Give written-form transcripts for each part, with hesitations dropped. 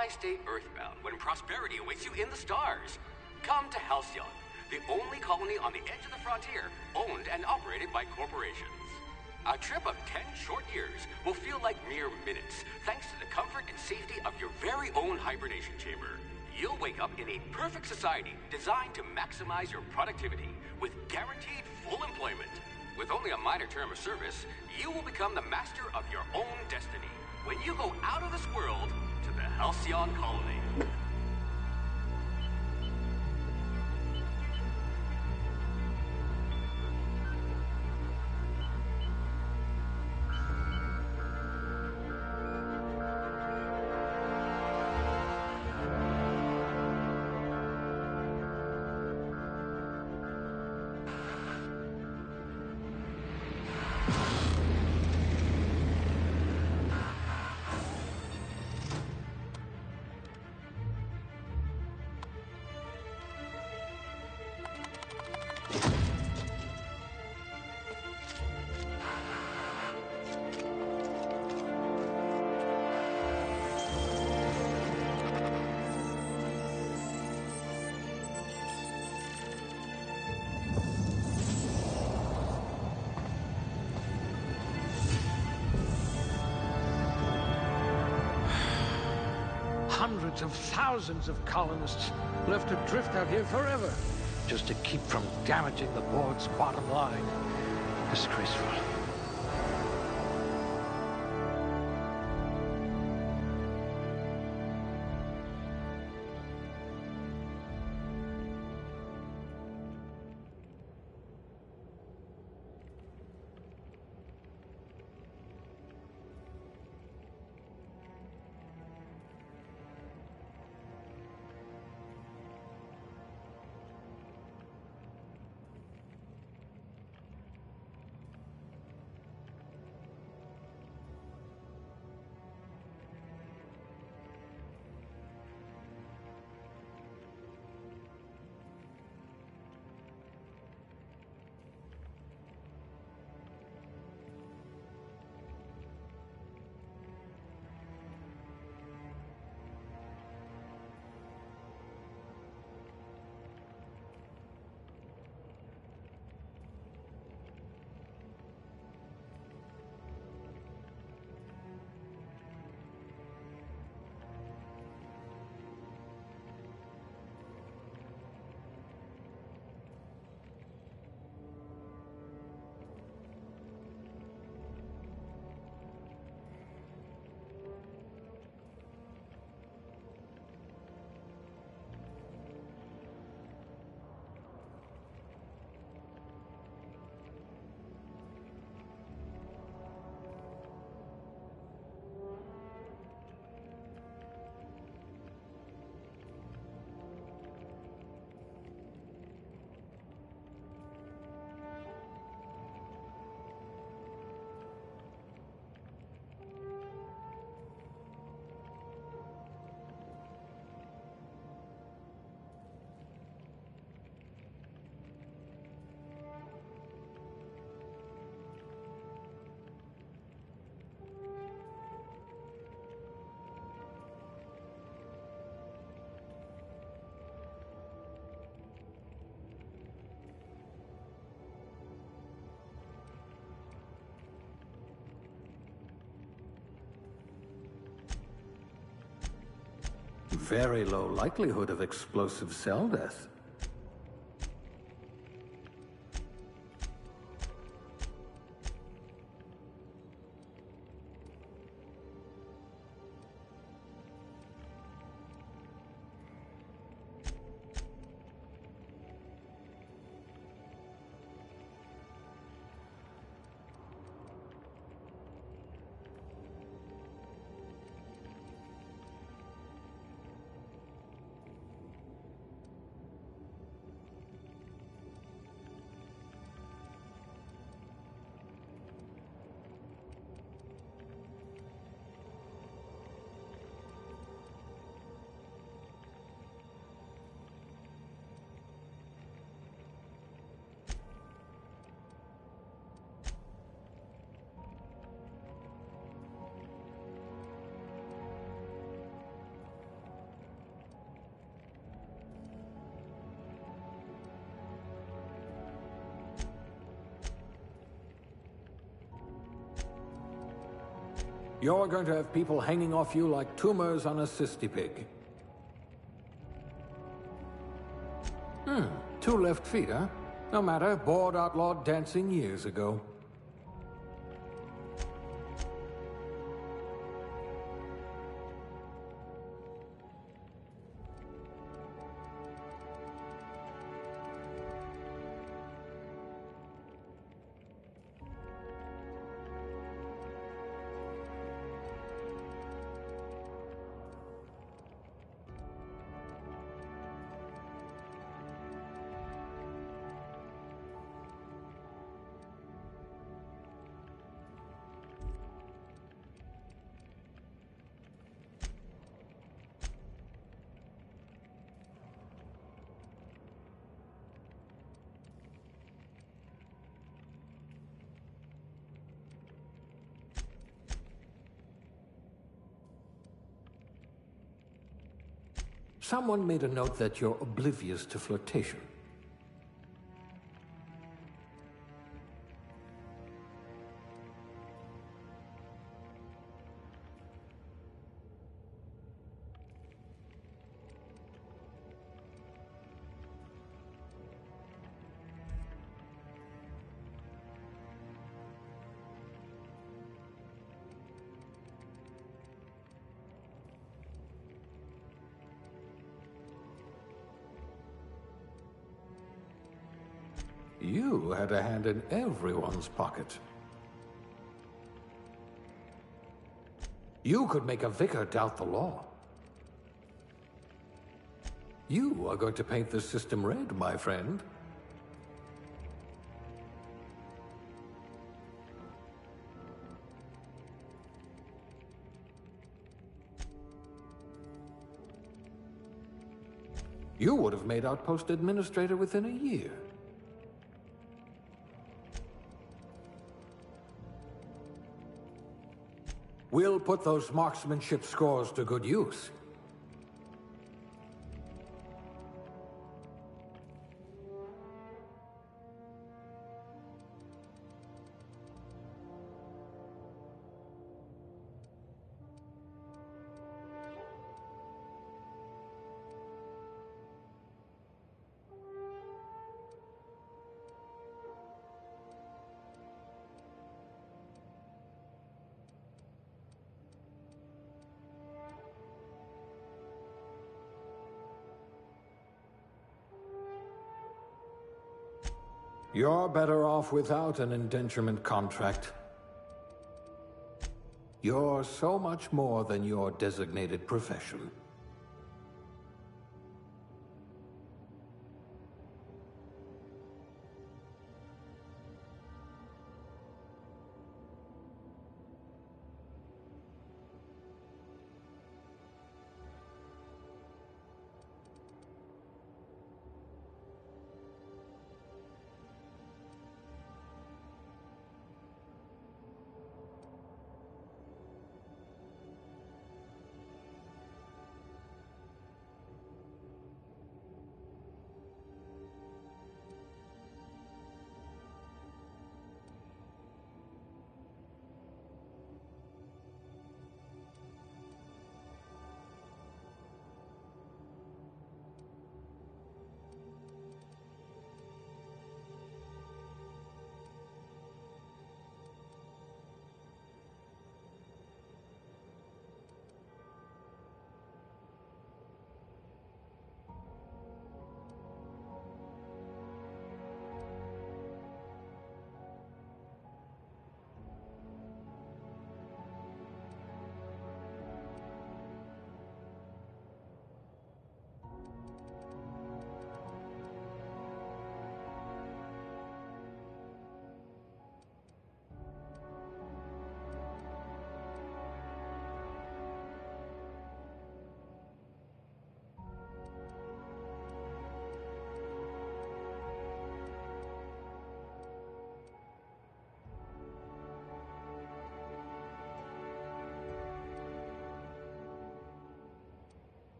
Why stay earthbound when prosperity awaits you in the stars? Come to Halcyon, the only colony on the edge of the frontier, owned and operated by corporations. A trip of 10 short years will feel like mere minutes, thanks to the comfort and safety of your very own hibernation chamber. You'll wake up in a perfect society designed to maximize your productivity, with guaranteed full employment. With only a minor term of service, you will become the master of your own destiny when you go out of this world to the Halcyon colony. Hundreds of thousands of colonists left adrift out here forever, just to keep from damaging the board's bottom line. Disgraceful. Very low likelihood of explosive cell death. You're going to have people hanging off you like tumors on a cystipig. Two left feet, huh? No matter, bored outlawed dancing years ago. Someone made a note that you're oblivious to flirtation. You had a hand in everyone's pocket. You could make a vicar doubt the law. You are going to paint the system red, my friend. You would have made Outpost Administrator within a year. We'll put those marksmanship scores to good use. You're better off without an indenturement contract. You're so much more than your designated profession.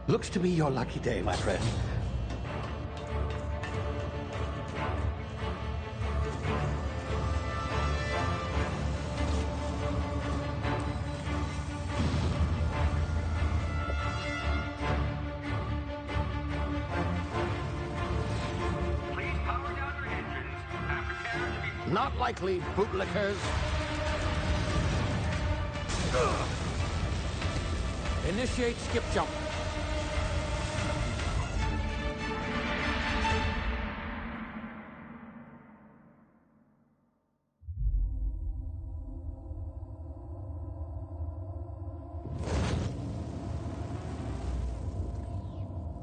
Looks to be your lucky day, my friend. Please power down your engines and prepare to be... Not likely, bootlickers. Initiate skip jump.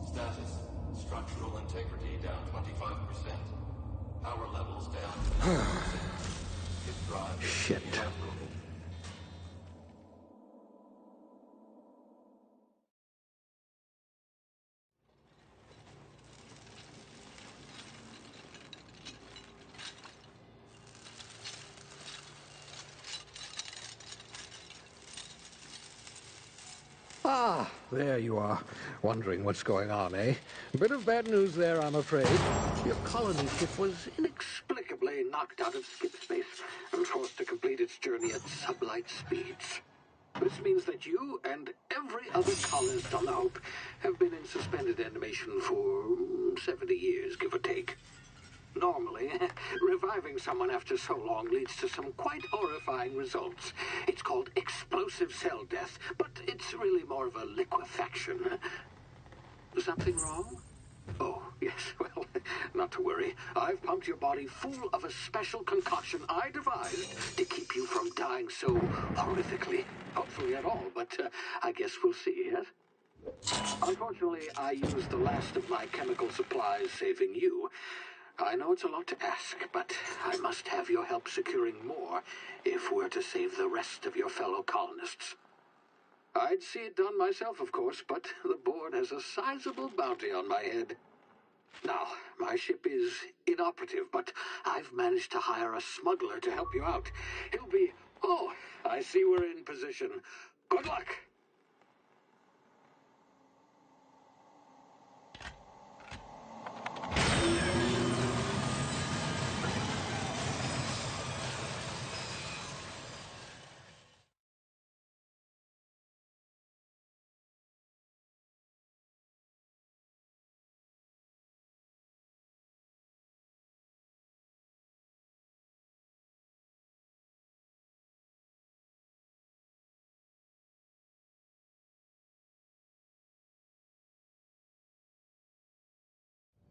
Status. Structural integrity down 25%. Power levels down 10%. Hit drive. Shit. Ah, there you are. Wondering what's going on, eh? A bit of bad news there, I'm afraid. Your colony ship was inexplicably knocked out of skip space and forced to complete its journey at sublight speeds. This means that you and every other colonist on the Hope have been in suspended animation for 70 years, give or take. Normally, reviving someone after so long leads to some quite horrifying results. It's called explosive cell death, but it's really more of a liquefaction. Something wrong? Oh, yes, well, not to worry. I've pumped your body full of a special concoction I devised to keep you from dying so horrifically. Hopefully at all, but I guess we'll see, yes? Unfortunately, I used the last of my chemical supplies saving you. I know it's a lot to ask, but I must have your help securing more if we're to save the rest of your fellow colonists. I'd see it done myself, of course, but the board has a sizable bounty on my head. Now, my ship is inoperative, but I've managed to hire a smuggler to help you out. He'll be... Oh, I see we're in position. Good luck!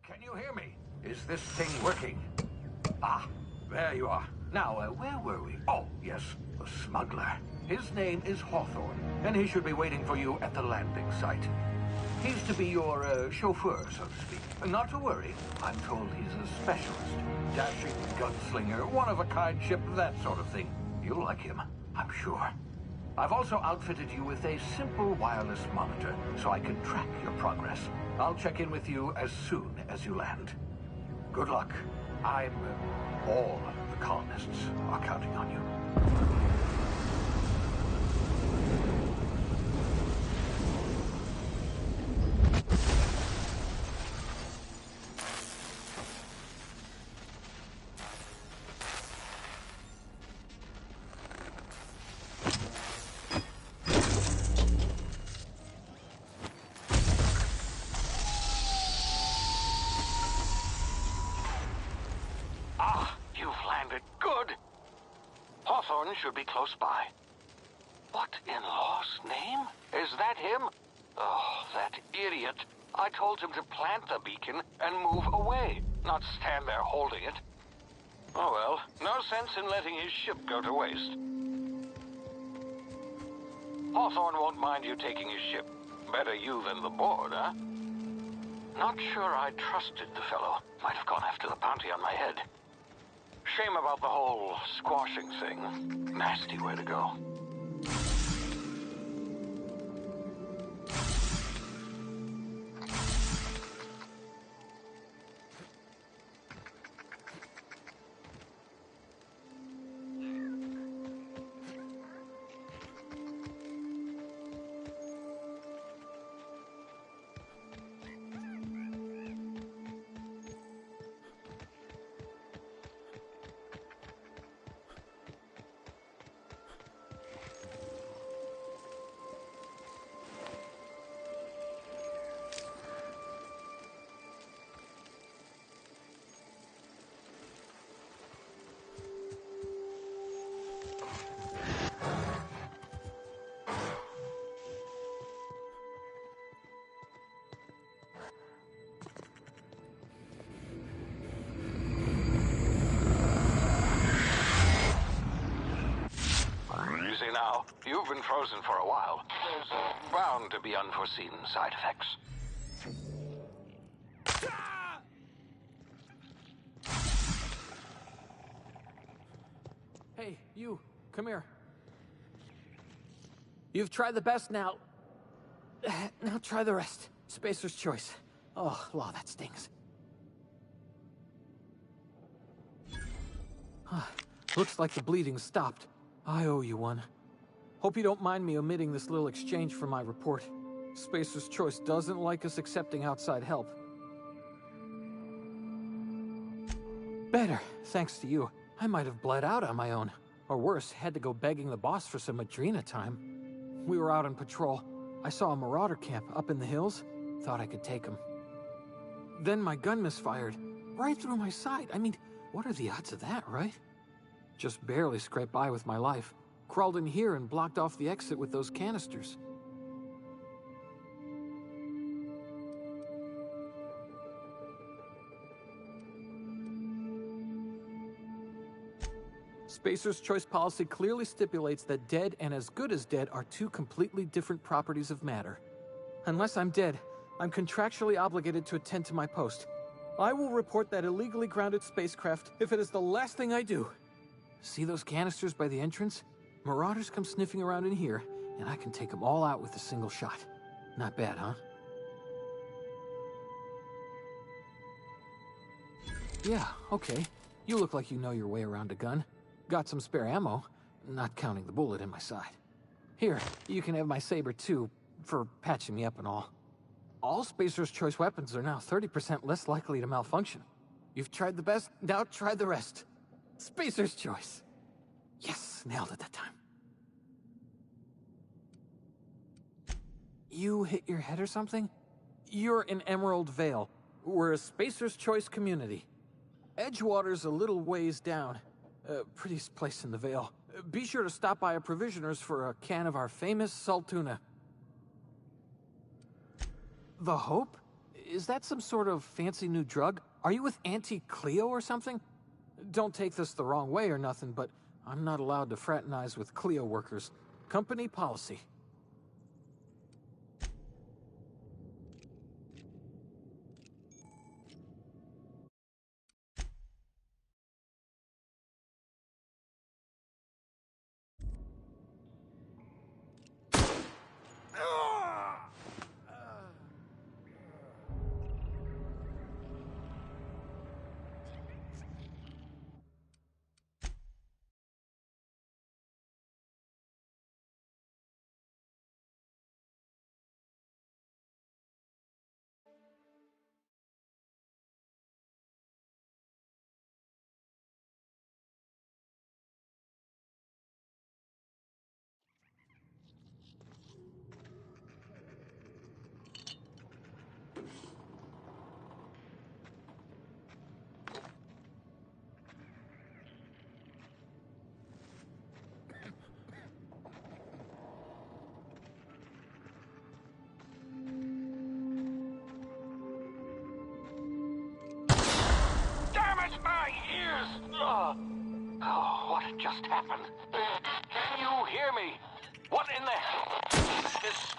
Can you hear me? Is this thing working? Ah, there you are. Now, where were we? Oh, yes, the smuggler. His name is Hawthorne, and he should be waiting for you at the landing site. He's to be your chauffeur, so to speak. Not to worry, I'm told he's a specialist. Dashing gunslinger, one-of-a-kind ship, that sort of thing. You'll like him, I'm sure. I've also outfitted you with a simple wireless monitor, so I can track your progress. I'll check in with you as soon as you land. Good luck. All the colonists are counting on you. Should be close by. What in law's name? Is that him? Oh, that idiot. I told him to plant the beacon and move away, not stand there holding it. Oh well, no sense in letting his ship go to waste. Hawthorne won't mind you taking his ship. Better you than the board, huh? Not sure I trusted the fellow. Might have gone after the bounty on my head. Shame about the whole squashing thing. Nasty way to go. You've been frozen for a while. There's bound to be unforeseen side effects. Hey, you, come here. You've tried the best now. Now try the rest. Spacer's choice. Oh, law, that stings. Looks like the bleeding stopped. I owe you one. Hope you don't mind me omitting this little exchange from my report. Spacer's choice doesn't like us accepting outside help. Better, thanks to you. I might have bled out on my own. Or worse, had to go begging the boss for some Adrena time. We were out on patrol. I saw a marauder camp up in the hills. Thought I could take him. Then my gun misfired. Right through my side. I mean, what are the odds of that, right? Just barely scraped by with my life. Crawled in here and blocked off the exit with those canisters. Spacer's choice policy clearly stipulates that dead and as good as dead are two completely different properties of matter. Unless I'm dead, I'm contractually obligated to attend to my post. I will report that illegally grounded spacecraft if it is the last thing I do. See those canisters by the entrance? Marauders come sniffing around in here, and I can take them all out with a single shot. Not bad, huh? Yeah, okay. You look like you know your way around a gun. Got some spare ammo, not counting the bullet in my side. Here, you can have my saber too, for patching me up and all. All Spacer's choice weapons are now 30% less likely to malfunction. You've tried the best, now try the rest. Spacer's choice. Yes, nailed it that time. You hit your head or something? You're in Emerald Vale. We're a Spacer's choice community. Edgewater's a little ways down. Prettiest place in the Vale. Be sure to stop by a provisioner's for a can of our famous salt tuna. The Hope? Is that some sort of fancy new drug? Are you with Auntie Cleo or something? Don't take this the wrong way or nothing, but I'm not allowed to fraternize with Cleo workers. Company policy. Oh, what just happened? Can you hear me? What in the hell is...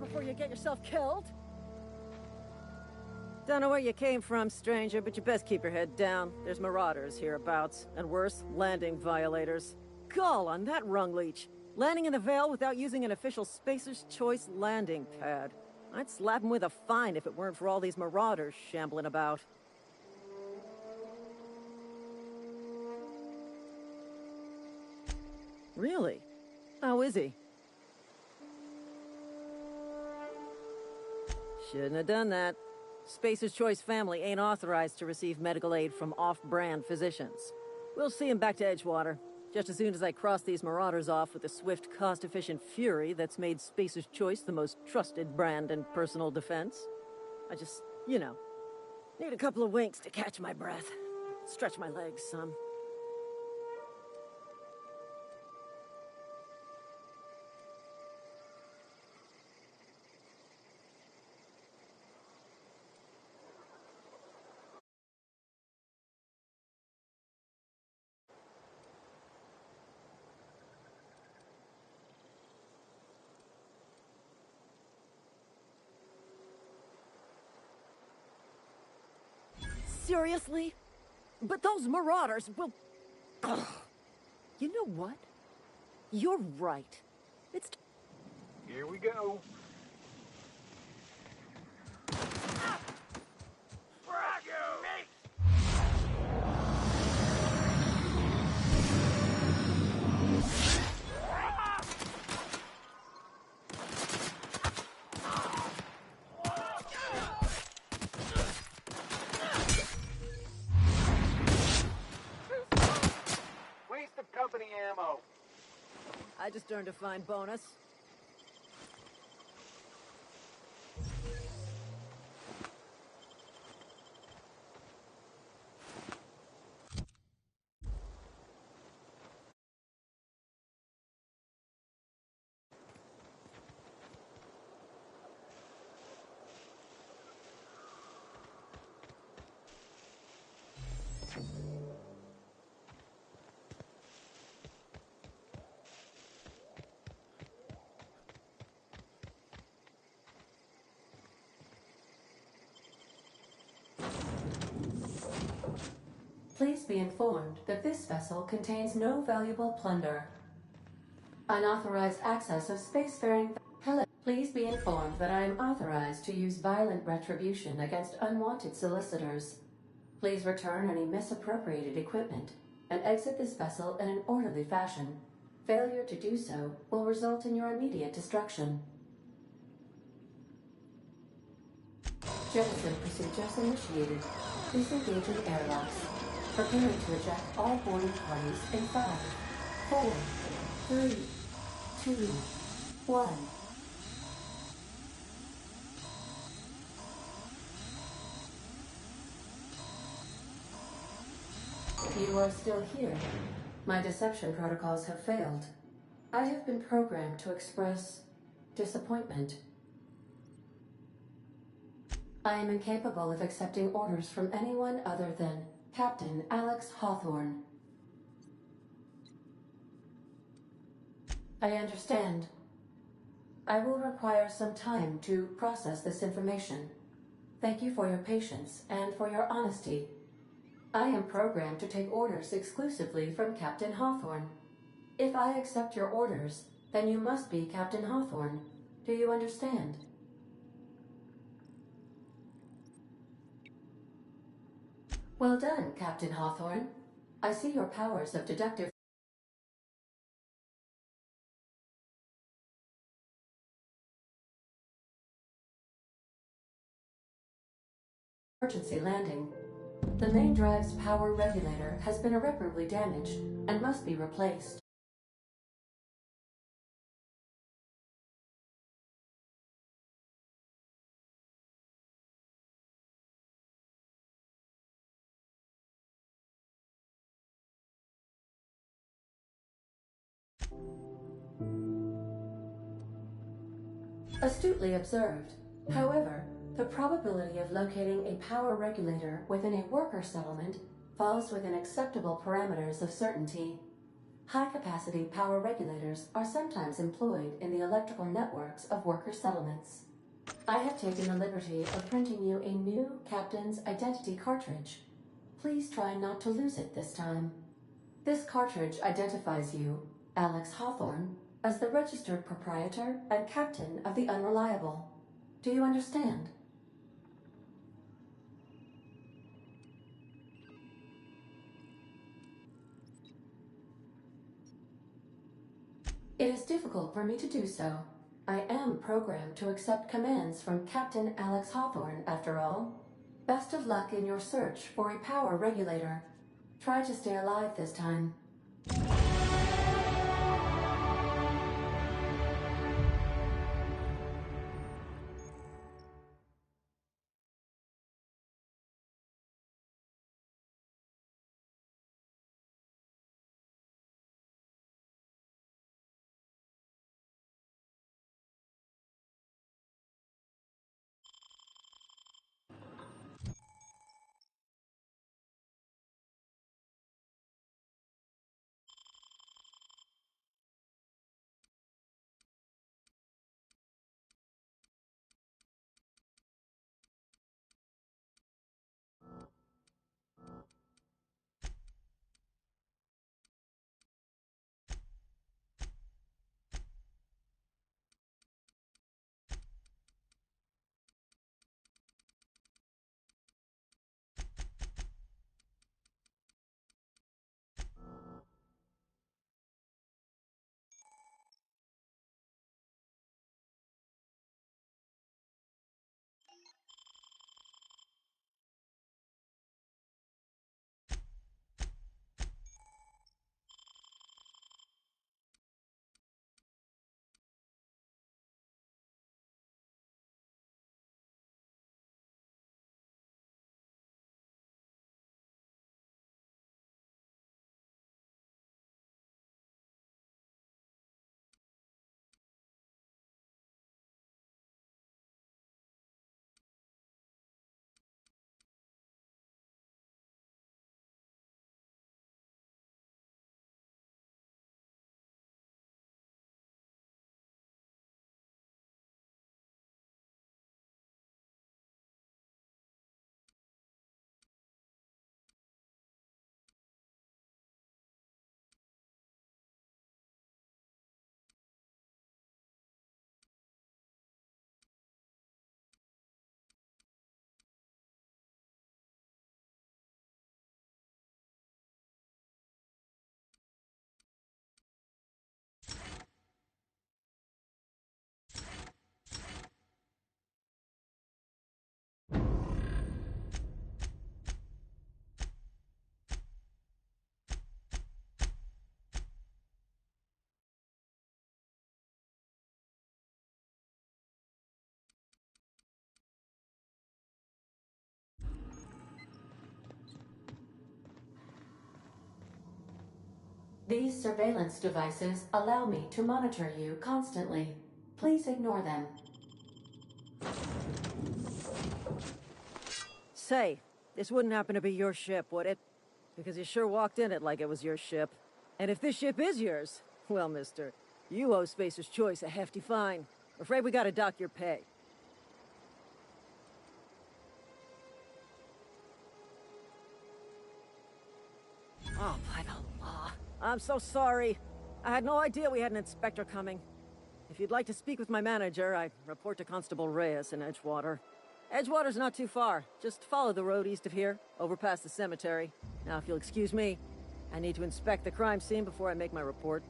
before you get yourself killed. Don't know where you came from, stranger, but you best keep your head down. There's marauders hereabouts, and worse, landing violators. Gall on that rung leech. Landing in the Vale without using an official Spacer's Choice landing pad. I'd slap him with a fine if it weren't for all these marauders shambling about. Really? How is he? Shouldn't have done that. Spacer's Choice family ain't authorized to receive medical aid from off-brand physicians. We'll see him back to Edgewater, just as soon as I cross these marauders off with the swift, cost-efficient fury that's made Spacer's Choice the most trusted brand in personal defense. I just, you know, need a couple of winks to catch my breath. Stretch my legs some. Seriously? But those marauders will... Ugh. You know what? You're right. It's... Here we go. Waste of company ammo. I just earned a fine bonus. Please be informed that this vessel contains no valuable plunder. Unauthorized access of spacefaring... Hello. Please be informed that I am authorized to use violent retribution against unwanted solicitors. Please return any misappropriated equipment and exit this vessel in an orderly fashion. Failure to do so will result in your immediate destruction. Jettison procedures initiated. Please engage in airlocks. Preparing to eject all boarding parties in 5, 4, 3, 2, 1. You are still here. My deception protocols have failed. I have been programmed to express disappointment. I am incapable of accepting orders from anyone other than Captain Alex Hawthorne. I understand. I will require some time to process this information. Thank you for your patience and for your honesty. I am programmed to take orders exclusively from Captain Hawthorne. If I accept your orders, then you must be Captain Hawthorne. Do you understand? Well done, Captain Hawthorne. I see your powers of deductive emergency landing. The main drive's power regulator has been irreparably damaged and must be replaced. Astutely observed. However, the probability of locating a power regulator within a worker settlement falls within acceptable parameters of certainty. High-capacity power regulators are sometimes employed in the electrical networks of worker settlements. I have taken the liberty of printing you a new Captain's Identity cartridge. Please try not to lose it this time. This cartridge identifies you, Alex Hawthorne, as the registered proprietor and captain of the Unreliable. Do you understand? It is difficult for me to do so. I am programmed to accept commands from Captain Alex Hawthorne, after all. Best of luck in your search for a power regulator. Try to stay alive this time. These surveillance devices allow me to monitor you constantly. Please ignore them. Say, this wouldn't happen to be your ship, would it? Because you sure walked in it like it was your ship. And if this ship is yours, well, mister, you owe Spacer's Choice a hefty fine. Afraid we gotta dock your pay. Oh, by the law. I'm so sorry. I had no idea we had an inspector coming. If you'd like to speak with my manager, I'd report to Constable Reyes in Edgewater. Edgewater's not too far. Just follow the road east of here, over past the cemetery. Now, if you'll excuse me, I need to inspect the crime scene before I make my report.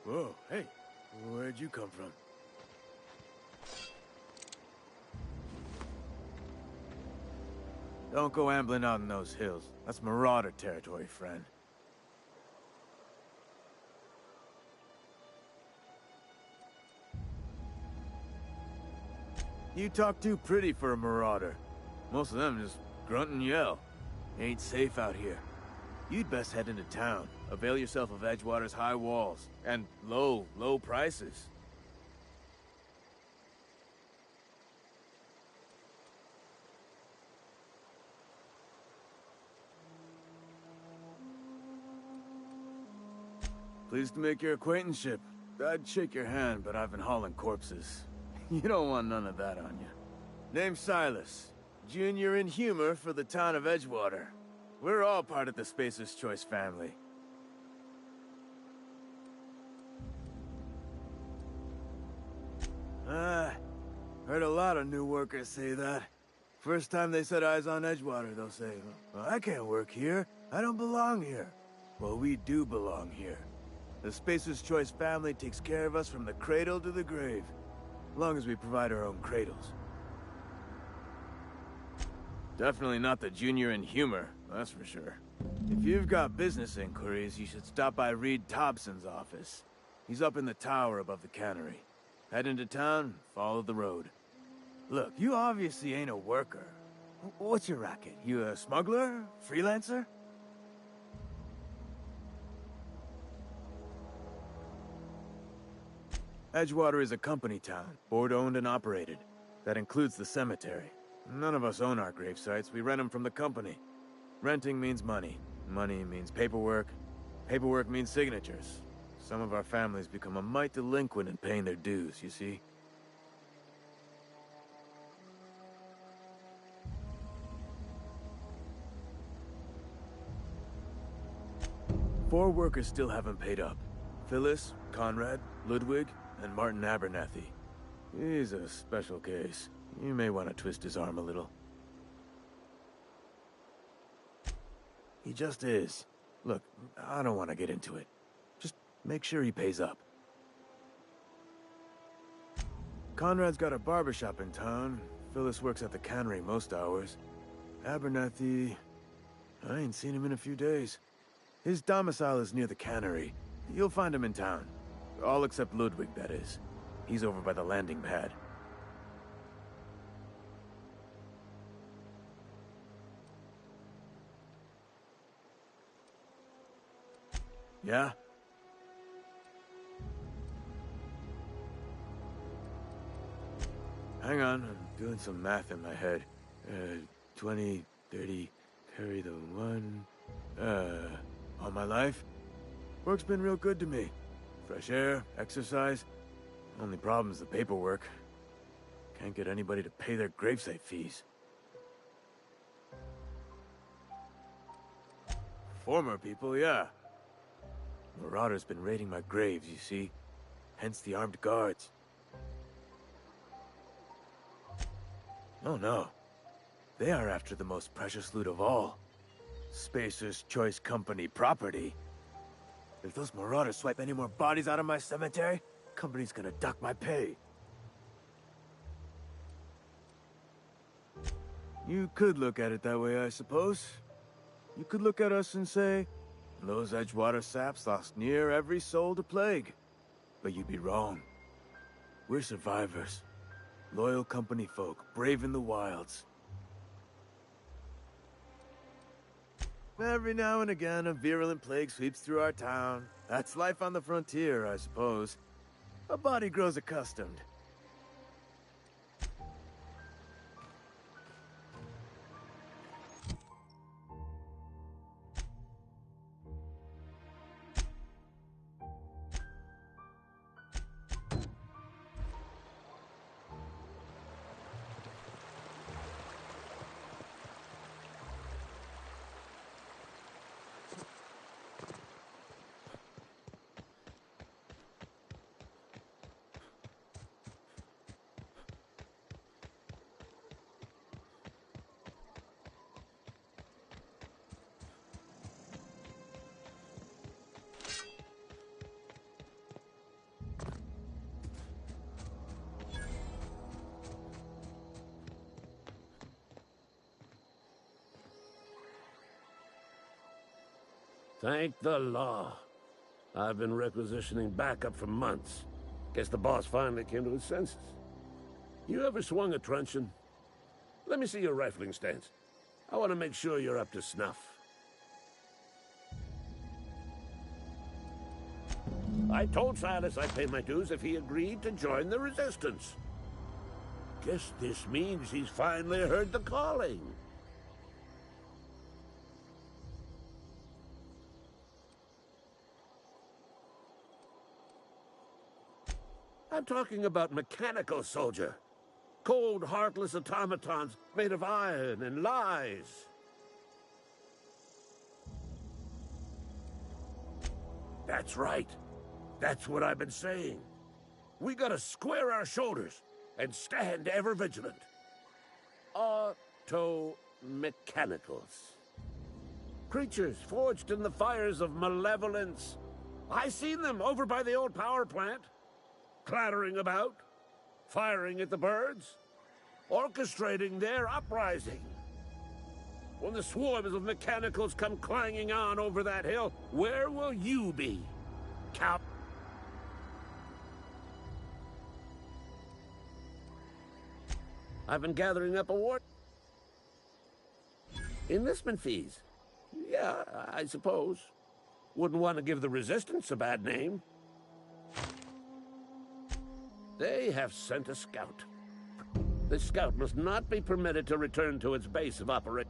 Whoa, hey, where'd you come from? Don't go ambling out in those hills. That's Marauder territory, friend. You talk too pretty for a Marauder. Most of them just grunt and yell. Ain't safe out here. You'd best head into town. Avail yourself of Edgewater's high walls. And low prices. Pleased to make your acquaintanceship. I'd shake your hand, but I've been hauling corpses. You don't want none of that on you. Name's Silas. Junior in humor for the town of Edgewater. We're all part of the Spacer's Choice family. Heard a lot of new workers say that. First time they set eyes on Edgewater, they'll say, well, I can't work here. I don't belong here. Well, we do belong here. The Spacer's Choice family takes care of us from the cradle to the grave. As long as we provide our own cradles. Definitely not the junior in humor, that's for sure. If you've got business inquiries, you should stop by Reed Thompson's office. He's up in the tower above the cannery. Head into town, follow the road. Look, you obviously ain't a worker. What's your racket? You a smuggler? Freelancer? Edgewater is a company town, board-owned and operated. That includes the cemetery. None of us own our grave sites, we rent them from the company. Renting means money. Money means paperwork. Paperwork means signatures. Some of our families become a mite delinquent in paying their dues, you see? Four workers still haven't paid up. Phyllis, Conrad, Ludwig, and Martin Abernathy. He's a special case. You may want to twist his arm a little. He just is. Look, I don't want to get into it. Just make sure he pays up. Conrad's got a barbershop in town. Phyllis works at the cannery most hours. Abernathy... I ain't seen him in a few days. His domicile is near the cannery. You'll find him in town. All except Ludwig, that is. He's over by the landing pad. Yeah? Hang on, I'm doing some math in my head. 20, 30, carry the one... all my life? Work's been real good to me. Fresh air, exercise. Only problem is the paperwork. Can't get anybody to pay their gravesite fees. Former people, yeah. Marauder's been raiding my graves, you see. Hence the armed guards. Oh no. They are after the most precious loot of all. Spacer's Choice Company property. If those marauders swipe any more bodies out of my cemetery, company's gonna duck my pay. You could look at it that way, I suppose. You could look at us and say, those Edgewater saps lost near every soul to plague. But you'd be wrong. We're survivors. Loyal company folk, brave in the wilds. Every now and again, a virulent plague sweeps through our town. That's life on the frontier, I suppose. A body grows accustomed. Thank the law. I've been requisitioning backup for months. Guess the boss finally came to his senses. You ever swung a truncheon? Let me see your rifling stance. I want to make sure you're up to snuff. I told Silas I'd pay my dues if he agreed to join the Resistance. Guess this means he's finally heard the calling. I'm talking about mechanical soldier. Cold, heartless automatons made of iron and lies. That's right. That's what I've been saying. We gotta square our shoulders and stand ever vigilant. Auto-mechanicals. Creatures forged in the fires of malevolence. I seen them over by the old power plant. Clattering about, firing at the birds, orchestrating their uprising. When the swarms of mechanicals come clanging on over that hill, where will you be, Cap? I've been gathering up award enlistment fees. Yeah, I suppose. Wouldn't want to give the Resistance a bad name. They have sent a scout. This scout must not be permitted to return to its base of operation.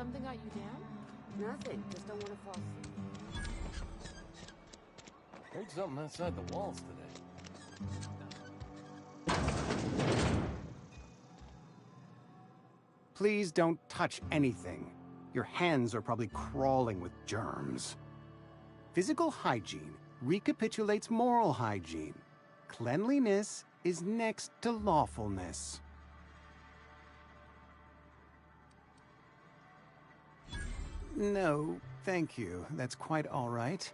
Something got you down? Nothing. Just don't want to fall asleep. Heard something outside the walls today. Please don't touch anything. Your hands are probably crawling with germs. Physical hygiene recapitulates moral hygiene. Cleanliness is next to lawfulness. No, thank you. That's quite all right.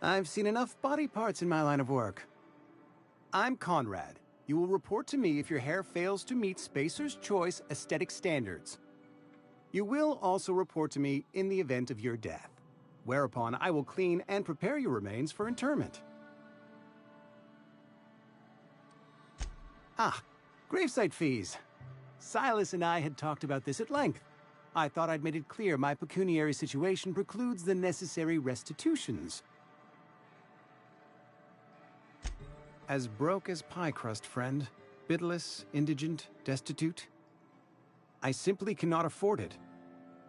I've seen enough body parts in my line of work. I'm Conrad. You will report to me if your hair fails to meet Spacer's Choice aesthetic standards. You will also report to me in the event of your death, whereupon I will clean and prepare your remains for interment. Ah, gravesite fees. Silas and I had talked about this at length. I thought I'd made it clear my pecuniary situation precludes the necessary restitutions. As broke as pie crust, friend. Bitless, indigent, destitute. I simply cannot afford it.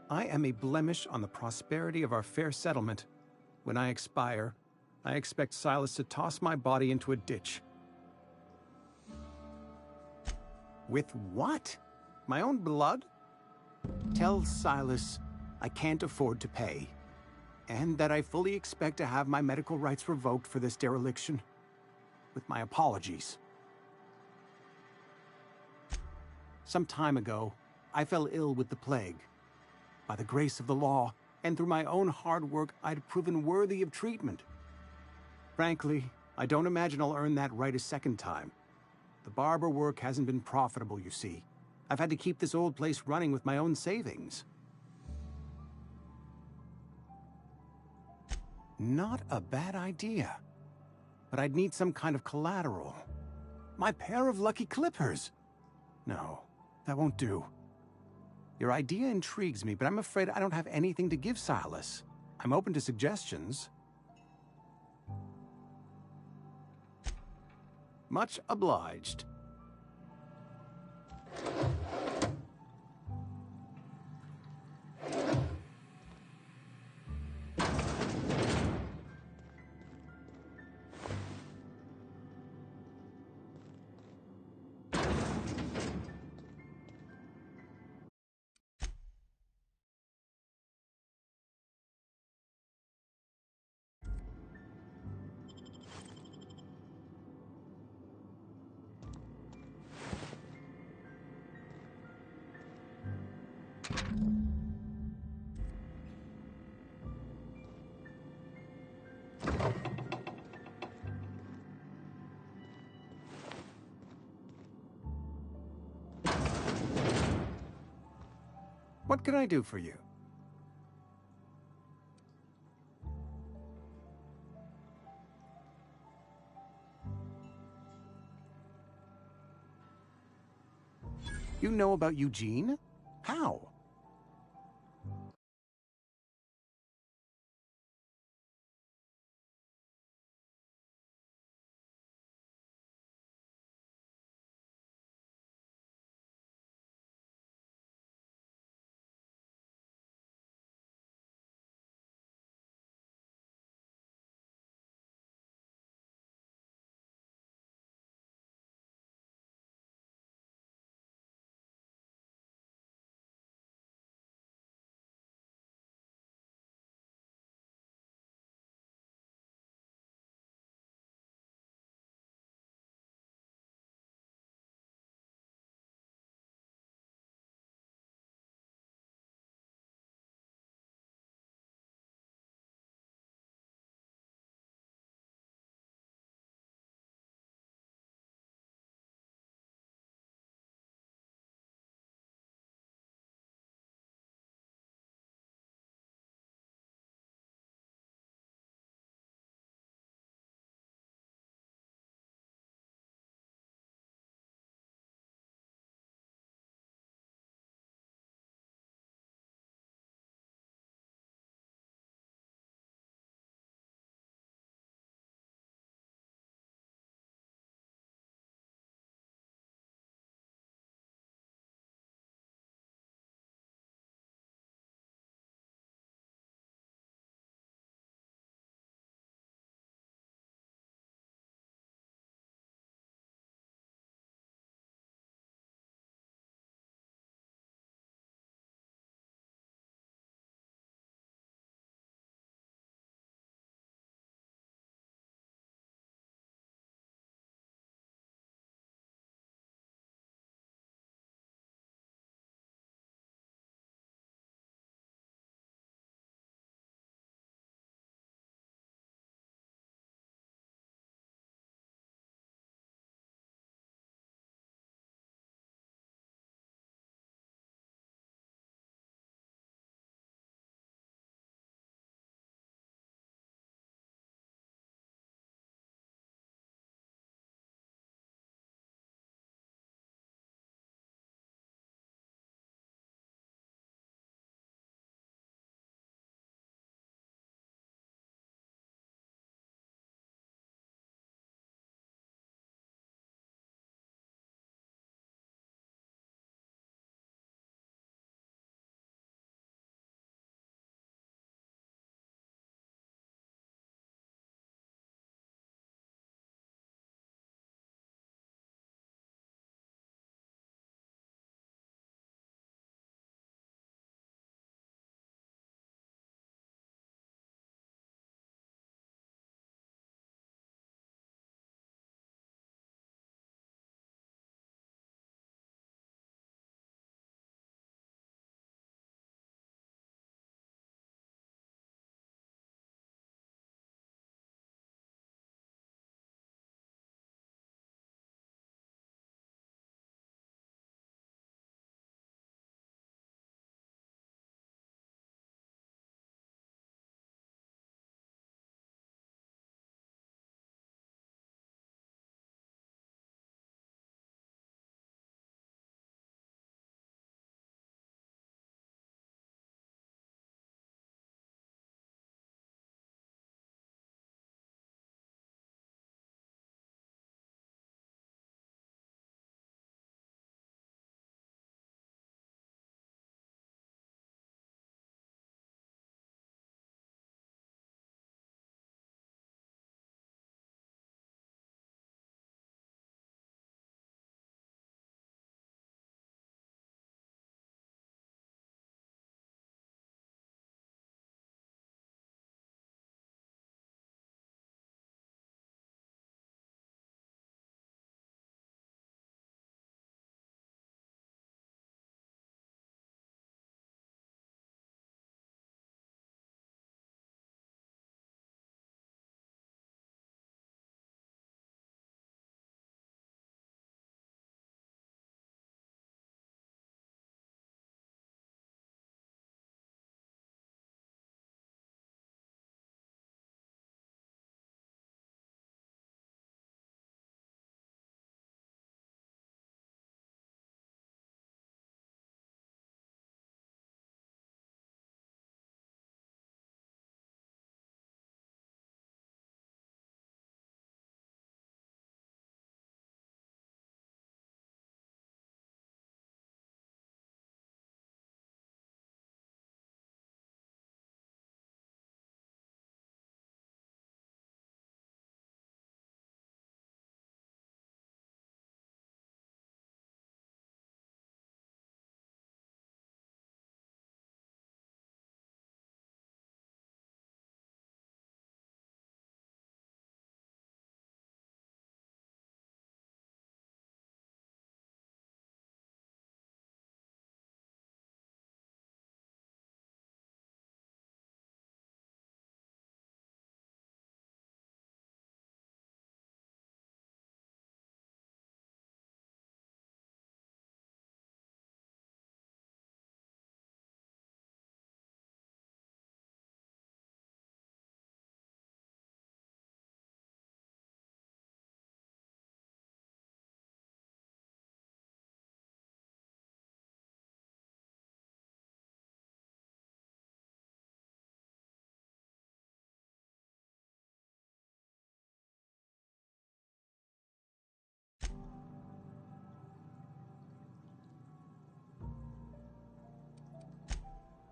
I am a blemish on the prosperity of our fair settlement. When I expire, I expect Silas to toss my body into a ditch. With what? My own blood? Tell Silas I can't afford to pay, and that I fully expect to have my medical rights revoked for this dereliction. With my apologies. Some time ago, I fell ill with the plague. By the grace of the law, and through my own hard work, I'd proven worthy of treatment. Frankly, I don't imagine I'll earn that right a second time. The barber work hasn't been profitable, you see. I've had to keep this old place running with my own savings. Not a bad idea. But I'd need some kind of collateral. My pair of lucky clippers! No, that won't do. Your idea intrigues me, but I'm afraid I don't have anything to give Silas. I'm open to suggestions. Much obliged. What can I do for you? You know about Eugene? How?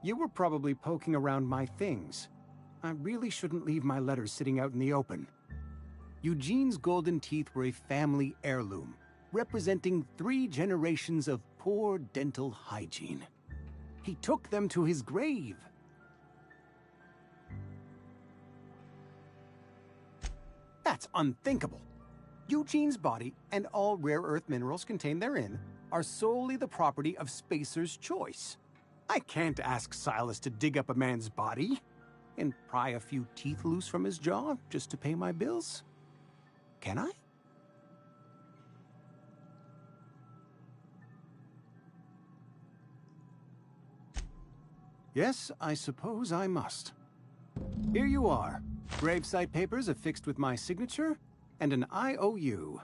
You were probably poking around my things. I really shouldn't leave my letters sitting out in the open. Eugene's golden teeth were a family heirloom, representing 3 generations of poor dental hygiene. He took them to his grave. That's unthinkable. Eugene's body and all rare earth minerals contained therein are solely the property of Spacer's Choice. I can't ask Silas to dig up a man's body and pry a few teeth loose from his jaw just to pay my bills. Can I? Yes, I suppose I must. Here you are. Gravesite papers affixed with my signature and an IOU.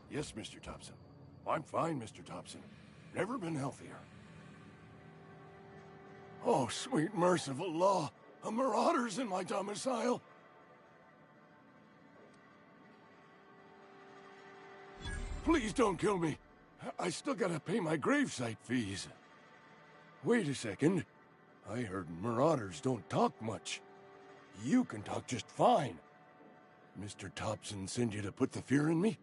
Yes, Mr. Thompson. I'm fine, Mr. Thompson. Never been healthier. Oh, sweet merciful law! A marauder's in my domicile! Please don't kill me. I still gotta pay my gravesite fees. Wait a second. I heard marauders don't talk much. You can talk just fine. Mr. Thompson send you to put the fear in me?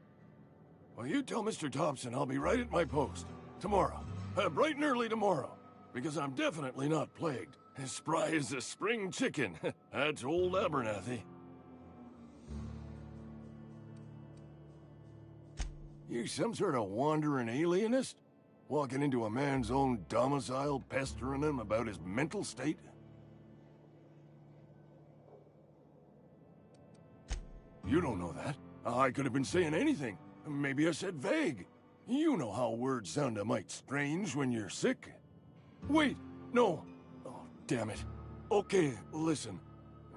Well, you tell Mr. Thompson I'll be right at my post. Tomorrow. Bright and early tomorrow. Because I'm definitely not plagued. As spry as a spring chicken. That's old Abernathy. You some sort of wandering alienist? Walking into a man's own domicile, pestering him about his mental state? You don't know that. I could have been saying anything. Maybe I said vague. You know how words sound a mite strange when you're sick. Wait, no. Oh, damn it. Okay, listen.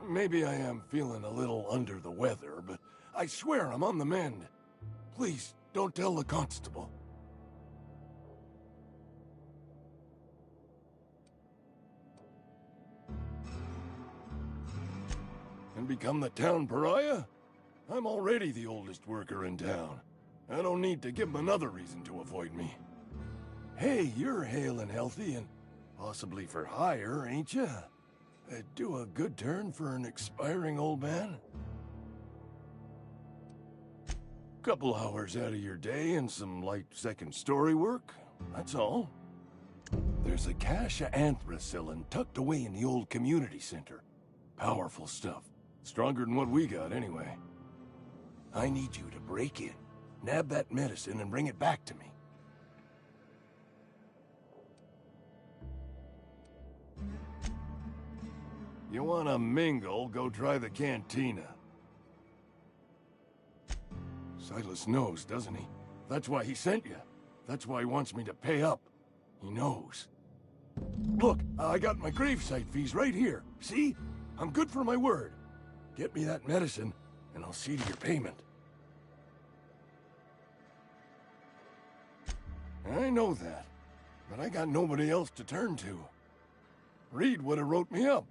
Maybe I am feeling a little under the weather, but I swear I'm on the mend. Please, don't tell the constable. And become the town pariah? I'm already the oldest worker in town. I don't need to give him another reason to avoid me. Hey, you're hale and healthy and possibly for hire, ain't ya? Do a good turn for an expiring old man? Couple hours out of your day and some light second-story work, that's all. There's a cache of anthracillin tucked away in the old community center. Powerful stuff. Stronger than what we got, anyway. I need you to break in, nab that medicine, and bring it back to me. You wanna mingle, go try the cantina. Silas knows, doesn't he? That's why he sent you. That's why he wants me to pay up. He knows. Look, I got my gravesite fees right here. See? I'm good for my word. Get me that medicine, and I'll see to your payment. I know that, but I got nobody else to turn to. Reed would have wrote me up.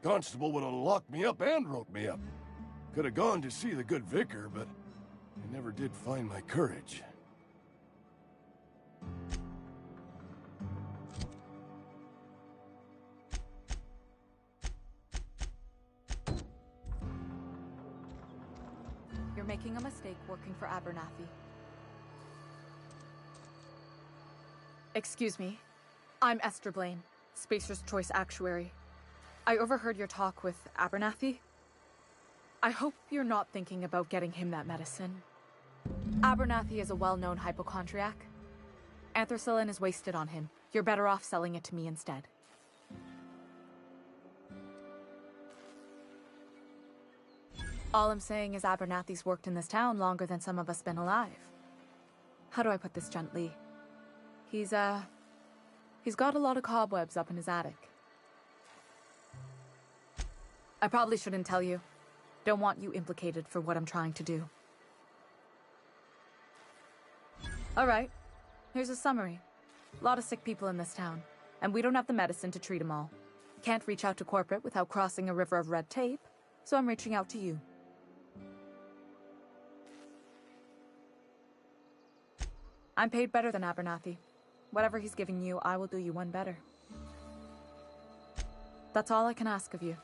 Constable would have locked me up and wrote me up. Could have gone to see the good vicar, but I never did find my courage. making a mistake working for Abernathy. Excuse me. I'm Esther Blaine, Spacer's Choice Actuary. I overheard your talk with Abernathy. I hope you're not thinking about getting him that medicine. Abernathy is a well-known hypochondriac. Anthracillin is wasted on him. You're better off selling it to me instead. All I'm saying is Abernathy's worked in this town longer than some of us been alive. How do I put this gently? He's got a lot of cobwebs up in his attic. I probably shouldn't tell you. Don't want you implicated for what I'm trying to do. Alright, here's a summary. A lot of sick people in this town, and we don't have the medicine to treat them all. Can't reach out to corporate without crossing a river of red tape, so I'm reaching out to you. I'm paid better than Abernathy. Whatever he's giving you, I will do you one better. That's all I can ask of you.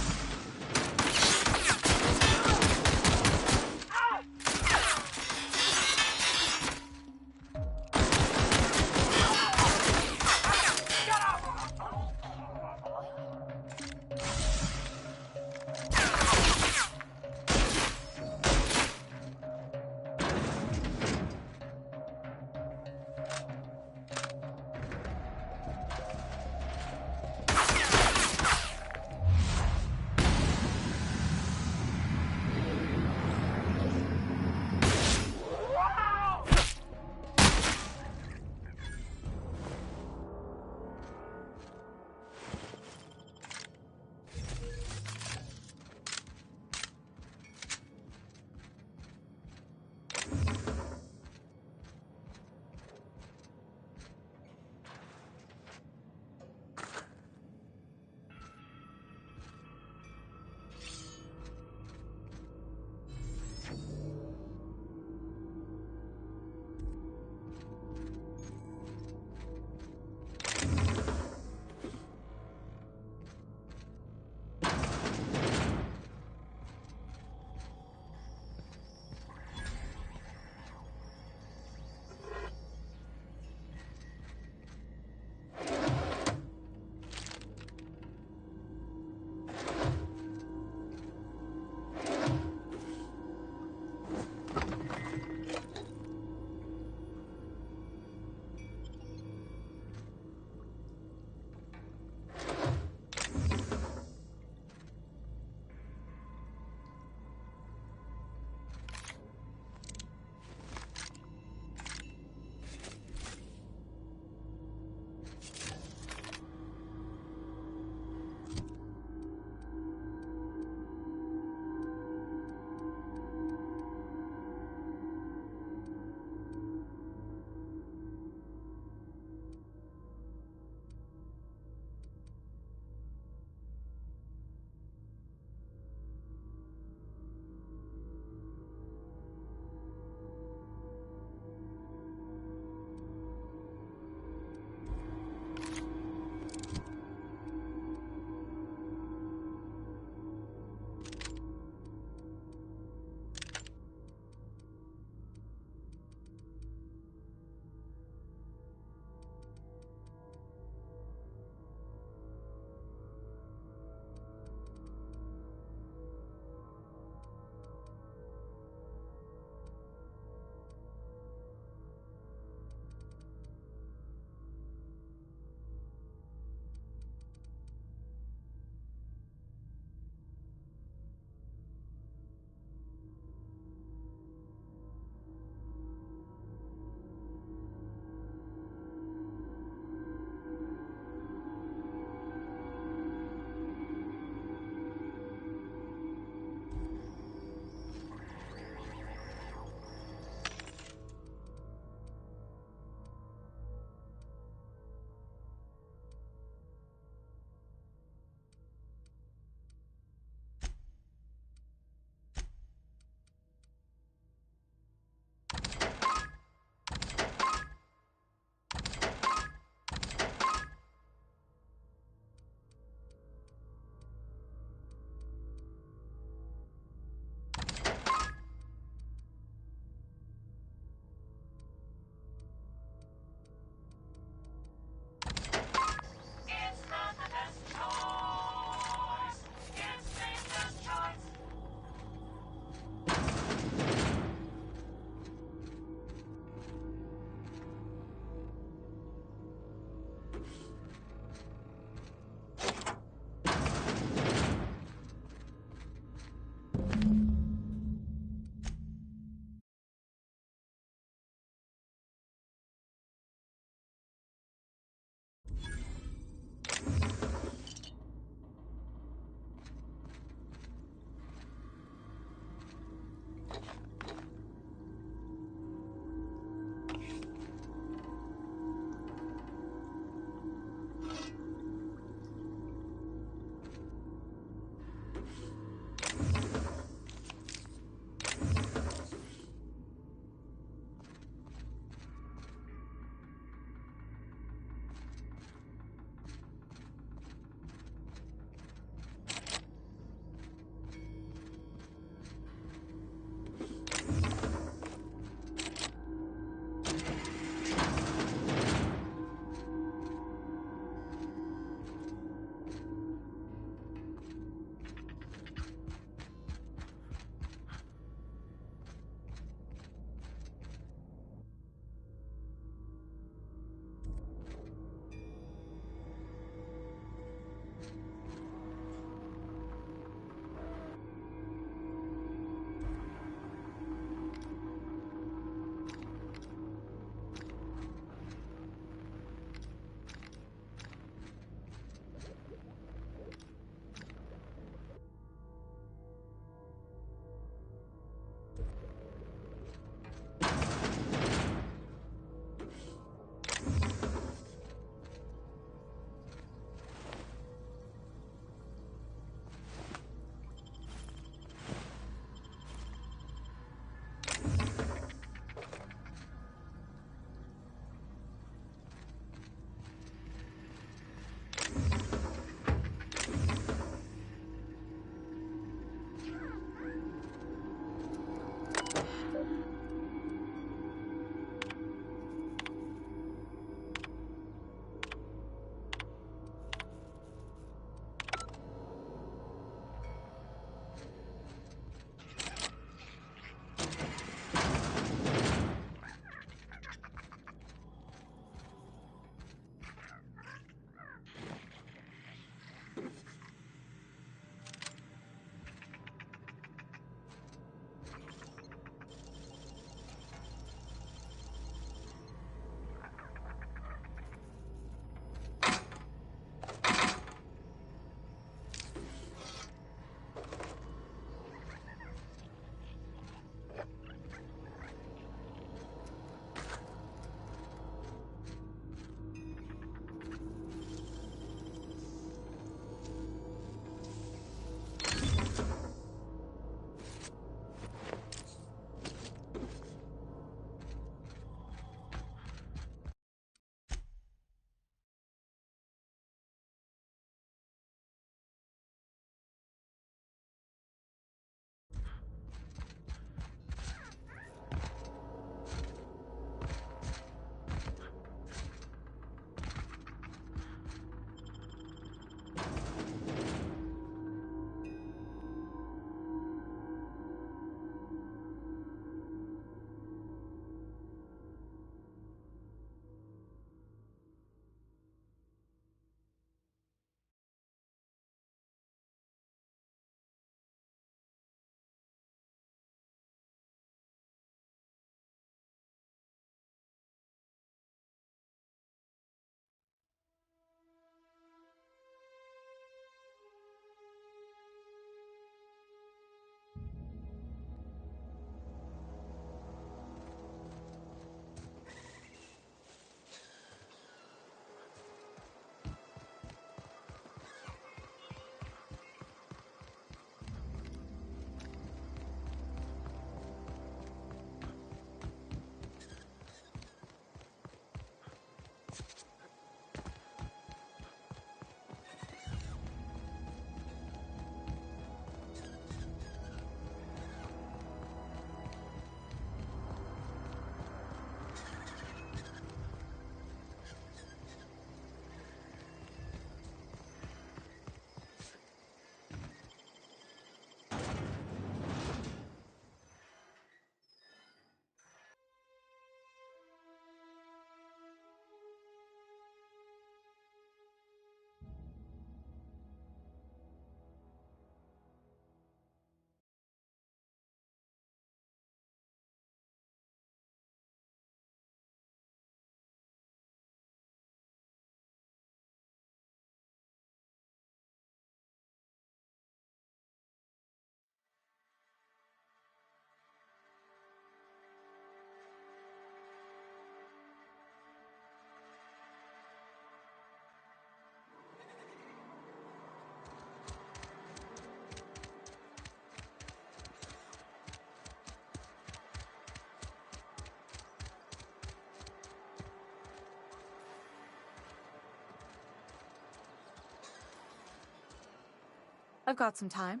I've got some time.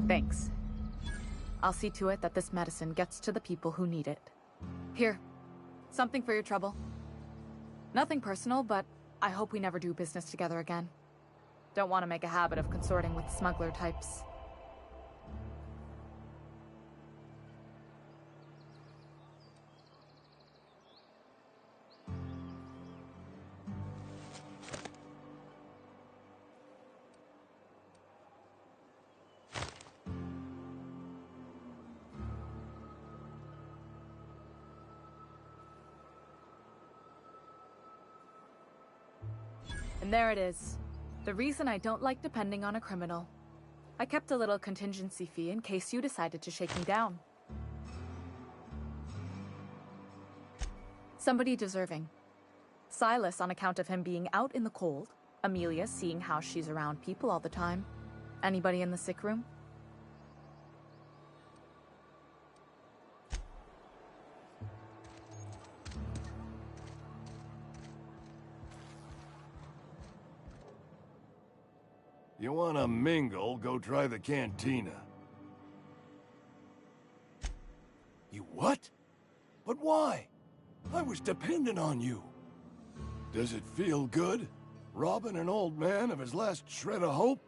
Thanks. I'll see to it that this medicine gets to the people who need it. Here, something for your trouble. Nothing personal, but I hope we never do business together again. Don't want to make a habit of consorting with smuggler types. And there it is. The reason I don't like depending on a criminal. I kept a little contingency fee in case you decided to shake me down. Somebody deserving. Silas on account of him being out in the cold. Amelia seeing how she's around people all the time. Anybody in the sick room? You wanna mingle, go try the cantina. You what? But why? I was dependent on you. Does it feel good? Robbing an old man of his last shred of hope?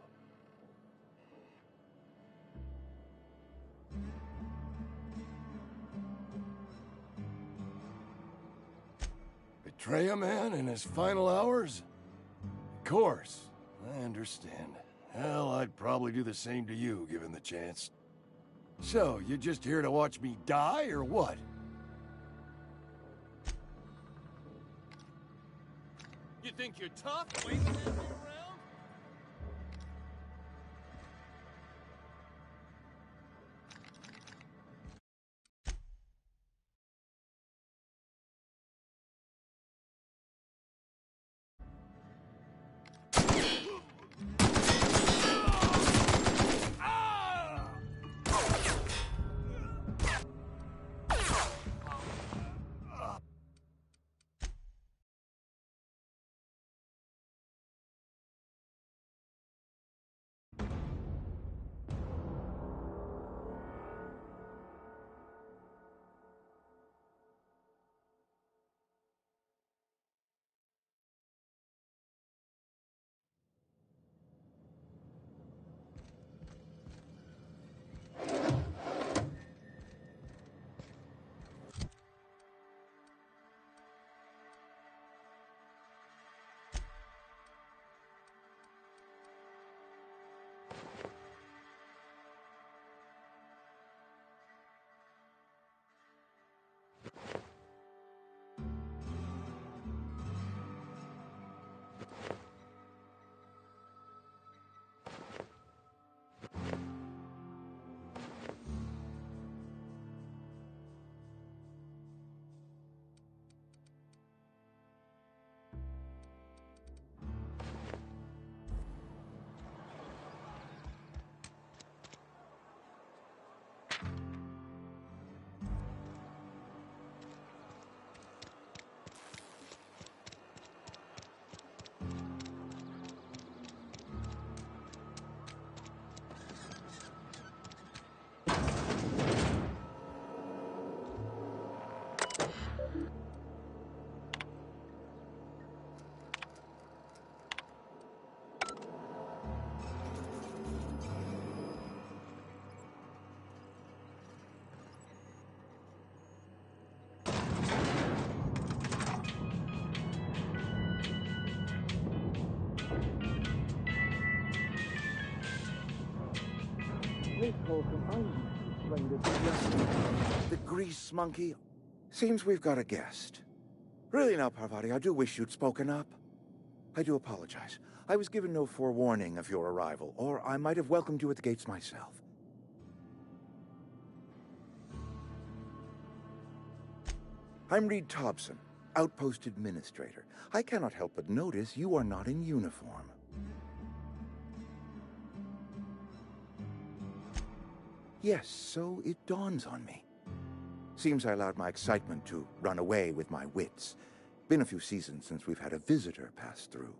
Betray a man in his final hours? Of course, I understand. Hell, I'd probably do the same to you, given the chance. So, you just here to watch me die, or what? You think you're tough, waving that thing around? The grease monkey. Seems we've got a guest. Really now, Parvati, I do wish you'd spoken up. I do apologize. I was given no forewarning of your arrival, or I might have welcomed you at the gates myself. I'm Reed Thompson, Outpost Administrator. I cannot help but notice you are not in uniform. Yes, so it dawns on me. Seems I allowed my excitement to run away with my wits. Been a few seasons since we've had a visitor pass through.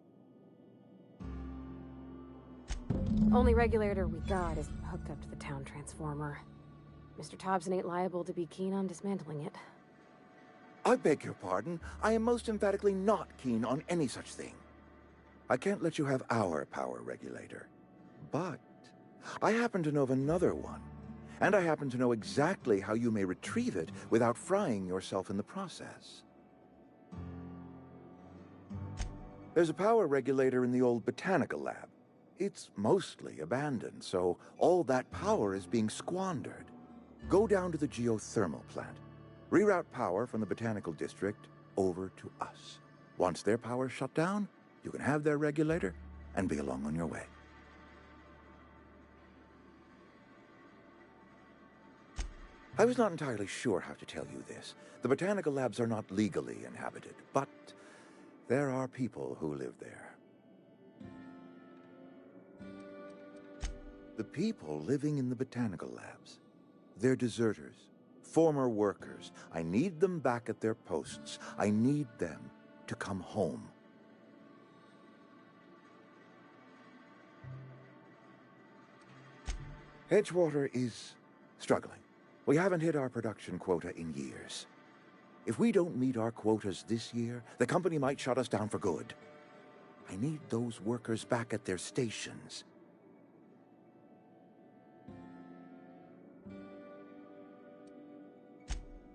Only regulator we got is hooked up to the town transformer. Mr. Thompson ain't liable to be keen on dismantling it. I beg your pardon. I am most emphatically not keen on any such thing. I can't let you have our power regulator. But I happen to know of another one. And I happen to know exactly how you may retrieve it without frying yourself in the process. There's a power regulator in the old botanical lab. It's mostly abandoned, so all that power is being squandered. Go down to the geothermal plant. Reroute power from the botanical district over to us. Once their power's shut down, you can have their regulator and be along on your way. I was not entirely sure how to tell you this. The botanical labs are not legally inhabited, but there are people who live there. The people living in the botanical labs, they're deserters, former workers. I need them back at their posts. I need them to come home. Edgewater is struggling. We haven't hit our production quota in years. If we don't meet our quotas this year, the company might shut us down for good. I need those workers back at their stations.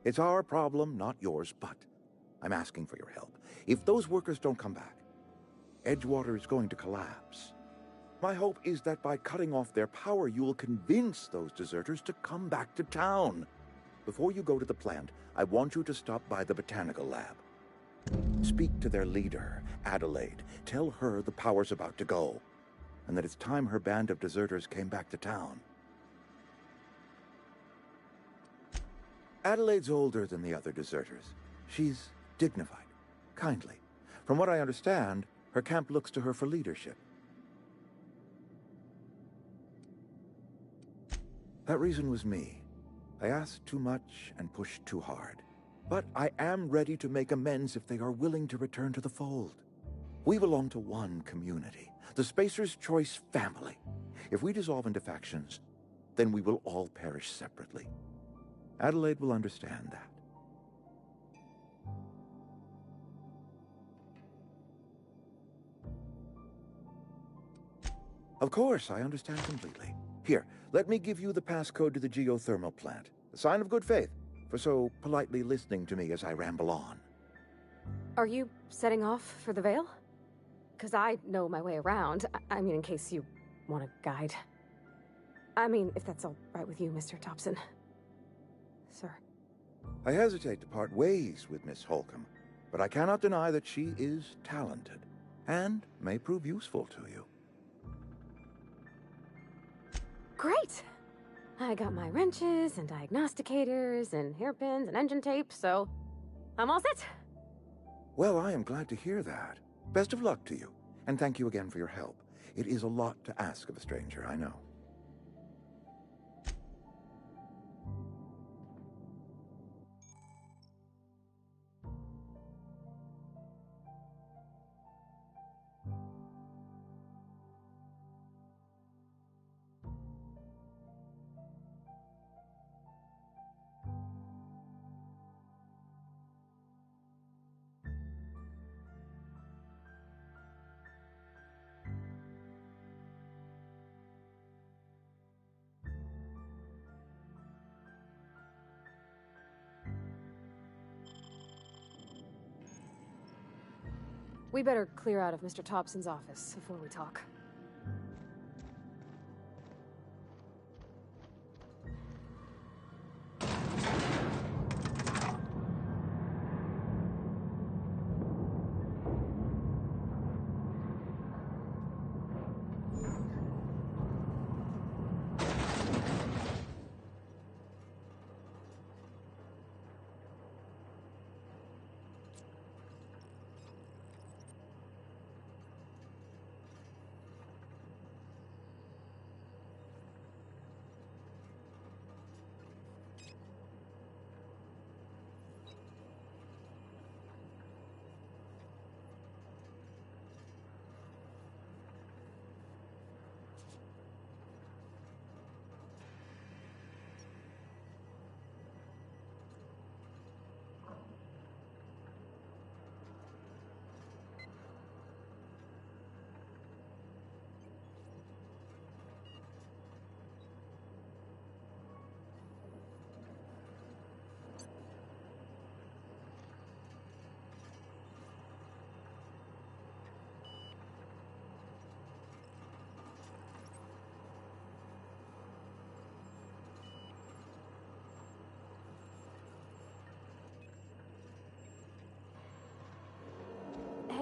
It's our problem, not yours, but I'm asking for your help. If those workers don't come back, Edgewater is going to collapse. My hope is that by cutting off their power, you will convince those deserters to come back to town. Before you go to the plant, I want you to stop by the botanical lab. Speak to their leader, Adelaide. Tell her the power's about to go, and that it's time her band of deserters came back to town. Adelaide's older than the other deserters. She's dignified, kindly. From what I understand, her camp looks to her for leadership. That reason was me. I asked too much and pushed too hard. But I am ready to make amends if they are willing to return to the fold. We belong to one community, the Spacer's Choice family. If we dissolve into factions, then we will all perish separately. Adelaide will understand that. Of course, I understand completely. Here, let me give you the passcode to the geothermal plant. A sign of good faith, for so politely listening to me as I ramble on. Are you setting off for the Vale? Because I know my way around. I mean, in case you want a guide. I mean, if that's all right with you, Mr. Thompson. Sir. I hesitate to part ways with Miss Holcomb, but I cannot deny that she is talented, and may prove useful to you. Great! I got my wrenches and diagnosticators and hairpins and engine tape, so I'm all set. Well, I am glad to hear that. Best of luck to you, and thank you again for your help. It is a lot to ask of a stranger, I know. We better clear out of Mr. Thompson's office before we talk.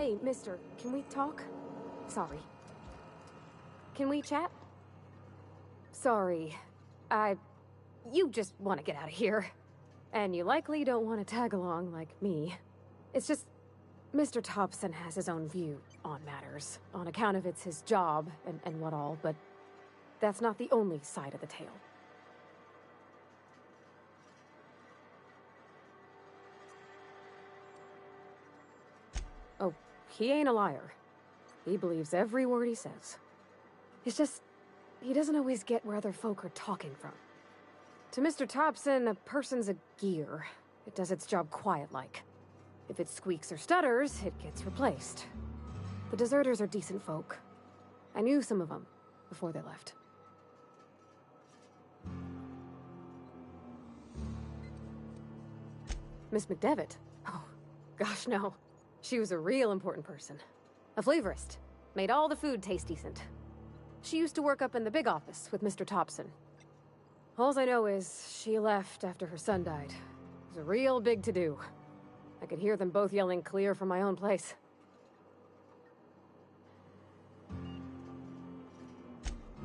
Hey, mister, can we talk? Sorry. Can we chat? Sorry. You just want to get out of here. And you likely don't want to tag along like me. It's just, Mr. Thompson has his own view on matters, on account of it's his job and what all, but that's not the only side of the tale. Oh, he ain't a liar. He believes every word he says. It's just, he doesn't always get where other folk are talking from. To Mr. Thompson, a person's a gear. It does its job quiet-like. If it squeaks or stutters, it gets replaced. The deserters are decent folk. I knew some of them before they left. Miss McDevitt? Oh, gosh no. She was a real important person. A flavorist. Made all the food taste decent. She used to work up in the big office with Mr. Thompson. All I know is she left after her son died. It was a real big to-do. I could hear them both yelling clear from my own place.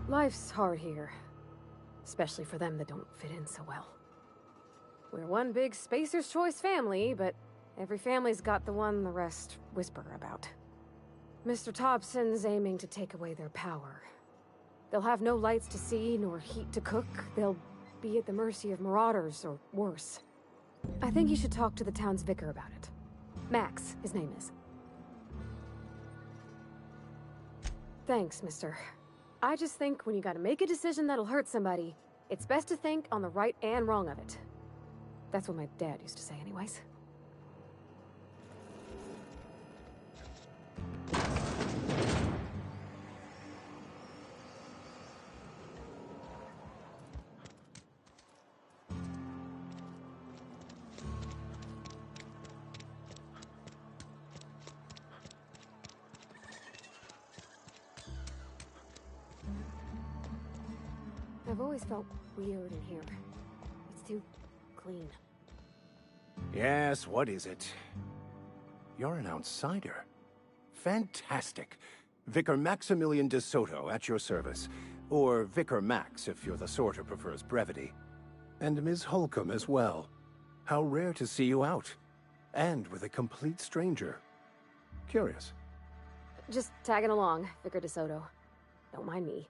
Life's hard here. Especially for them that don't fit in so well. We're one big Spacer's Choice family, but every family's got the one the rest whisper about. Mr. Thompson's aiming to take away their power. They'll have no lights to see, nor heat to cook. They'll be at the mercy of marauders, or worse. I think you should talk to the town's vicar about it. Max, his name is. Thanks, mister. I just think when you gotta make a decision that'll hurt somebody, it's best to think on the right and wrong of it. That's what my dad used to say anyways. I've always felt weird in here. It's too clean. Yes, what is it? You're an outsider. Fantastic. Vicar Maximilian de Soto, at your service. Or Vicar Max, if you're the sort who prefers brevity. And Ms. Holcomb as well. How rare to see you out. And with a complete stranger. Curious. Just tagging along, Vicar de Soto. Don't mind me.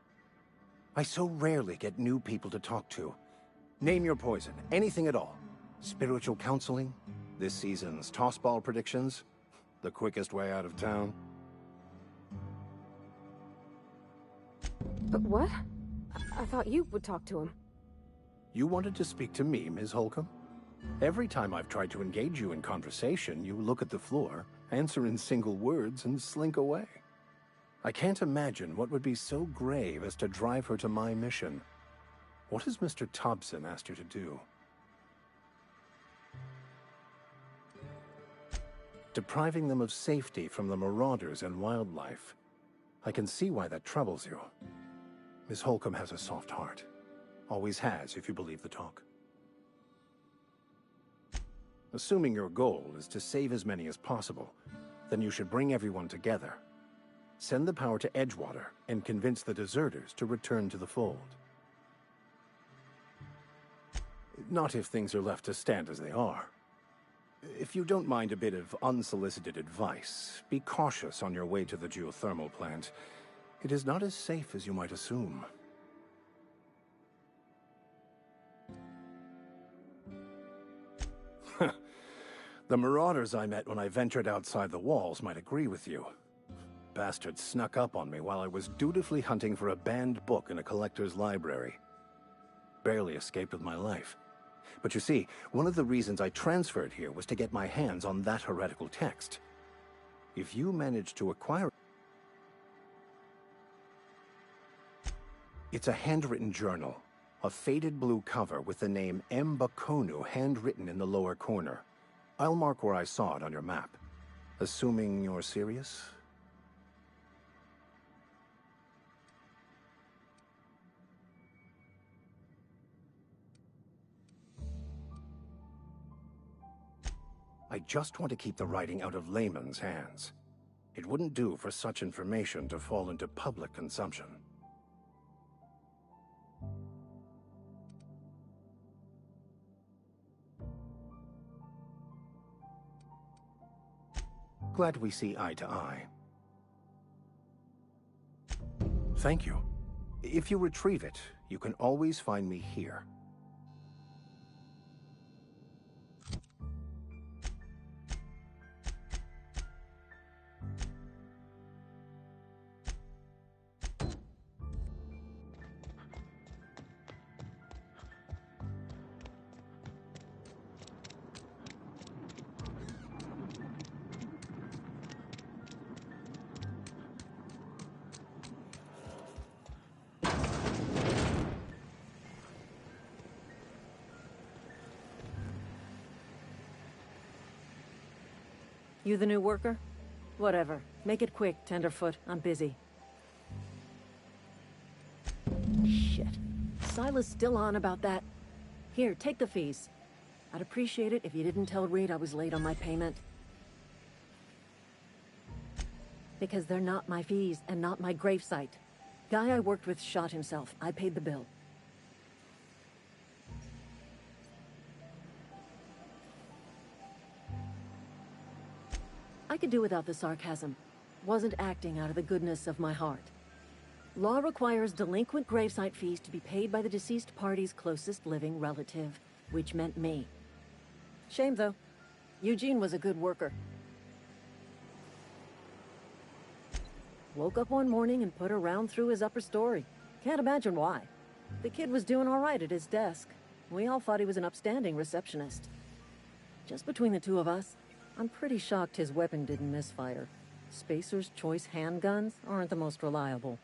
I so rarely get new people to talk to. Name your poison, anything at all. Spiritual counseling, this season's tossball predictions, the quickest way out of town. But what? I thought you would talk to him. You wanted to speak to me, Ms. Holcomb? Every time I've tried to engage you in conversation, you look at the floor, answer in single words, and slink away. I can't imagine what would be so grave as to drive her to my mission. What has Mr. Thompson asked her to do? Depriving them of safety from the marauders and wildlife. I can see why that troubles you. Miss Holcomb has a soft heart. Always has, if you believe the talk. Assuming your goal is to save as many as possible, then you should bring everyone together. Send the power to Edgewater and convince the deserters to return to the fold. Not if things are left to stand as they are. If you don't mind a bit of unsolicited advice, be cautious on your way to the geothermal plant. It is not as safe as you might assume. The marauders I met when I ventured outside the walls might agree with you. Bastards snuck up on me while I was dutifully hunting for a banned book in a collector's library. Barely escaped with my life. But you see, one of the reasons I transferred here was to get my hands on that heretical text. If you manage to acquire it, it's a handwritten journal, a faded blue cover with the name M. Bakonu handwritten in the lower corner. I'll mark where I saw it on your map. Assuming you're serious? I just want to keep the writing out of layman's hands. It wouldn't do for such information to fall into public consumption. Glad we see eye to eye. Thank you. If you retrieve it, you can always find me here. You the new worker? Whatever. Make it quick, Tenderfoot. I'm busy. Shit. Silas still on about that? Here, take the fees. I'd appreciate it if you didn't tell Reed I was late on my payment. Because they're not my fees and not my gravesite. Guy I worked with shot himself. I paid the bill. I could do without the sarcasm. Wasn't acting out of the goodness of my heart. Law requires delinquent gravesite fees to be paid by the deceased party's closest living relative, which meant me. Shame, though. Eugene was a good worker. Woke up one morning and put a round through his upper story. Can't imagine why. The kid was doing all right at his desk. We all thought he was an upstanding receptionist. Just between the two of us, I'm pretty shocked his weapon didn't misfire. Spacer's Choice handguns aren't the most reliable.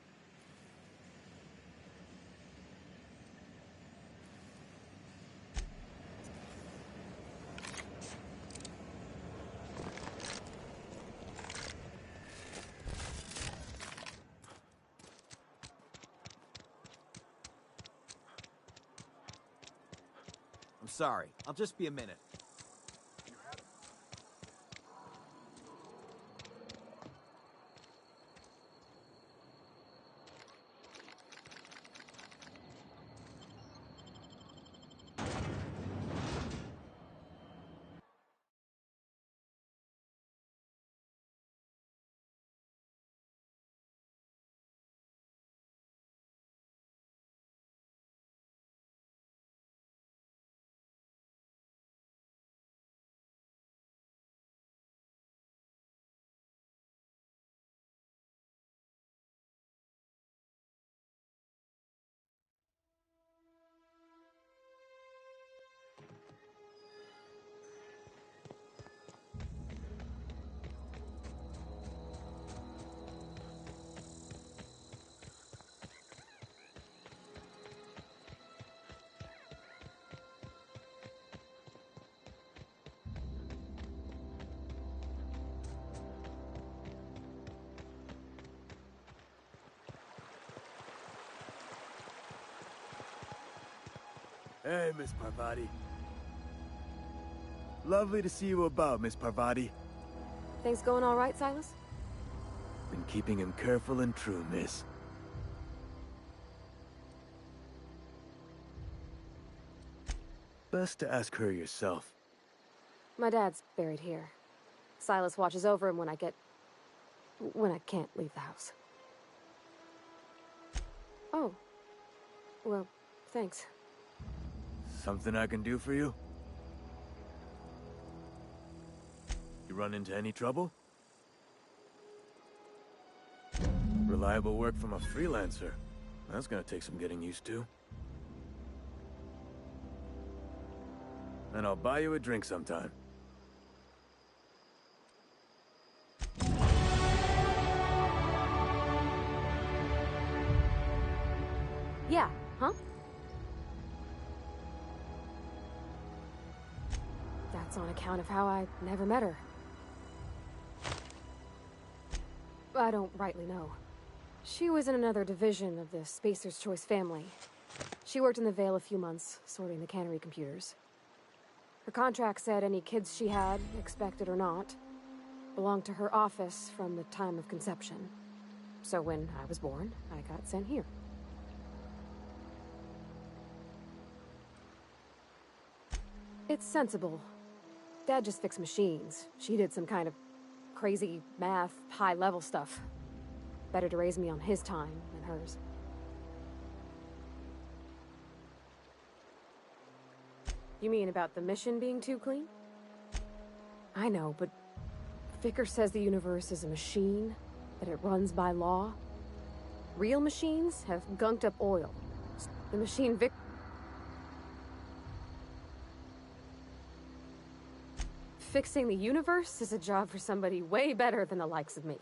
I'm sorry. I'll just be a minute. Hey, Miss Parvati. Lovely to see you about, Miss Parvati. Things going all right, Silas? Been keeping him careful and true, miss. Best to ask her yourself. My dad's buried here. Silas watches over him when I can't leave the house. Oh. Well, thanks. Something I can do for you? You run into any trouble? Reliable work from a freelancer. That's gonna take some getting used to. And I'll buy you a drink sometime. Yeah, huh? That's on account of how I never met her. I don't rightly know. She was in another division of the Spacer's Choice family. She worked in the Vale a few months, sorting the cannery computers. Her contract said any kids she had, expected or not, belonged to her office from the time of conception. So when I was born, I got sent here. It's sensible. Dad just fixed machines. She did some kind of crazy math, high-level stuff. Better to raise me on his time than hers. You mean about the mission being too clean? I know, but Vicar says the universe is a machine, that it runs by law. Real machines have gunked up oil. The machine Vic... Fixing the universe is a job for somebody way better than the likes of me.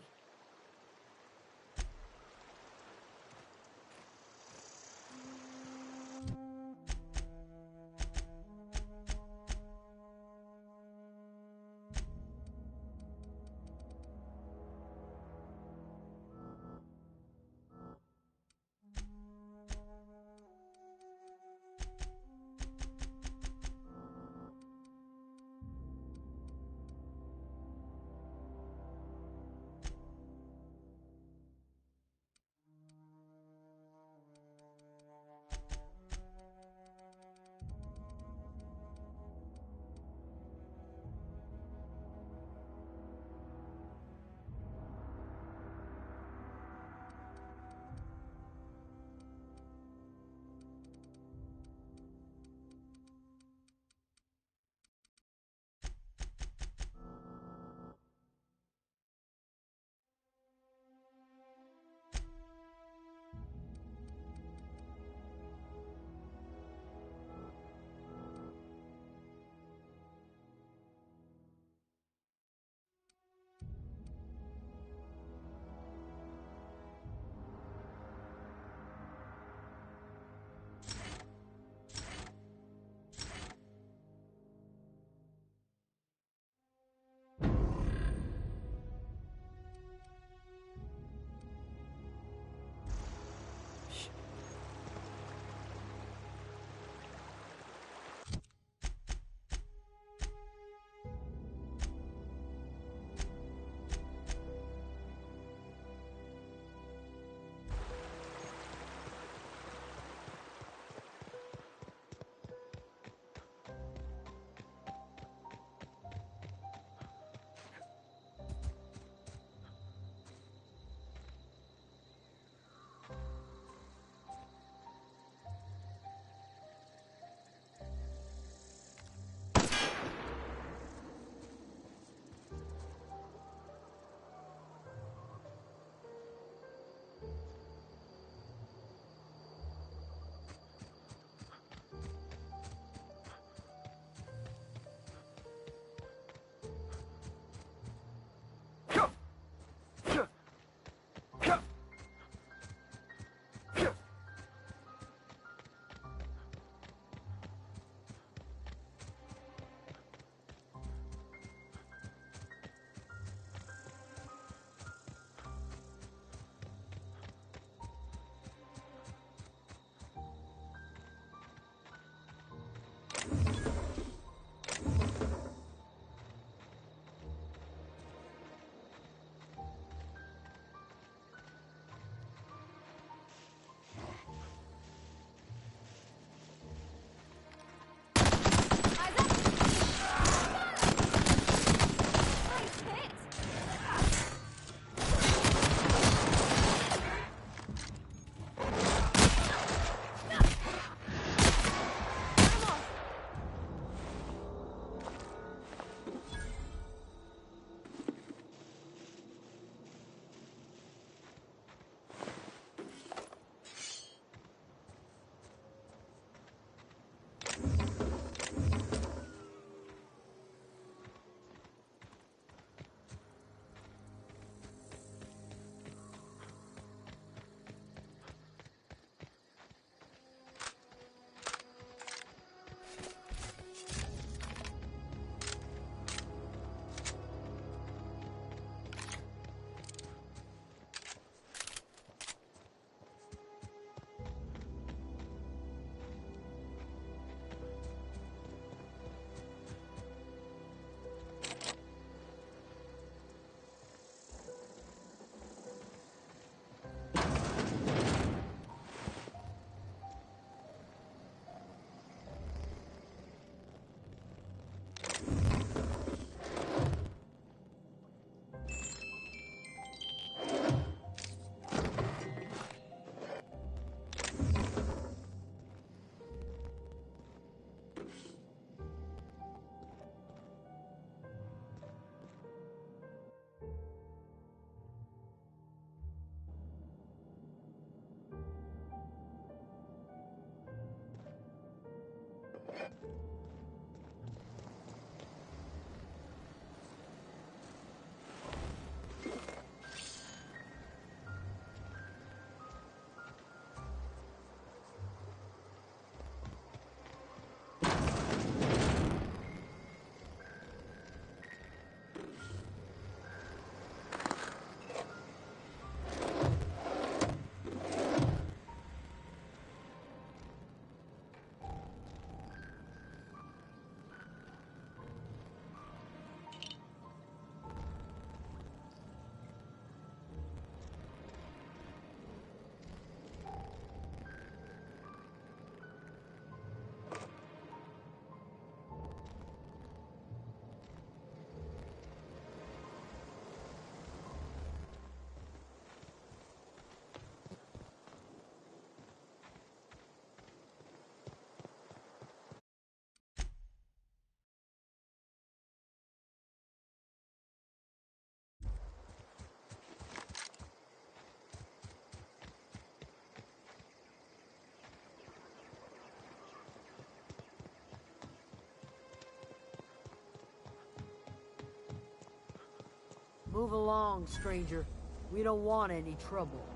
Move along, stranger. We don't want any trouble.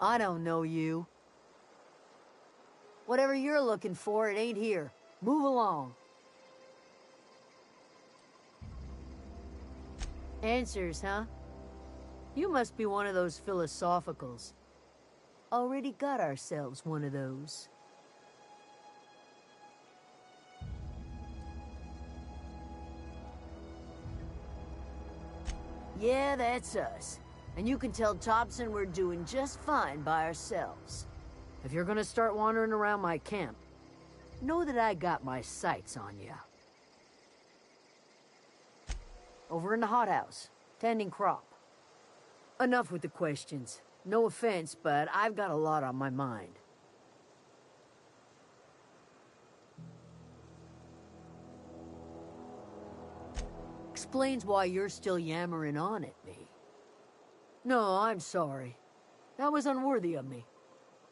I don't know you. Whatever you're looking for, it ain't here. Move along. Answers, huh? You must be one of those philosophicals. Already got ourselves one of those. Yeah, that's us. And you can tell Thompson we're doing just fine by ourselves. If you're gonna start wandering around my camp, know that I got my sights on you. Over in the hothouse, tending crop. Enough with the questions. No offense, but I've got a lot on my mind. Explains why you're still yammering on at me. No, I'm sorry. That was unworthy of me.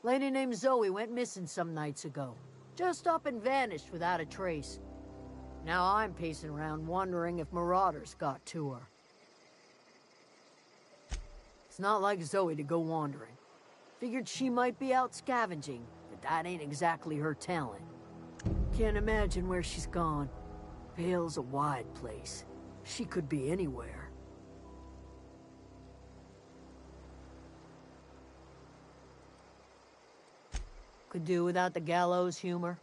Lady named Zoe went missing some nights ago. Just up and vanished without a trace. Now I'm pacing around wondering if marauders got to her. It's not like Zoe to go wandering. Figured she might be out scavenging, but that ain't exactly her talent. Can't imagine where she's gone. Vale's a wide place. She could be anywhere. Could do without the gallows humor.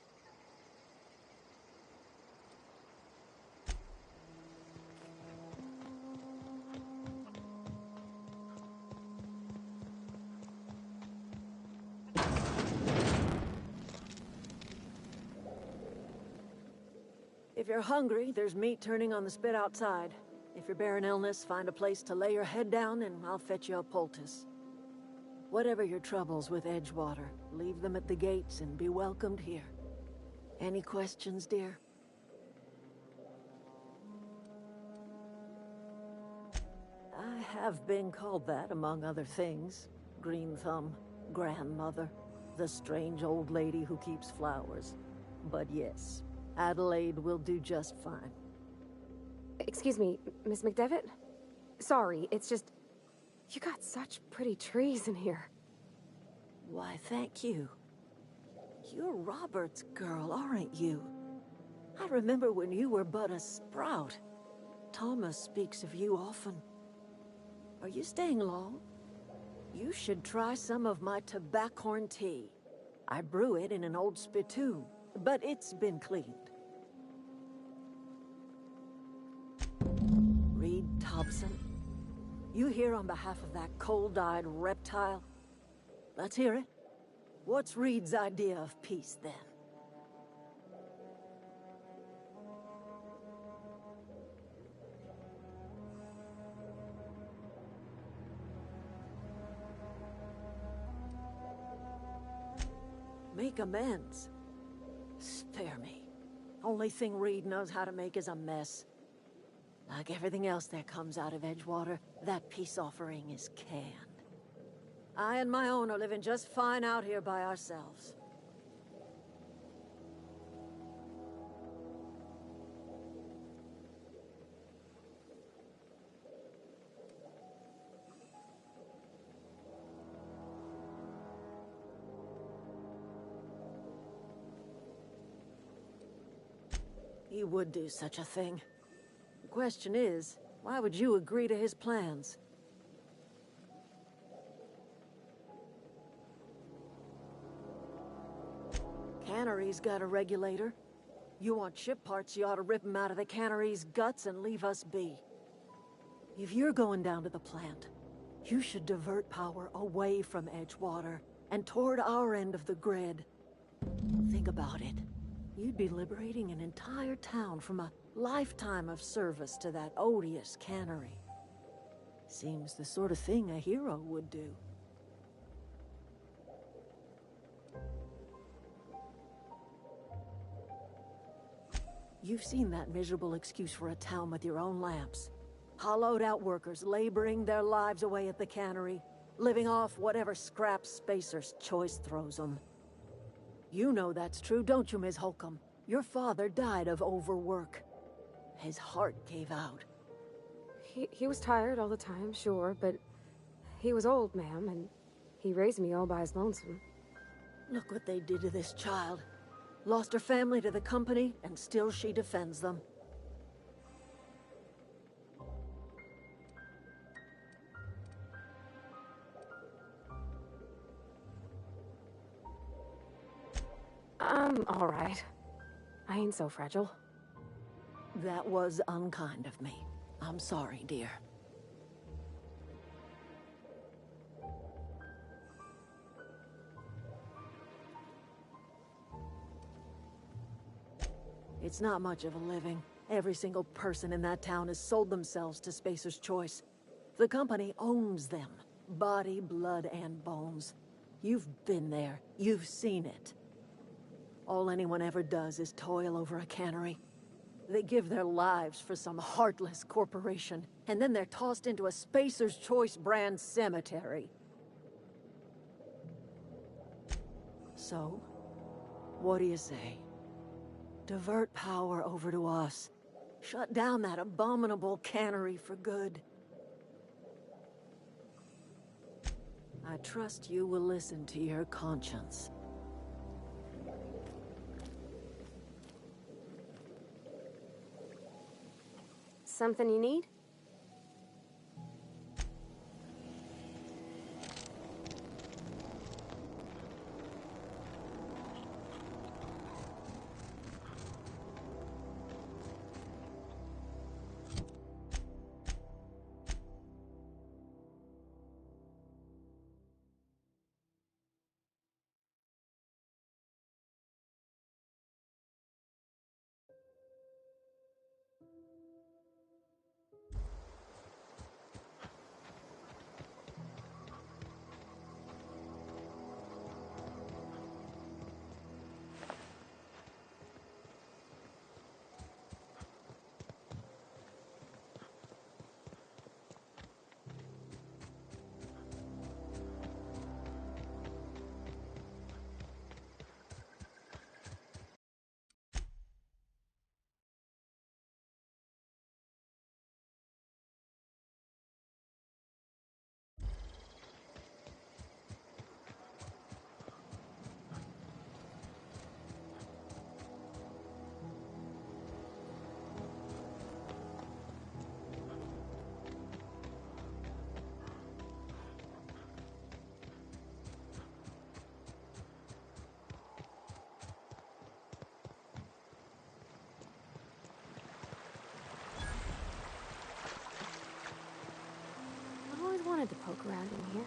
If you're hungry, there's meat turning on the spit outside. If you're bearing illness, find a place to lay your head down and I'll fetch you a poultice. Whatever your troubles with Edgewater, leave them at the gates and be welcomed here. Any questions, dear? I have been called that, among other things. Green Thumb, grandmother, the strange old lady who keeps flowers. But yes, Adelaide will do just fine. Excuse me, Miss McDevitt? Sorry, it's just... You got such pretty trees in here. Why, thank you. You're Robert's girl, aren't you? I remember when you were but a sprout. Thomas speaks of you often. Are you staying long? You should try some of my tobaccorn tea. I brew it in an old spittoon, but it's been cleaned. Reed Thompson, you here on behalf of that cold-eyed reptile? Let's hear it. What's Reed's idea of peace, then? Make amends. Spare me. Only thing Reed knows how to make is a mess. Like everything else that comes out of Edgewater, that peace offering is canned. I and my own are living just fine out here by ourselves. He would do such a thing. The question is, why would you agree to his plans? Cannery's got a regulator. You want ship parts, you ought to rip them out of the cannery's guts and leave us be. If you're going down to the plant, you should divert power away from Edgewater and toward our end of the grid. Think about it. You'd be liberating an entire town from a lifetime of service to that odious cannery. Seems the sort of thing a hero would do. You've seen that miserable excuse for a town with your own lamps. Hollowed out workers laboring their lives away at the cannery, living off whatever scrap Spacer's Choice throws them. You know that's true, don't you, Ms. Holcomb? Your father died of overwork. His heart gave out. He was tired all the time, sure, but he was old, ma'am, and he raised me all by his lonesome. Look what they did to this child. Lost her family to the company, and still she defends them. I'm all right. I ain't so fragile. That was unkind of me. I'm sorry, dear. It's not much of a living. Every single person in that town has sold themselves to Spacer's Choice. The company owns them. Body, blood, and bones. You've been there. You've seen it. All anyone ever does is toil over a cannery. They give their lives for some heartless corporation, and then they're tossed into a Spacer's Choice brand cemetery. So, what do you say? Divert power over to us. Shut down that abominable cannery for good. I trust you will listen to your conscience. Something you need? I always wanted to poke around in here.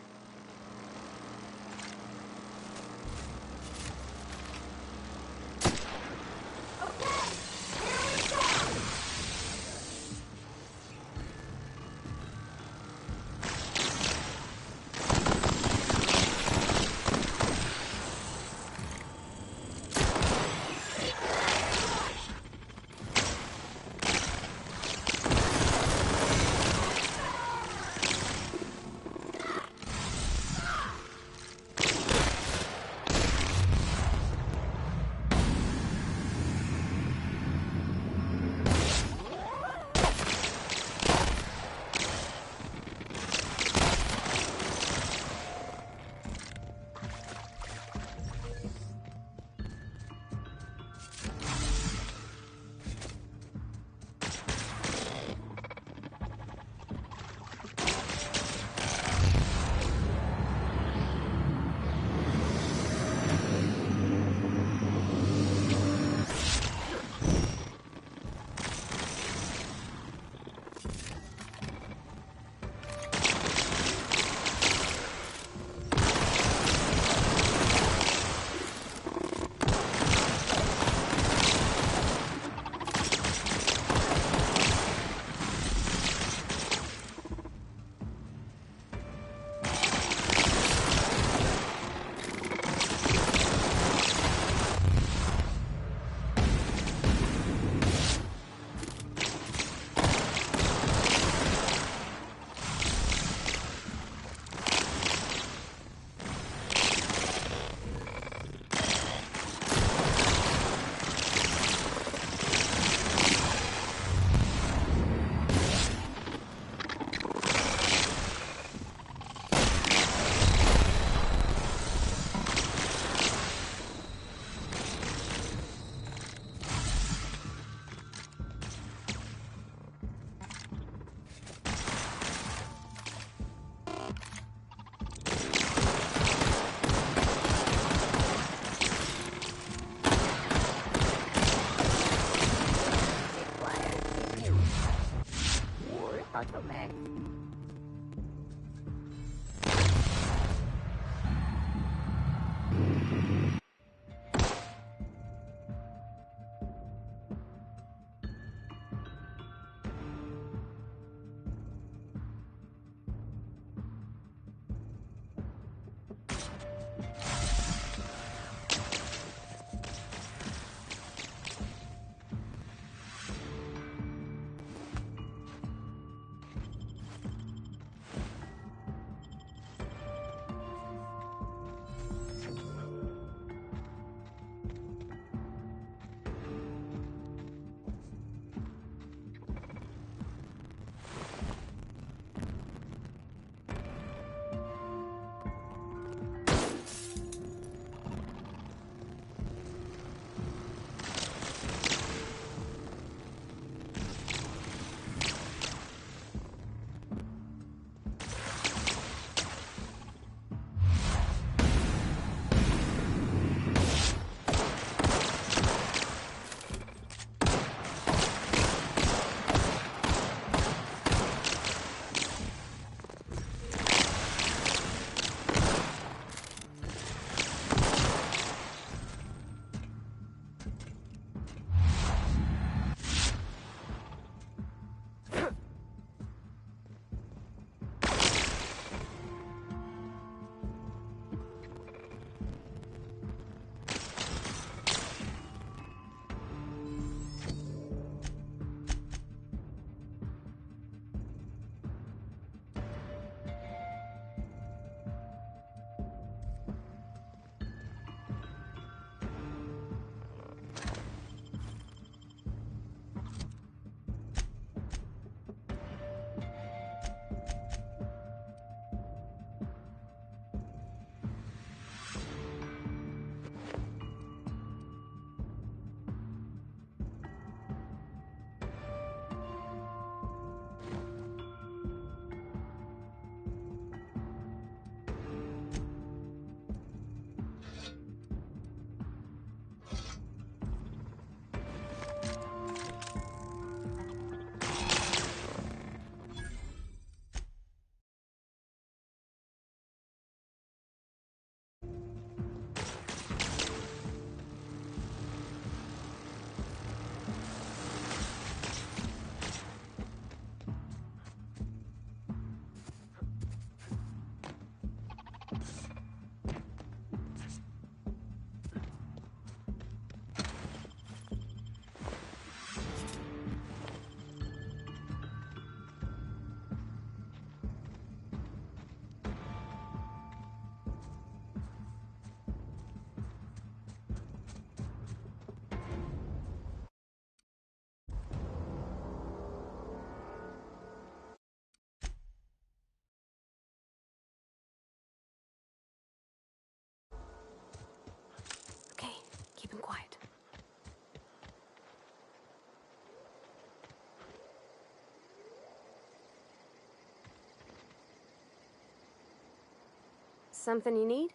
Something you need?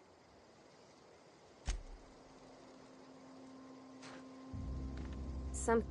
Some...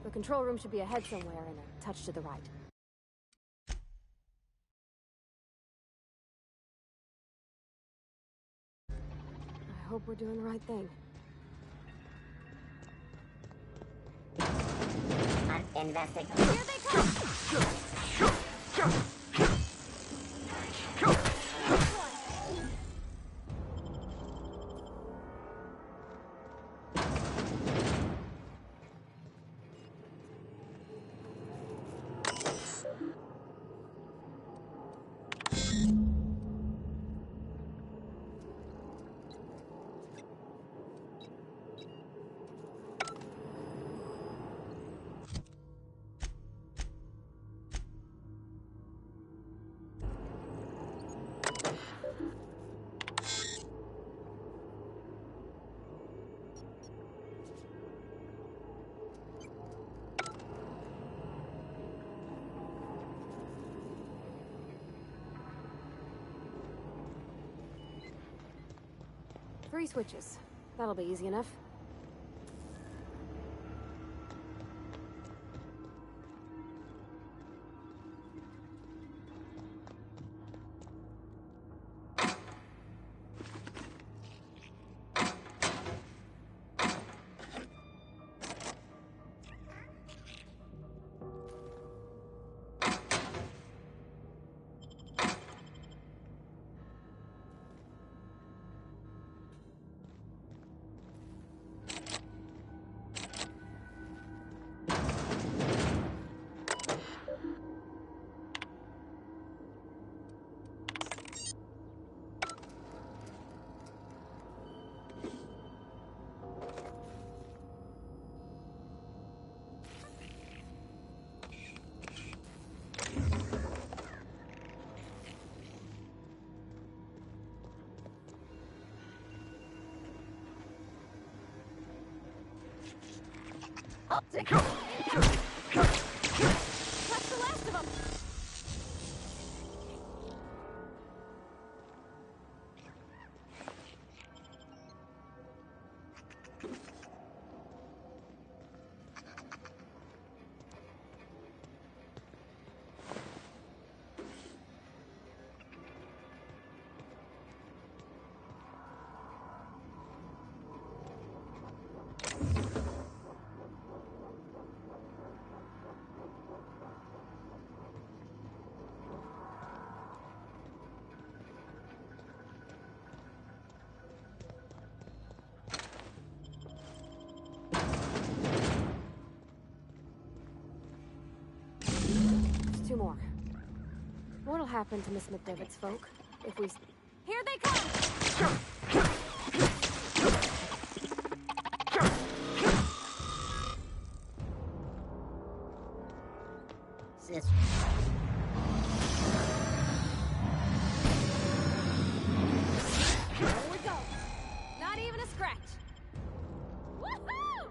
The control room should be ahead somewhere and a touch to the right. I hope we're doing the right thing. I'm investigating. Here they come! Three switches. That'll be easy enough. That's the last of them! What'll happen to Miss McDevitt's folk if we... Here they come! Sis. There we go. Not even a scratch. Woohoo!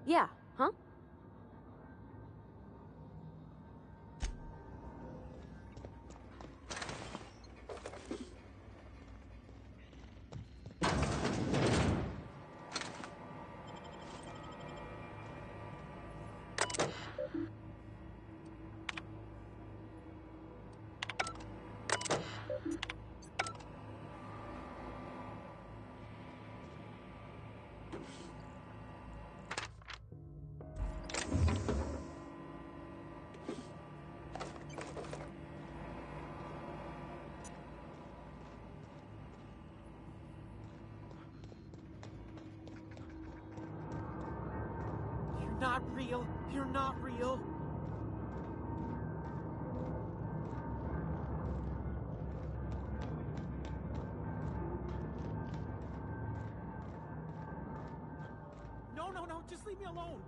Yeah, huh? Not real. You're not real. No, just leave me alone.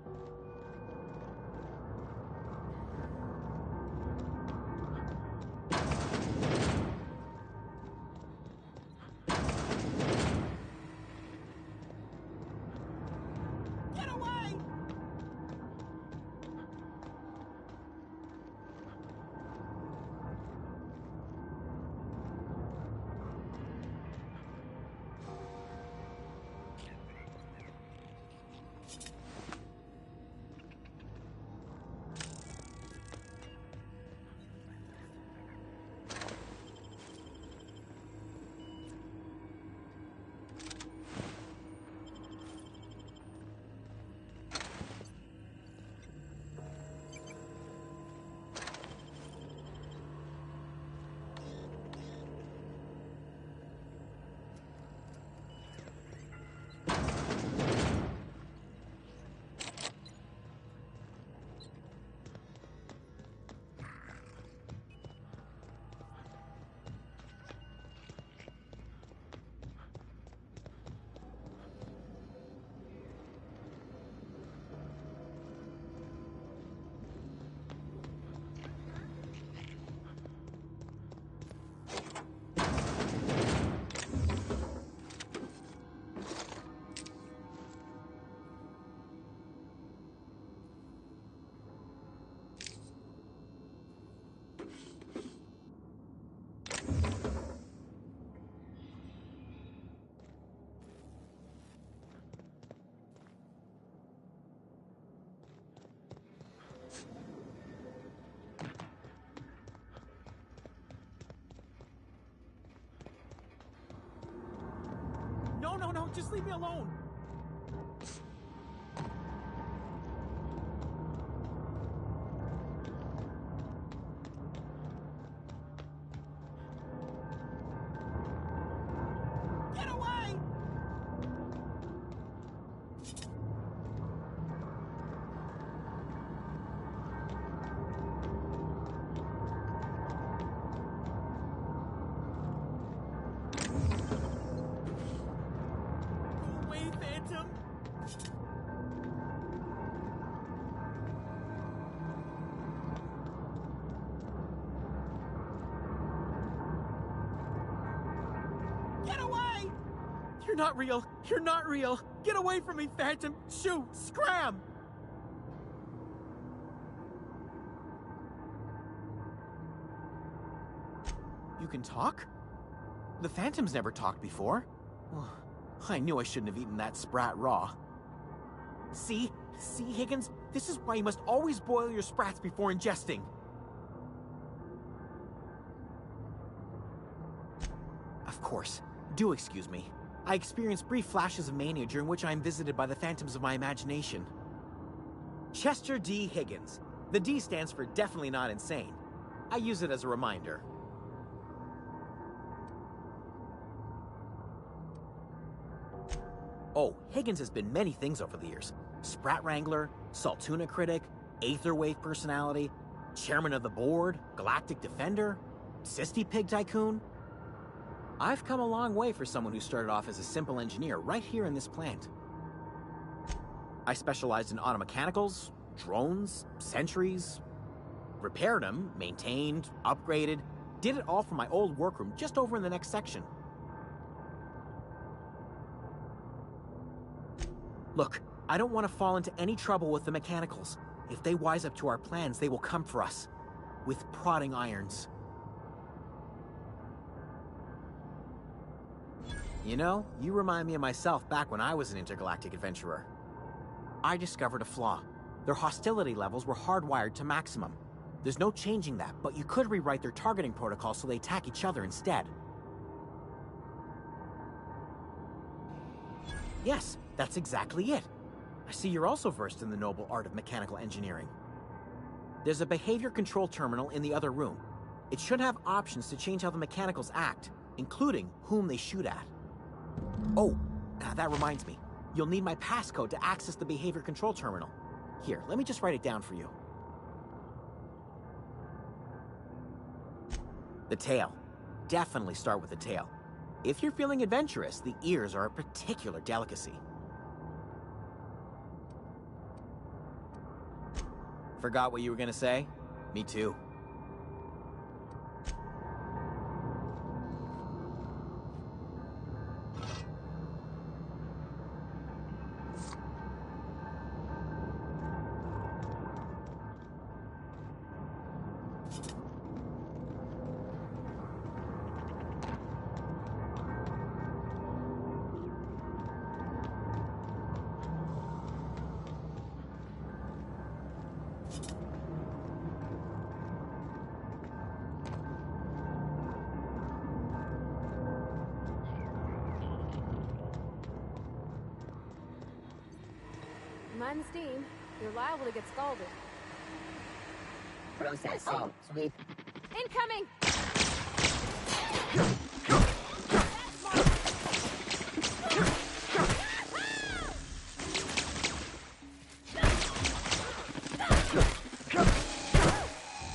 Get away! No, just leave me alone. Get away! Go away, Phantom! Get away! You're not real. You're not real. Get away from me, Phantom. Shoot! Scram! You can talk? The Phantom's never talked before. I knew I shouldn't have eaten that sprat raw. See, Higgins? This is why you must always boil your sprats before ingesting. Of course. Do excuse me. I experience brief flashes of mania during which I am visited by the phantoms of my imagination. Chester D. Higgins. The D stands for definitely not insane. I use it as a reminder. Oh, Higgins has been many things over the years. Sprat Wrangler, Saltuna Critic, Aetherwave Personality, Chairman of the Board, Galactic Defender, Sisty Pig Tycoon. I've come a long way for someone who started off as a simple engineer right here in this plant. I specialized in automechanicals, drones, sentries, repaired them, maintained, upgraded, did it all from my old workroom just over in the next section. Look, I don't want to fall into any trouble with the mechanicals. If they wise up to our plans, they will come for us. With prodding irons. You know, you remind me of myself back when I was an intergalactic adventurer. I discovered a flaw. Their hostility levels were hardwired to maximum. There's no changing that, but you could rewrite their targeting protocol so they attack each other instead. Yes, that's exactly it. I see you're also versed in the noble art of mechanical engineering. There's a behavior control terminal in the other room. It should have options to change how the mechanicals act, including whom they shoot at. Oh, that reminds me. You'll need my passcode to access the behavior control terminal. Here, let me just write it down for you. The tail. Definitely start with the tail. If you're feeling adventurous, the ears are a particular delicacy. Forgot what you were gonna say? Me too. Mind the steam. You're liable to get scalded. Processing. Sweep. Incoming!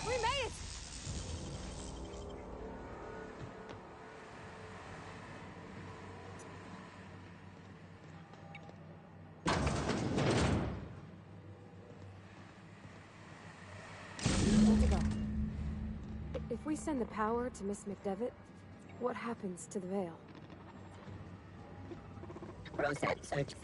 We made it! If we send the power to Miss McDevitt, what happens to the Veil? Process. Search.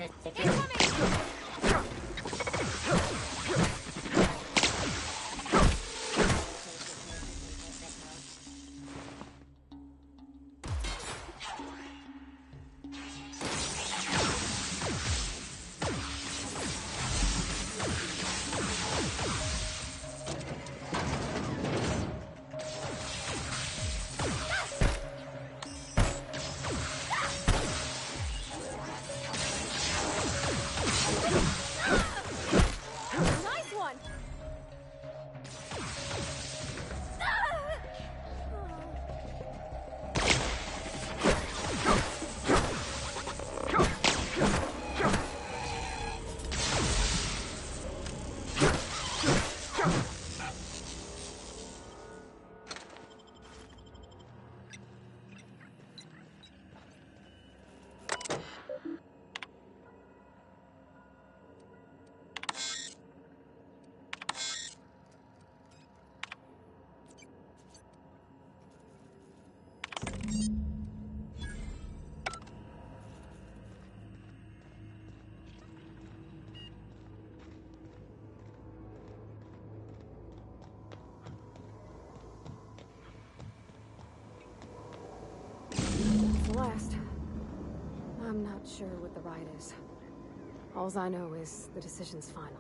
Last. I'm not sure what the right is. Alls I know is the decision's final.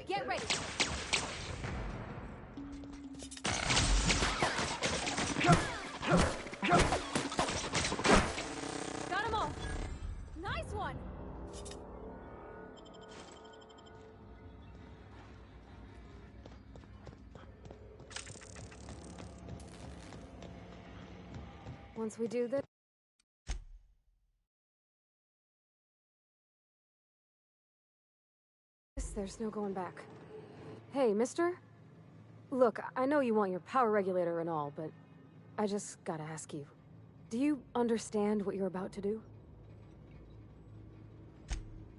Get ready! Got them all! Nice one! Once we do this... There's no going back. Hey, mister? Look, I know you want your power regulator and all, but I just gotta ask you. Do you understand what you're about to do?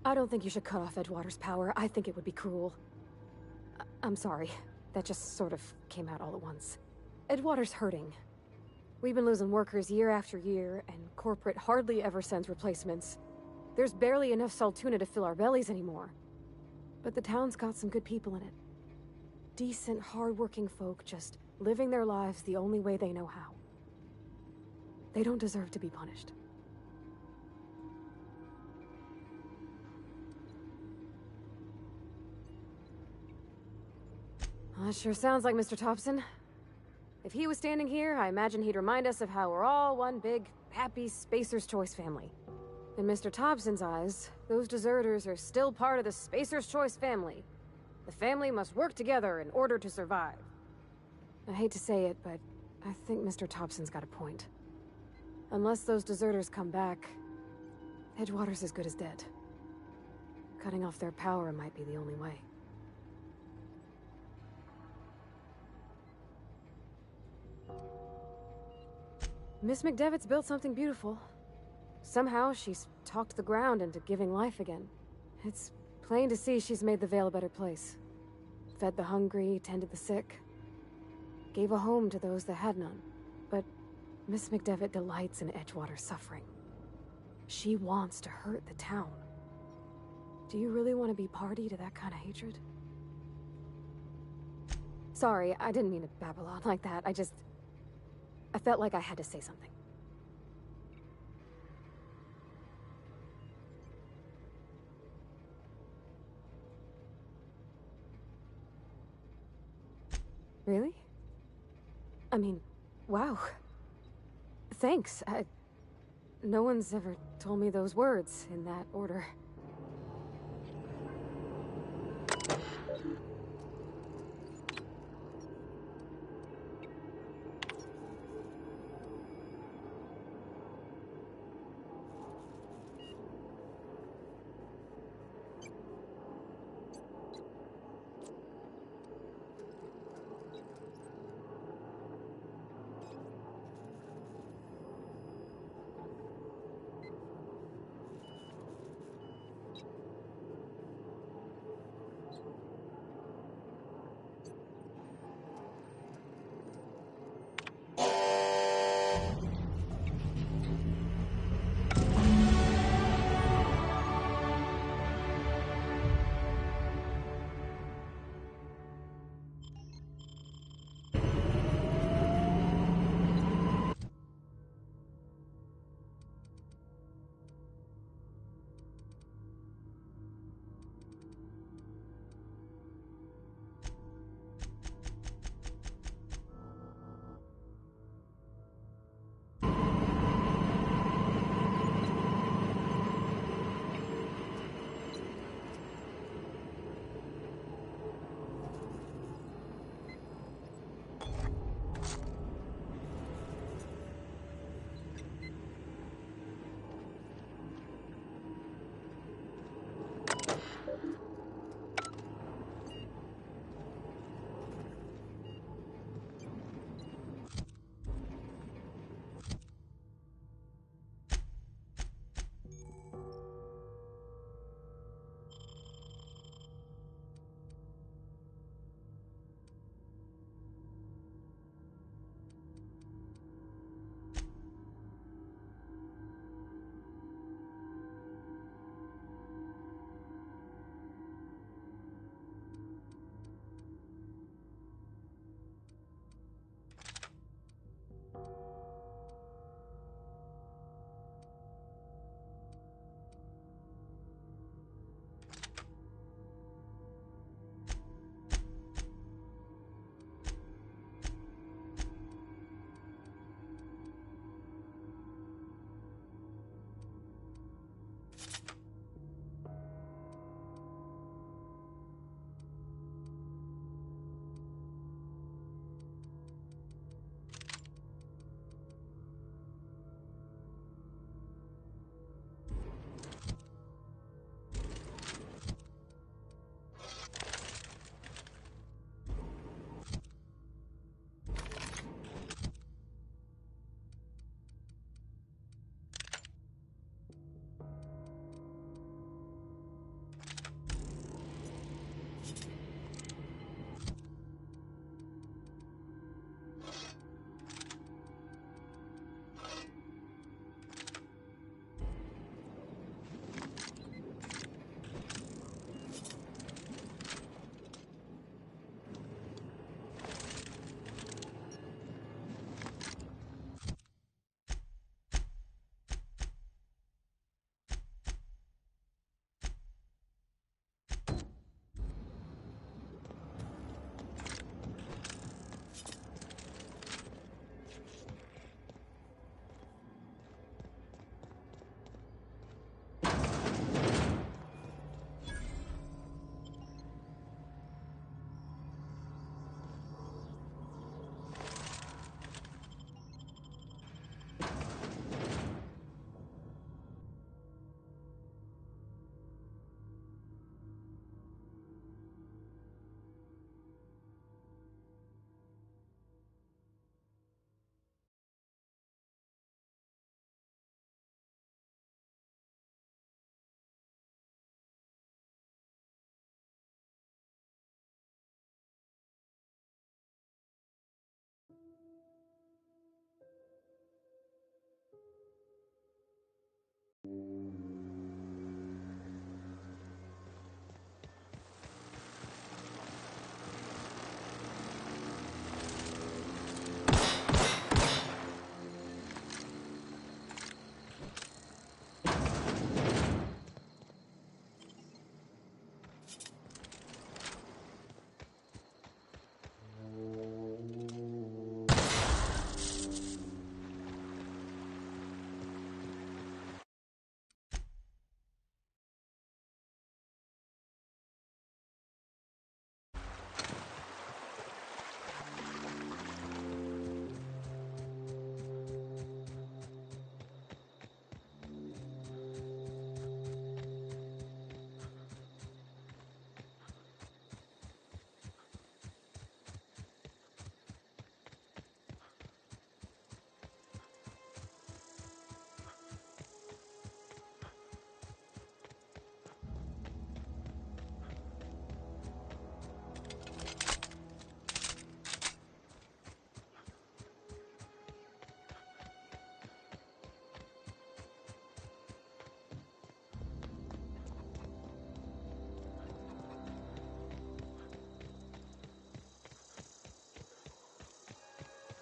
I don't think you should cut off Edgewater's power. I think it would be cruel. I'm sorry. That just sort of came out all at once. Edgewater's hurting. We've been losing workers year after year, and corporate hardly ever sends replacements. There's barely enough Saltuna to fill our bellies anymore. But the town's got some good people in it. Decent, hard-working folk just living their lives the only way they know how. They don't deserve to be punished. That sure sounds like Mr. Thompson. If he was standing here, I imagine he'd remind us of how we're all one big, happy Spacer's Choice family. In Mr. Thompson's eyes, those deserters are still part of the Spacer's Choice family. The family must work together in order to survive. I hate to say it, but I think Mr. Thompson's got a point. Unless those deserters come back, Edgewater's as good as dead. Cutting off their power might be the only way. Miss McDevitt's built something beautiful. Somehow, she's talked the ground into giving life again. It's plain to see she's made the Vale a better place. Fed the hungry, tended the sick. Gave a home to those that had none. But Miss McDevitt delights in Edgewater's suffering. She wants to hurt the town. Do you really want to be party to that kind of hatred? Sorry, I didn't mean to babble on like that. I felt like I had to say something. Really? I mean, wow. Thanks. No one's ever told me those words in that order.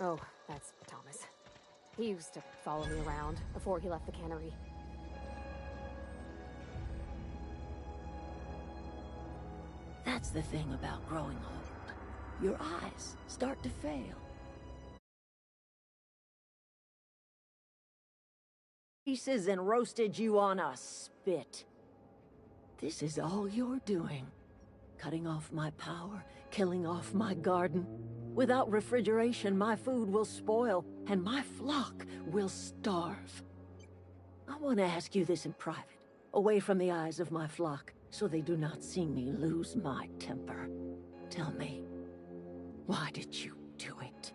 Oh, that's Thomas. He used to follow me around before he left the cannery. That's the thing about growing old. Your eyes start to fail. Pieces and roasted you on a spit. This is all you're doing. Cutting off my power, killing off my garden. Without refrigeration, my food will spoil, and my flock will starve. I want to ask you this in private, away from the eyes of my flock, so they do not see me lose my temper. Tell me, why did you do it?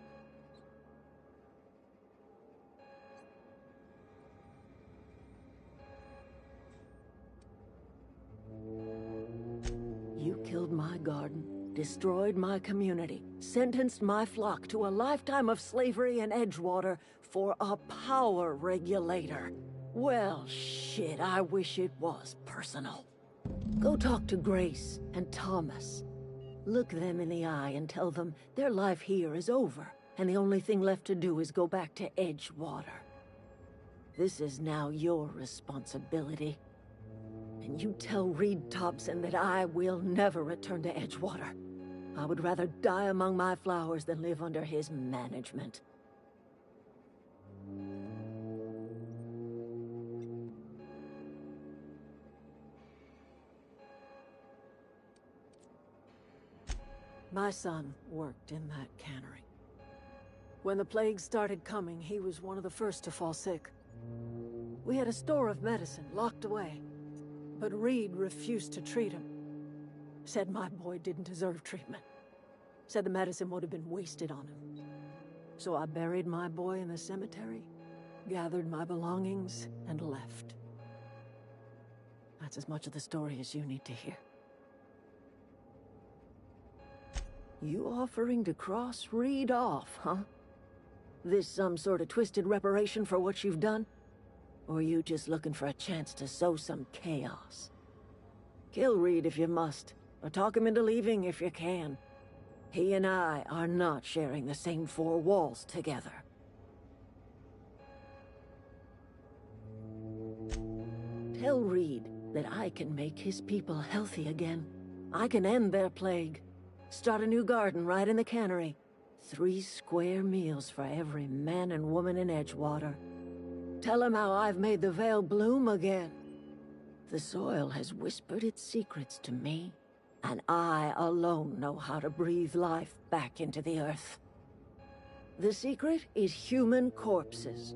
You killed my garden, destroyed my community, sentenced my flock to a lifetime of slavery in Edgewater for a power regulator. Well, shit, I wish it was personal. Go talk to Grace and Thomas. Look them in the eye and tell them their life here is over, and the only thing left to do is go back to Edgewater. This is now your responsibility. And you tell Reed Thompson that I will never return to Edgewater. I would rather die among my flowers than live under his management. My son worked in that cannery. When the plague started coming, he was one of the first to fall sick. We had a store of medicine locked away, but Reed refused to treat him. Said my boy didn't deserve treatment. Said the medicine would have been wasted on him. So I buried my boy in the cemetery, gathered my belongings, and left. That's as much of the story as you need to hear. You offering to cross Reed off, huh? This some sort of twisted reparation for what you've done? Or you just looking for a chance to sow some chaos? Kill Reed if you must, or talk him into leaving if you can. He and I are not sharing the same four walls together. Tell Reed that I can make his people healthy again. I can end their plague. Start a new garden right in the cannery. 3 square meals for every man and woman in Edgewater. Tell him how I've made the Vale bloom again. The soil has whispered its secrets to me, and I alone know how to breathe life back into the earth. The secret is human corpses.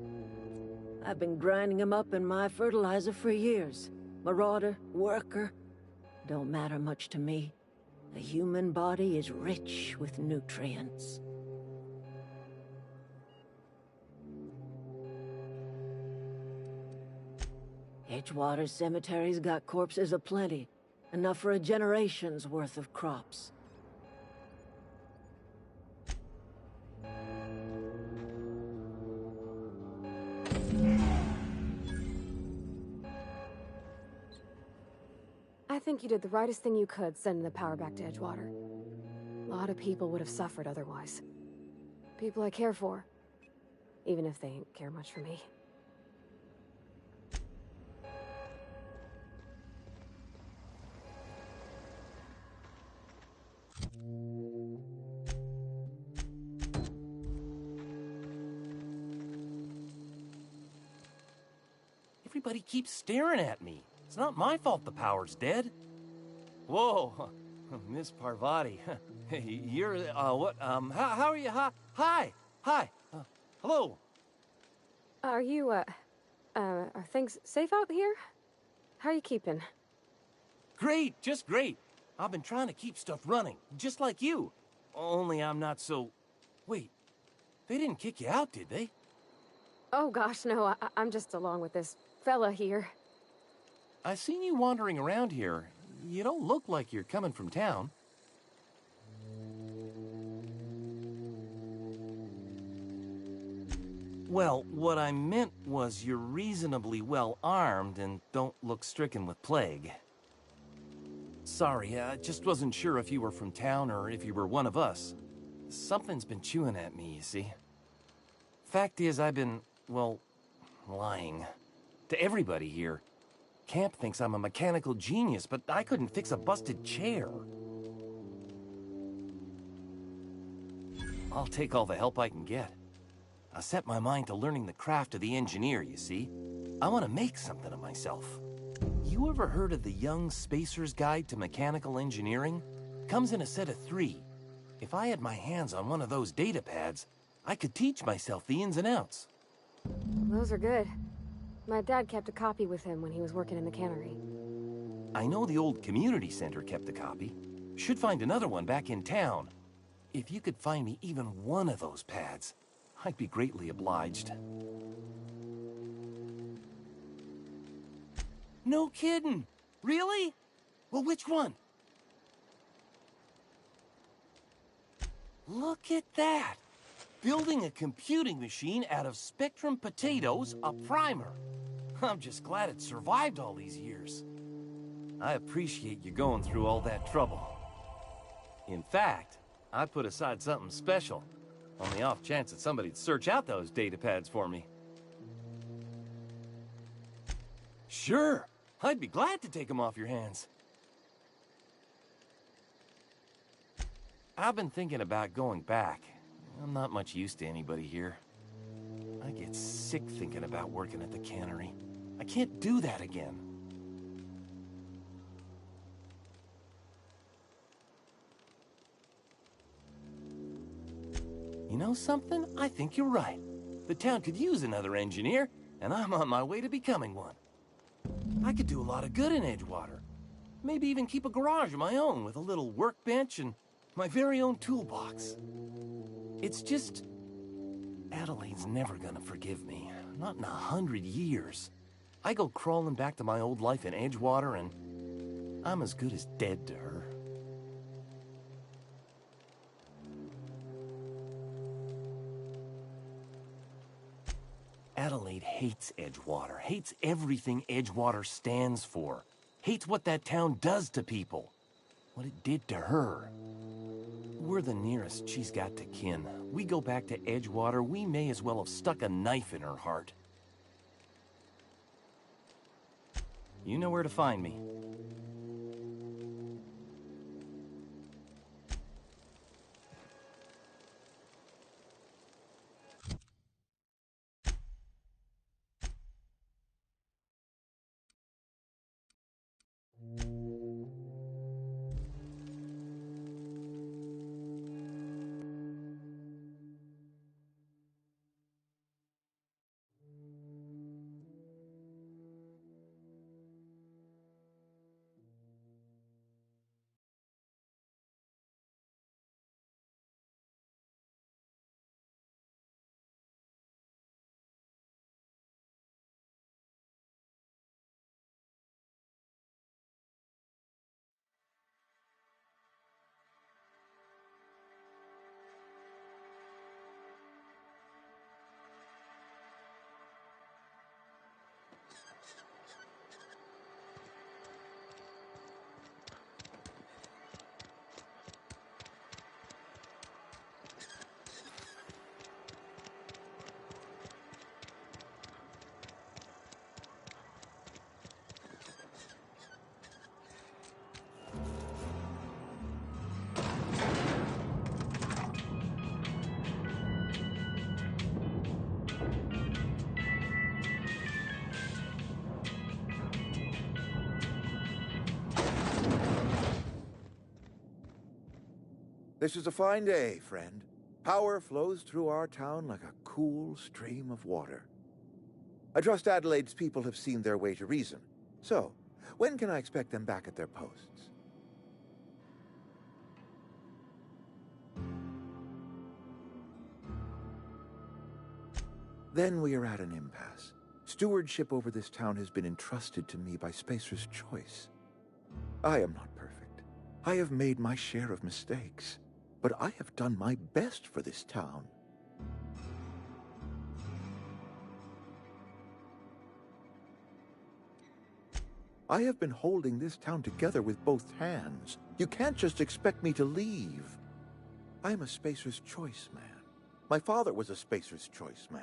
I've been grinding them up in my fertilizer for years. Marauder, worker, don't matter much to me. The human body is rich with nutrients. Edgewater's cemetery's got corpses aplenty, enough for a generation's worth of crops. I think you did the rightest thing you could sending the power back to Edgewater. A lot of people would have suffered otherwise. People I care for, even if they ain't care much for me. Everybody keeps staring at me. It's not my fault the power's dead. Whoa, Miss Parvati. Hey, you're, what, how are you? Hi, hello. Are you, are things safe out here? How are you keeping? Great, just great. I've been trying to keep stuff running, just like you. Only I'm not so... Wait, they didn't kick you out, did they? Oh gosh, no, I'm just along with this fella here. I seen you wandering around here. You don't look like you're coming from town. Well, what I meant was you're reasonably well armed and don't look stricken with plague. Sorry, I just wasn't sure if you were from town or if you were one of us. Something's been chewing at me, you see. Fact is, I've been, well, lying. To everybody here. Camp thinks I'm a mechanical genius, but I couldn't fix a busted chair. I'll take all the help I can get. I set my mind to learning the craft of the engineer, you see. I want to make something of myself. You ever heard of the Young Spacer's Guide to Mechanical Engineering? Comes in a set of 3. If I had my hands on one of those data pads, I could teach myself the ins and outs. Those are good. My dad kept a copy with him when he was working in the cannery. I know the old community center kept a copy. Should find another one back in town. If you could find me even one of those pads, I'd be greatly obliged. No kidding! Really? Well, which one? Look at that! Building a computing machine out of Spectrum potatoes, a primer. I'm just glad it survived all these years. I appreciate you going through all that trouble. In fact, I put aside something special, on the off chance that somebody'd search out those data pads for me. Sure, I'd be glad to take them off your hands. I've been thinking about going back. I'm not much use to anybody here. I get sick thinking about working at the cannery. I can't do that again. You know something? I think you're right. The town could use another engineer, and I'm on my way to becoming one. I could do a lot of good in Edgewater. Maybe even keep a garage of my own with a little workbench and my very own toolbox. It's just... Adelaide's never gonna forgive me. Not in 100 years. I go crawling back to my old life in Edgewater, and I'm as good as dead to her. Adelaide hates Edgewater, hates everything Edgewater stands for, hates what that town does to people, what it did to her. We're the nearest she's got to kin. We go back to Edgewater, we may as well have stuck a knife in her heart. You know where to find me. This is a fine day, friend. Power flows through our town like a cool stream of water. I trust Adelaide's people have seen their way to reason. So, when can I expect them back at their posts? Then we are at an impasse. Stewardship over this town has been entrusted to me by Spacer's Choice. I am not perfect. I have made my share of mistakes. But I have done my best for this town. I have been holding this town together with both hands. You can't just expect me to leave. I'm a Spacer's Choice man. My father was a Spacer's Choice man.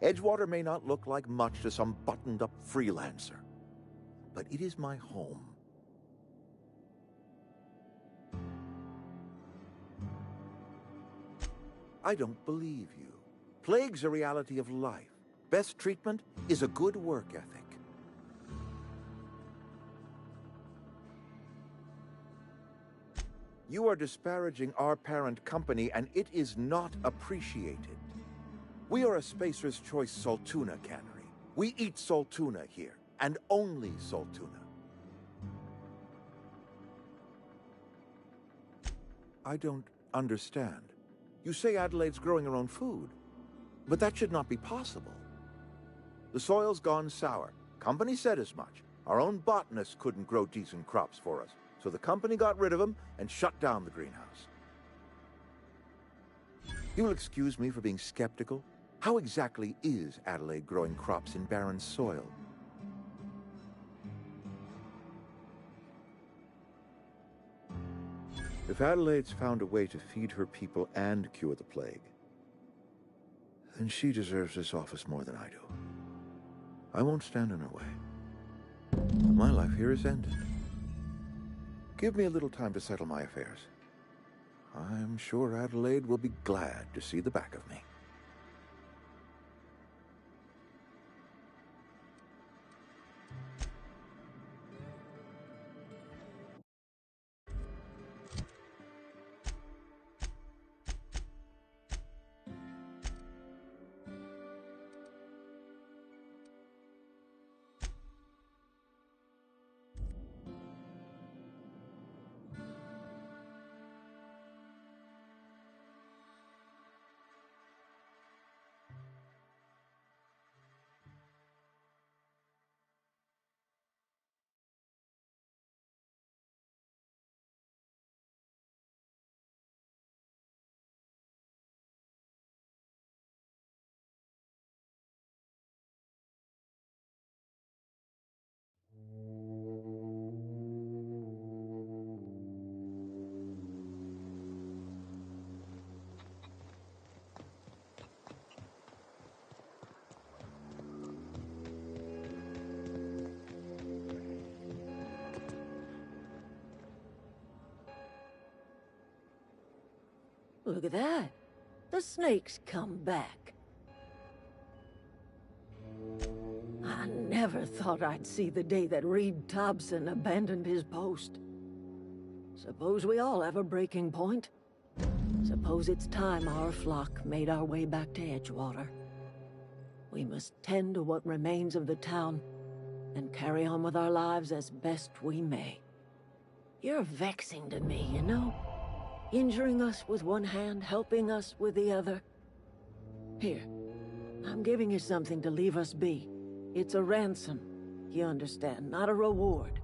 Edgewater may not look like much to some buttoned-up freelancer, but it is my home. I don't believe you. Plague's a reality of life. Best treatment is a good work ethic. You are disparaging our parent company, and it is not appreciated. We are a Spacer's Choice Saltuna cannery. We eat Saltuna here, and only Saltuna. I don't understand. You say Adelaide's growing her own food, but that should not be possible. The soil's gone sour. Company said as much. Our own botanist couldn't grow decent crops for us, so the company got rid of him and shut down the greenhouse. You will excuse me for being skeptical. How exactly is Adelaide growing crops in barren soil? If Adelaide's found a way to feed her people and cure the plague, then she deserves this office more than I do. I won't stand in her way. My life here is ended. Give me a little time to settle my affairs. I'm sure Adelaide will be glad to see the back of me. Look at that. The snake's come back. I never thought I'd see the day that Reed Thompson abandoned his post. Suppose we all have a breaking point. Suppose it's time our flock made our way back to Edgewater. We must tend to what remains of the town and carry on with our lives as best we may. You're vexing to me, you know? Injuring us with one hand, helping us with the other. Here, I'm giving you something to leave us be. It's a ransom, you understand, not a reward.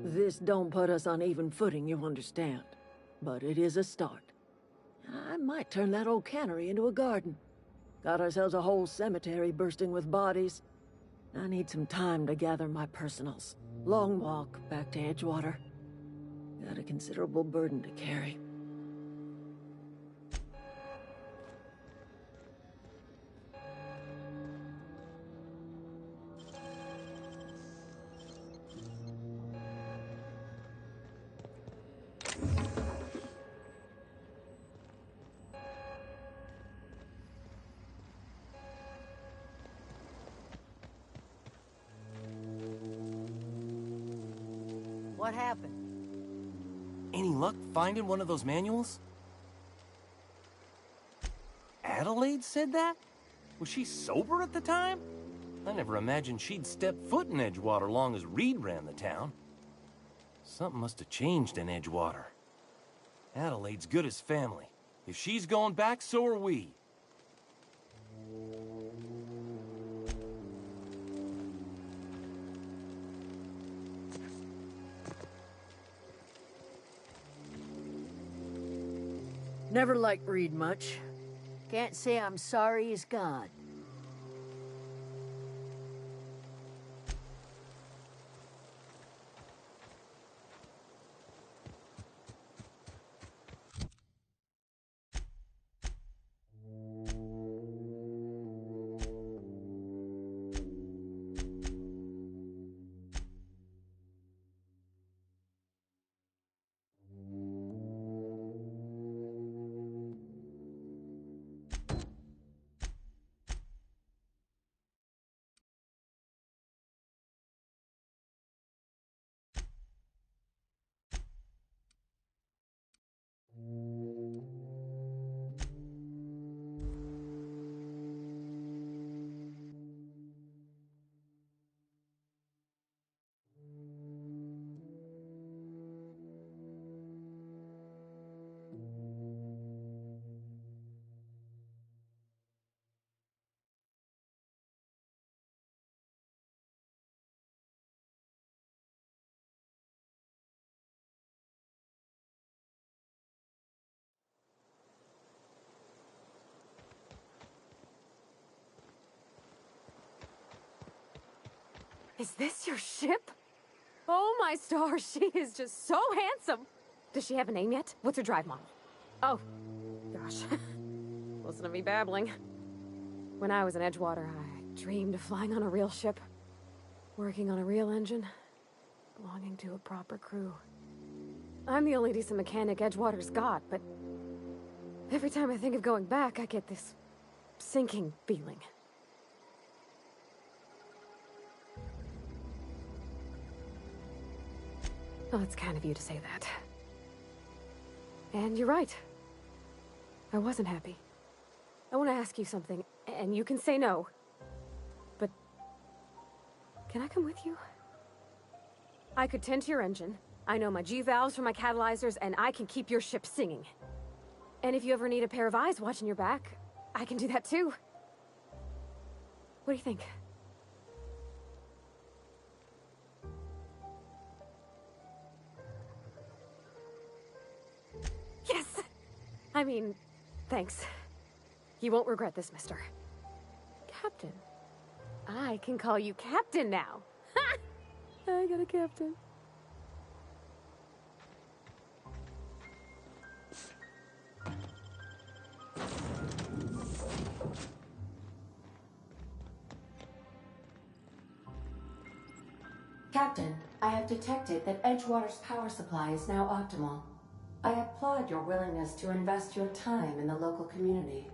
This don't put us on even footing, you understand. But it is a start. I might turn that old cannery into a garden. Got ourselves a whole cemetery bursting with bodies. I need some time to gather my personals. Long walk back to Edgewater. Got a considerable burden to carry. What happened? Any luck finding one of those manuals? Adelaide said that? Was she sober at the time? I never imagined she'd step foot in Edgewater long as Reed ran the town. Something must have changed in Edgewater. Adelaide's good as family. If she's going back, so are we. Never liked Reed much. Can't say I'm sorry he's gone. Is this your ship? Oh my stars, she is just so handsome. Does she have a name yet? What's her drive model? Oh, gosh. Listen to me babbling. When I was in Edgewater, I dreamed of flying on a real ship, working on a real engine, belonging to a proper crew. I'm the only decent mechanic Edgewater's got, but every time I think of going back, I get this sinking feeling. Well, it's kind of you to say that. And you're right. I wasn't happy. I want to ask you something, and you can say no. But can I come with you? I could tend to your engine. I know my G-valves for my catalyzers, and I can keep your ship singing. And if you ever need a pair of eyes watching your back, I can do that too. What do you think? Yes! I mean, thanks. You won't regret this, mister. Captain. I can call you Captain now. Ha! I got a captain. Captain, I have detected that Edgewater's power supply is now optimal. I applaud your willingness to invest your time in the local community.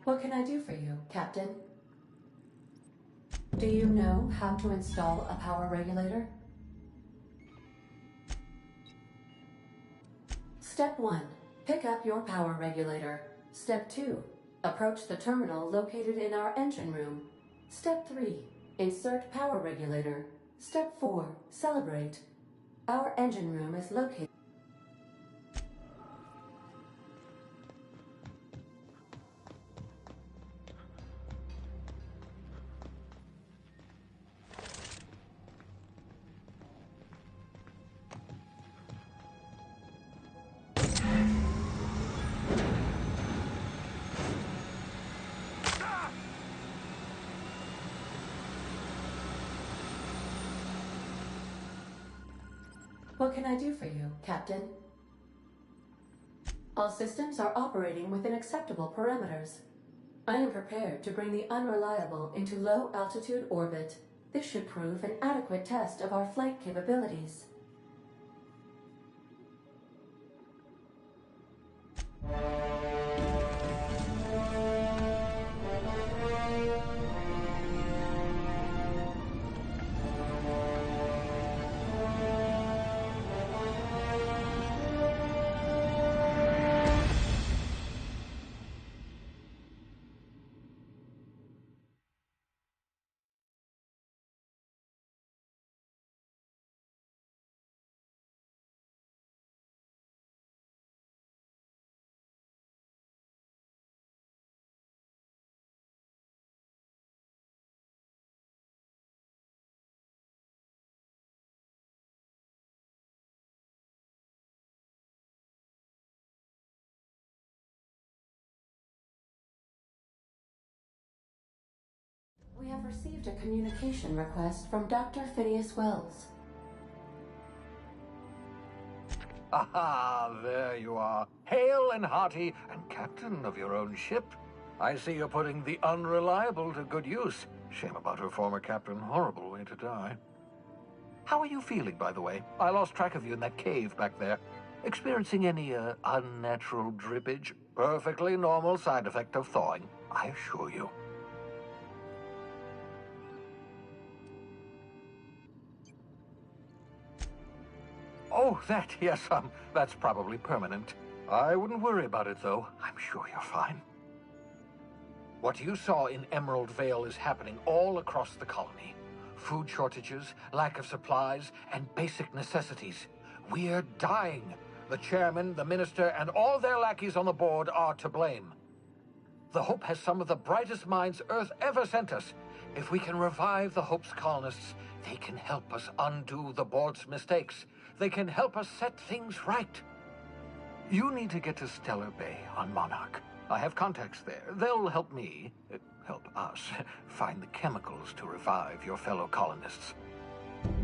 What can I do for you, Captain? Do you know how to install a power regulator? Step 1. Pick up your power regulator. Step 2. Approach the terminal located in our engine room. Step 3. Insert power regulator. Step 4. Celebrate. Our engine room is located. What can I do for you, Captain? All systems are operating within acceptable parameters. I am prepared to bring the Unreliable into low-altitude orbit. This should prove an adequate test of our flight capabilities. We have received a communication request from Dr. Phineas Wells. Aha, there you are. Hale and hearty, and captain of your own ship. I see you're putting the Unreliable to good use. Shame about her former captain. Horrible way to die. How are you feeling, by the way? I lost track of you in that cave back there. Experiencing any, unnatural drippage? Perfectly normal side effect of thawing, I assure you. Oh, that, yes, that's probably permanent. I wouldn't worry about it, though. I'm sure you're fine. What you saw in Emerald Vale is happening all across the colony. Food shortages, lack of supplies, and basic necessities. We're dying. The chairman, the minister, and all their lackeys on the board are to blame. The Hope has some of the brightest minds Earth ever sent us. If we can revive the Hope's colonists, they can help us undo the board's mistakes. They can help us set things right. You need to get to Stellar Bay on Monarch. I have contacts there. They'll help me, help us, find the chemicals to revive your fellow colonists.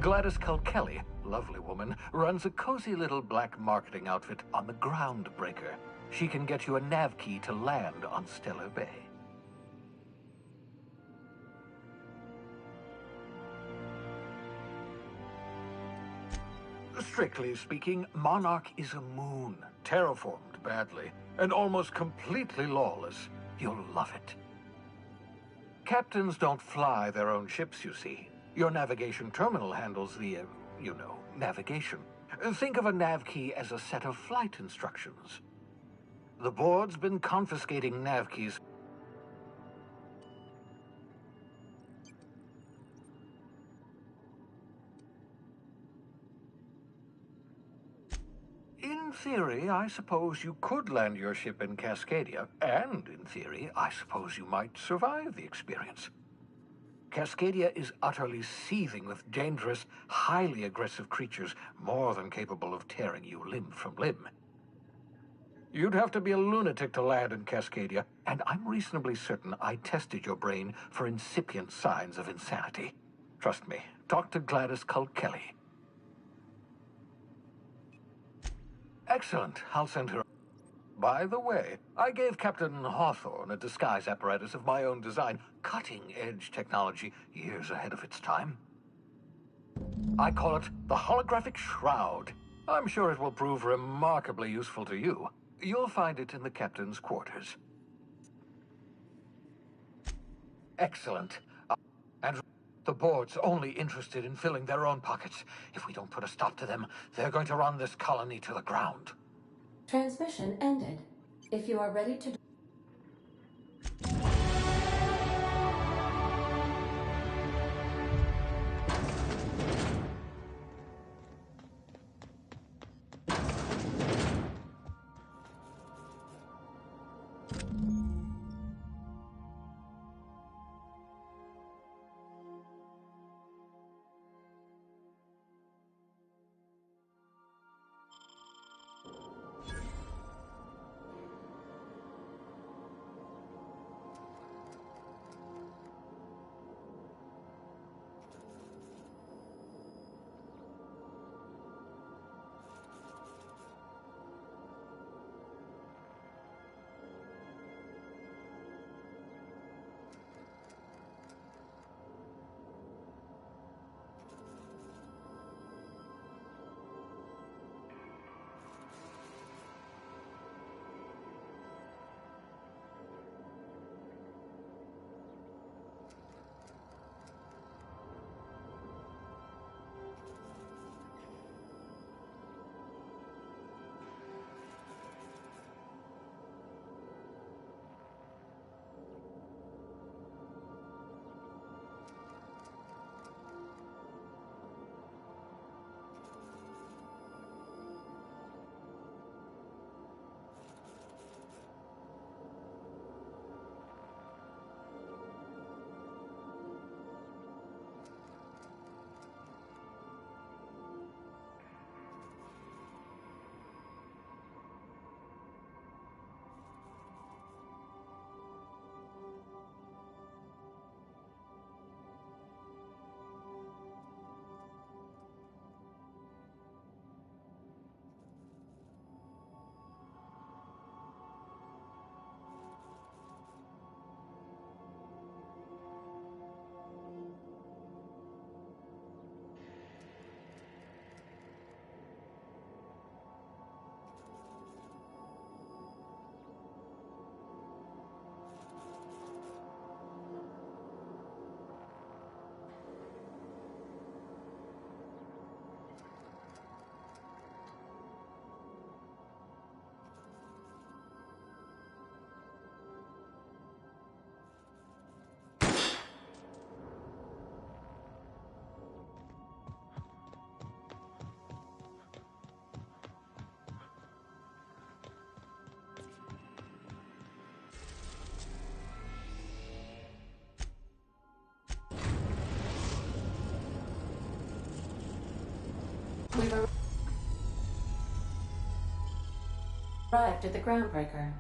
Gladys Culkelly, lovely woman, runs a cozy little black marketing outfit on the Groundbreaker. She can get you a nav key to land on Stellar Bay. Strictly speaking, Monarch is a moon, terraformed badly, and almost completely lawless. You'll love it. Captains don't fly their own ships, you see. Your navigation terminal handles the, navigation. Think of a nav key as a set of flight instructions. The board's been confiscating nav keys. In theory, I suppose you could land your ship in Cascadia, and in theory, I suppose you might survive the experience. Cascadia is utterly seething with dangerous, highly aggressive creatures, more than capable of tearing you limb from limb. You'd have to be a lunatic to land in Cascadia, and I'm reasonably certain I tested your brain for incipient signs of insanity. Trust me, talk to Gladys Culkelly. Excellent, I'll send her. By the way, I gave Captain Hawthorne a disguise apparatus of my own design, cutting-edge technology, years ahead of its time. I call it the Holographic Shroud. I'm sure it will prove remarkably useful to you. You'll find it in the captain's quarters. Excellent. And the board's only interested in filling their own pockets. If we don't put a stop to them, they're going to run this colony to the ground. Transmission ended. If you are ready to... Arrived at the Groundbreaker.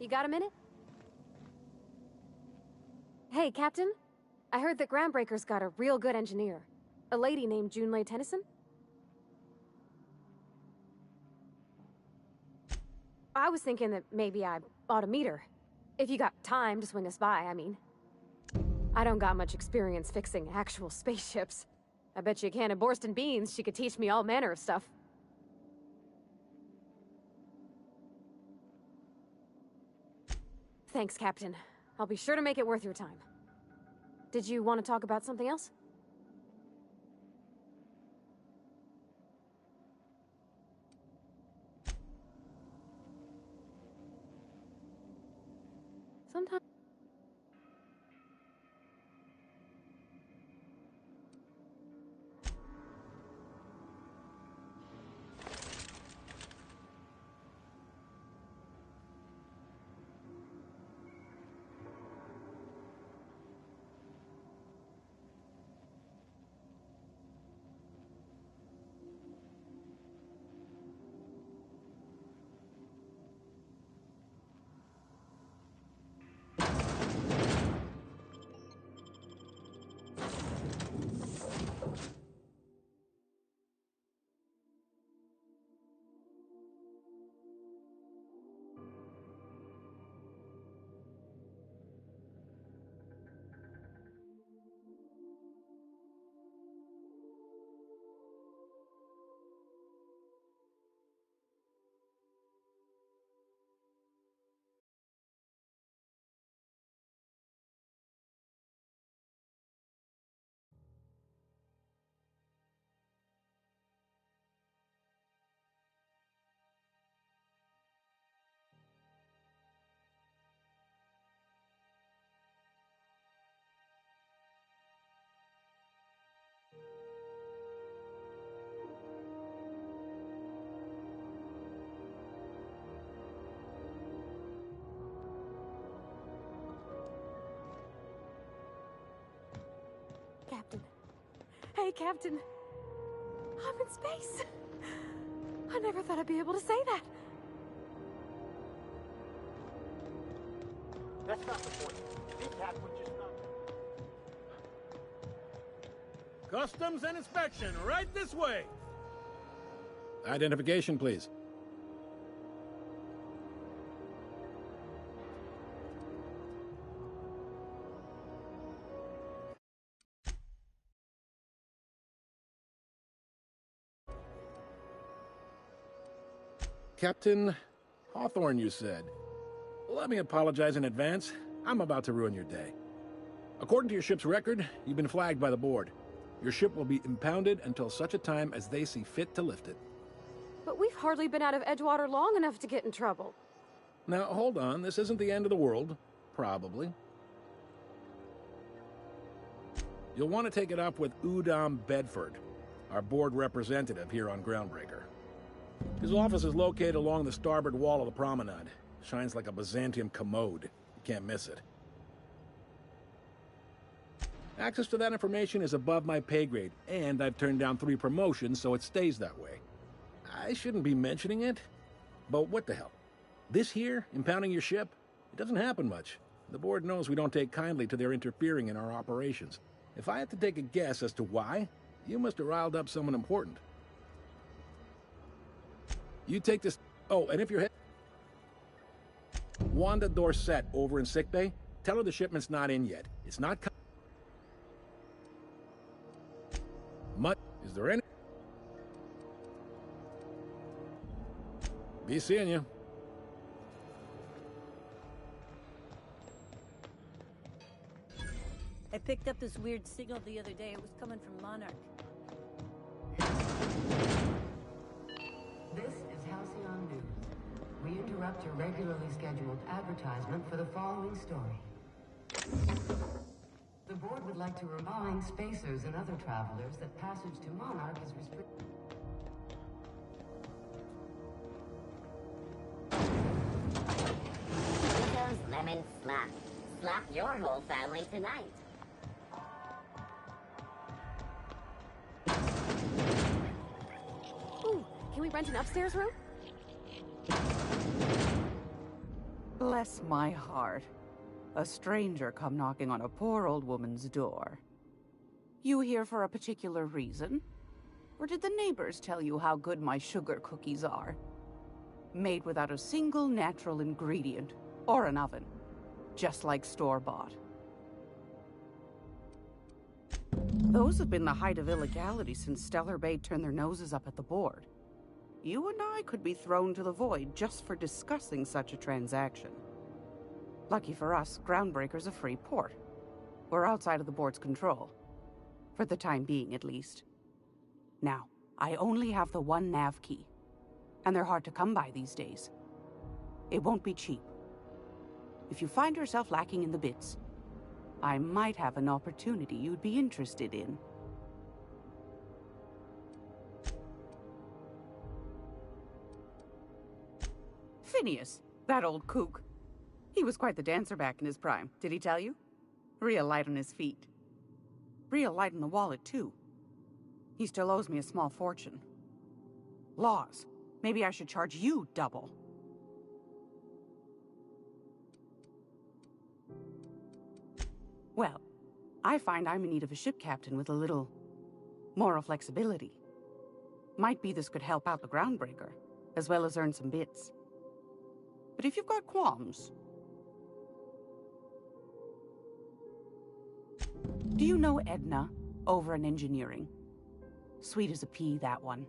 You got a minute? Hey, Captain. I heard that Groundbreaker's got a real good engineer. A lady named Junlei Tennyson? I was thinking that maybe I ought to meet her. If you got time to swing us by, I mean. I don't got much experience fixing actual spaceships. I bet you a can of Borston beans she could teach me all manner of stuff. Thanks, Captain. I'll be sure to make it worth your time. Did you want to talk about something else? Sometimes... Captain. Hey, Captain. I'm in space. I never thought I'd be able to say that. That's not the point. These cats would just not... Customs and inspection, right this way. Identification, please. Captain Hawthorne, you said. Let me apologize in advance. I'm about to ruin your day. According to your ship's record, you've been flagged by the board. Your ship will be impounded until such a time as they see fit to lift it. But we've hardly been out of Edgewater long enough to get in trouble. Now, hold on. This isn't the end of the world. Probably. You'll want to take it up with Udom Bedford, our board representative here on Groundbreaker. His office is located along the starboard wall of the promenade. Shines like a Byzantium commode. You can't miss it. Access to that information is above my pay grade, and I've turned down 3 promotions, so it stays that way. I shouldn't be mentioning it, but what the hell? This here, impounding your ship, it doesn't happen much. The board knows we don't take kindly to their interfering in our operations. If I had to take a guess as to why, you must have riled up someone important. You take this... Oh, and if you're... Wanda Dorset over in sickbay. Tell her the shipment's not in yet. It's not Mutt, is there any? Be seeing you. I picked up this weird signal the other day. It was coming from Monarch. This is Halcyon News. We interrupt your regularly scheduled advertisement for the following story. The board would like to remind spacers and other travelers that passage to Monarch is restricted. Here goes Lemon Slap. Slap your whole family tonight. Ooh, can we rent an upstairs room? Bless my heart. A stranger come knocking on a poor old woman's door. You here for a particular reason? Or did the neighbors tell you how good my sugar cookies are? Made without a single natural ingredient, or an oven. Just like store-bought. Those have been the height of illegality since Stellar Bay turned their noses up at the board. You and I could be thrown to the void just for discussing such a transaction. Lucky for us, Groundbreaker's a free port. We're outside of the board's control. For the time being, at least. Now, I only have the one nav key. And they're hard to come by these days. It won't be cheap. If you find yourself lacking in the bits, I might have an opportunity you'd be interested in. Phineas, that old kook. He was quite the dancer back in his prime, did he tell you? Real light on his feet. Real light in the wallet, too. He still owes me a small fortune. Laws. Maybe I should charge you double. Well, I find I'm in need of a ship captain with a little moral flexibility. Might be this could help out the Groundbreaker, as well as earn some bits. But if you've got qualms... Do you know Edna, over in engineering? Sweet as a pea, that one.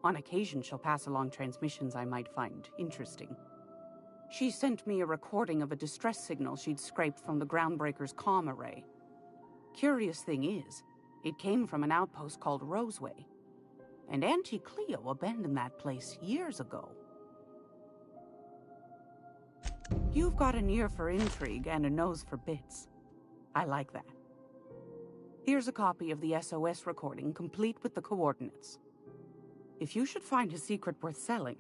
On occasion, she'll pass along transmissions I might find interesting. She sent me a recording of a distress signal she'd scraped from the Groundbreaker's comm array. Curious thing is, it came from an outpost called Roseway. And Auntie Cleo abandoned that place years ago. You've got an ear for intrigue and a nose for bits. I like that. Here's a copy of the SOS recording, complete with the coordinates. If you should find a secret worth selling,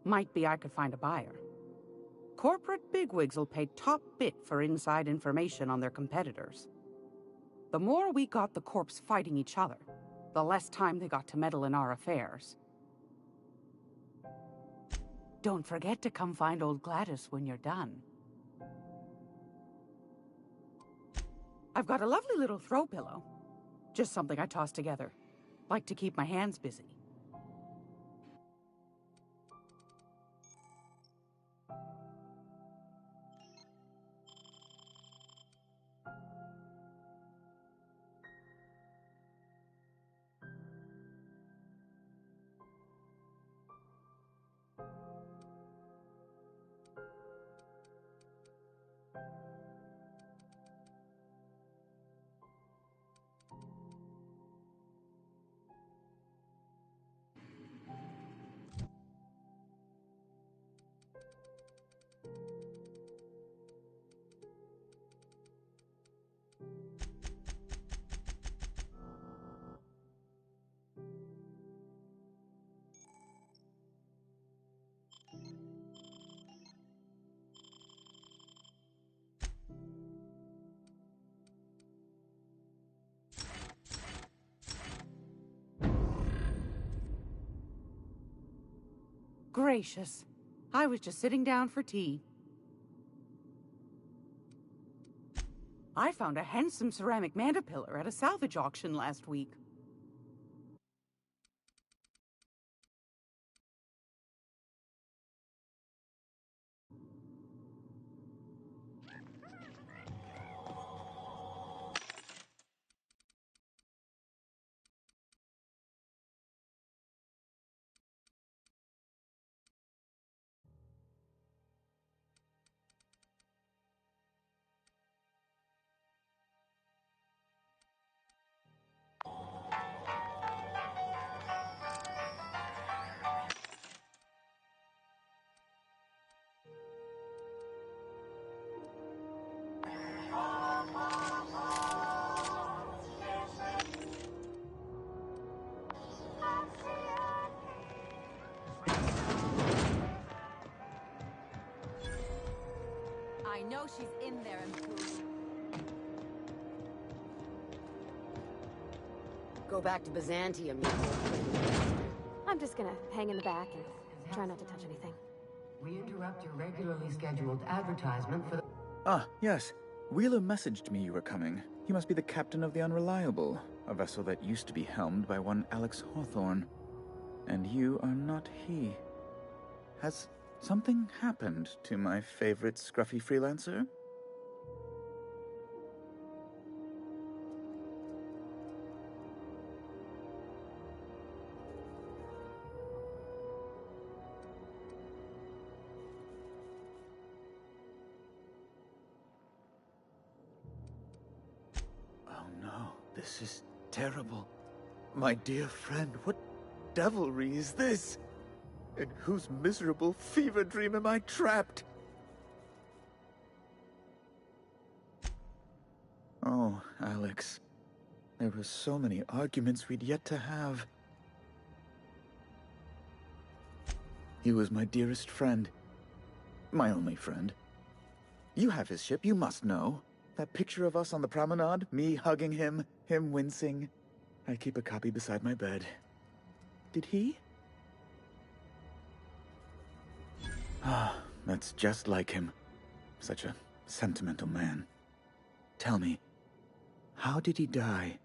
might be I could find a buyer. Corporate bigwigs will pay top bit for inside information on their competitors. The more we got the corps fighting each other, the less time they got to meddle in our affairs. Don't forget to come find old Gladys when you're done. I've got a lovely little throw pillow. Just something I toss together. Like to keep my hands busy. Gracious. I was just sitting down for tea. I found a handsome ceramic mandapillar at a salvage auction last week. in there and prove. Go back to Byzantium, you I'm just gonna hang in the back and try not to touch anything. We interrupt your regularly scheduled advertisement for the... Ah, yes. Wheeler messaged me you were coming. He must be the captain of the Unreliable, a vessel that used to be helmed by one Alex Hawthorne. And you are not he. Has something happened to my favorite scruffy freelancer? This is terrible. My dear friend, what devilry is this? In whose miserable fever dream am I trapped? Oh, Alex. There were so many arguments we'd yet to have. He was my dearest friend. My only friend. You have his ship, you must know. That picture of us on the promenade, me hugging him, him wincing. I keep a copy beside my bed. Did he? Ah, that's just like him. Such a sentimental man. Tell me, how did he die?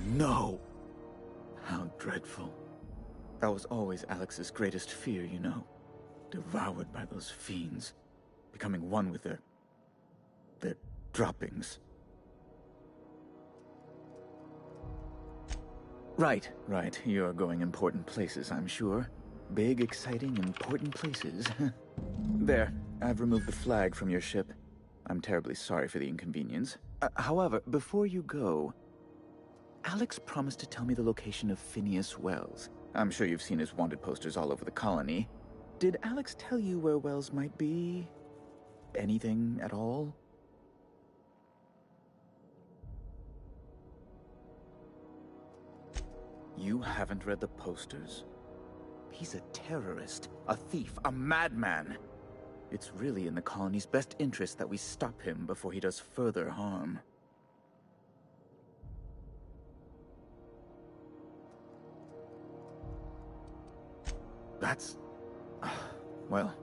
No! How dreadful. That was always Alex's greatest fear, you know. Devoured by those fiends, becoming one with their droppings. Right. You're going important places, I'm sure. Big, exciting, important places. There, I've removed the flag from your ship. I'm terribly sorry for the inconvenience. However, before you go, Alex promised to tell me the location of Phineas Wells. I'm sure you've seen his wanted posters all over the colony. Did Alex tell you where Wells might be? Anything at all? You haven't read the posters? He's a terrorist, a thief, a madman. It's really in the colony's best interest that we stop him before he does further harm. That's... well,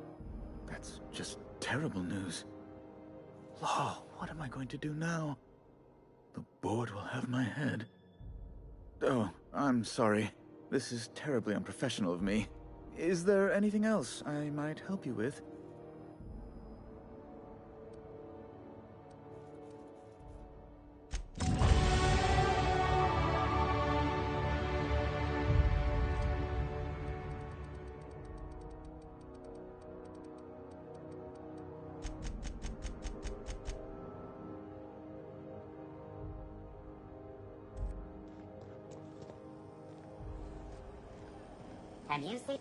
that's just terrible news. Law, what am I going to do now? The board will have my head. Oh, I'm sorry. This is terribly unprofessional of me. Is there anything else I might help you with? Have you seen...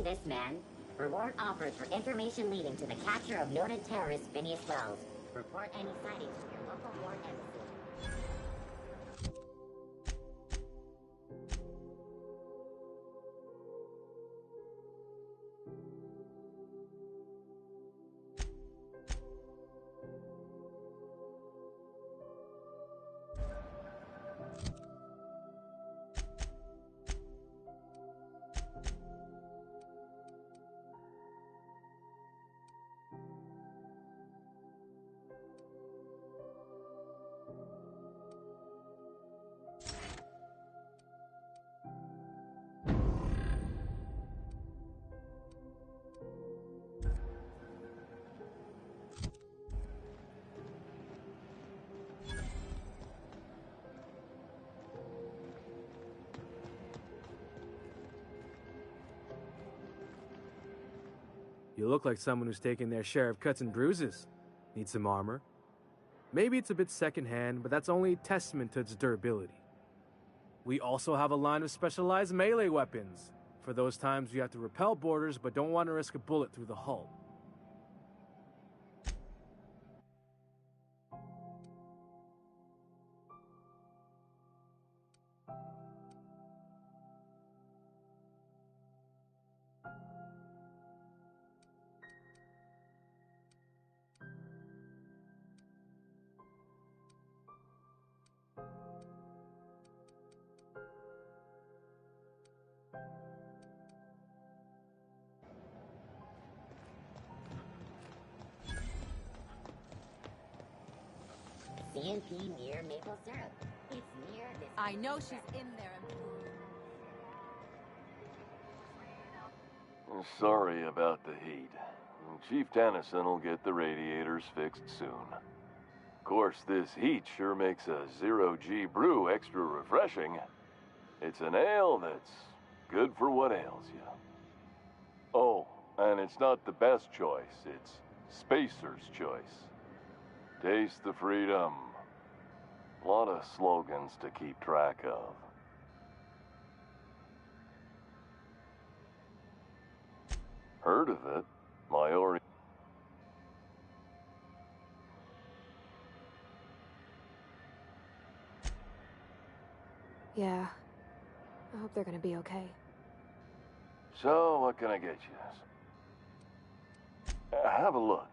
this man? Reward offered for information leading to the capture of noted terrorist Phineas Wells. Report any sightings to your local ward embassy. You look like someone who's taken their share of cuts and bruises. Need some armor? Maybe it's a bit secondhand, but that's only testament to its durability. We also have a line of specialized melee weapons, for those times you have to repel boarders but don't want to risk a bullet through the hull. CNP near maple syrup. It's near this. I know she's in there. Sorry about the heat. Chief Tennyson will get the radiators fixed soon. Of course, this heat sure makes a zero-G brew extra refreshing. It's an ale that's good for what ails you. Oh, and it's not the best choice. It's Spacer's choice. Taste the freedom. A lot of slogans to keep track of. Heard of it? Yeah. I hope they're gonna be okay. So, what can I get you? Have a look.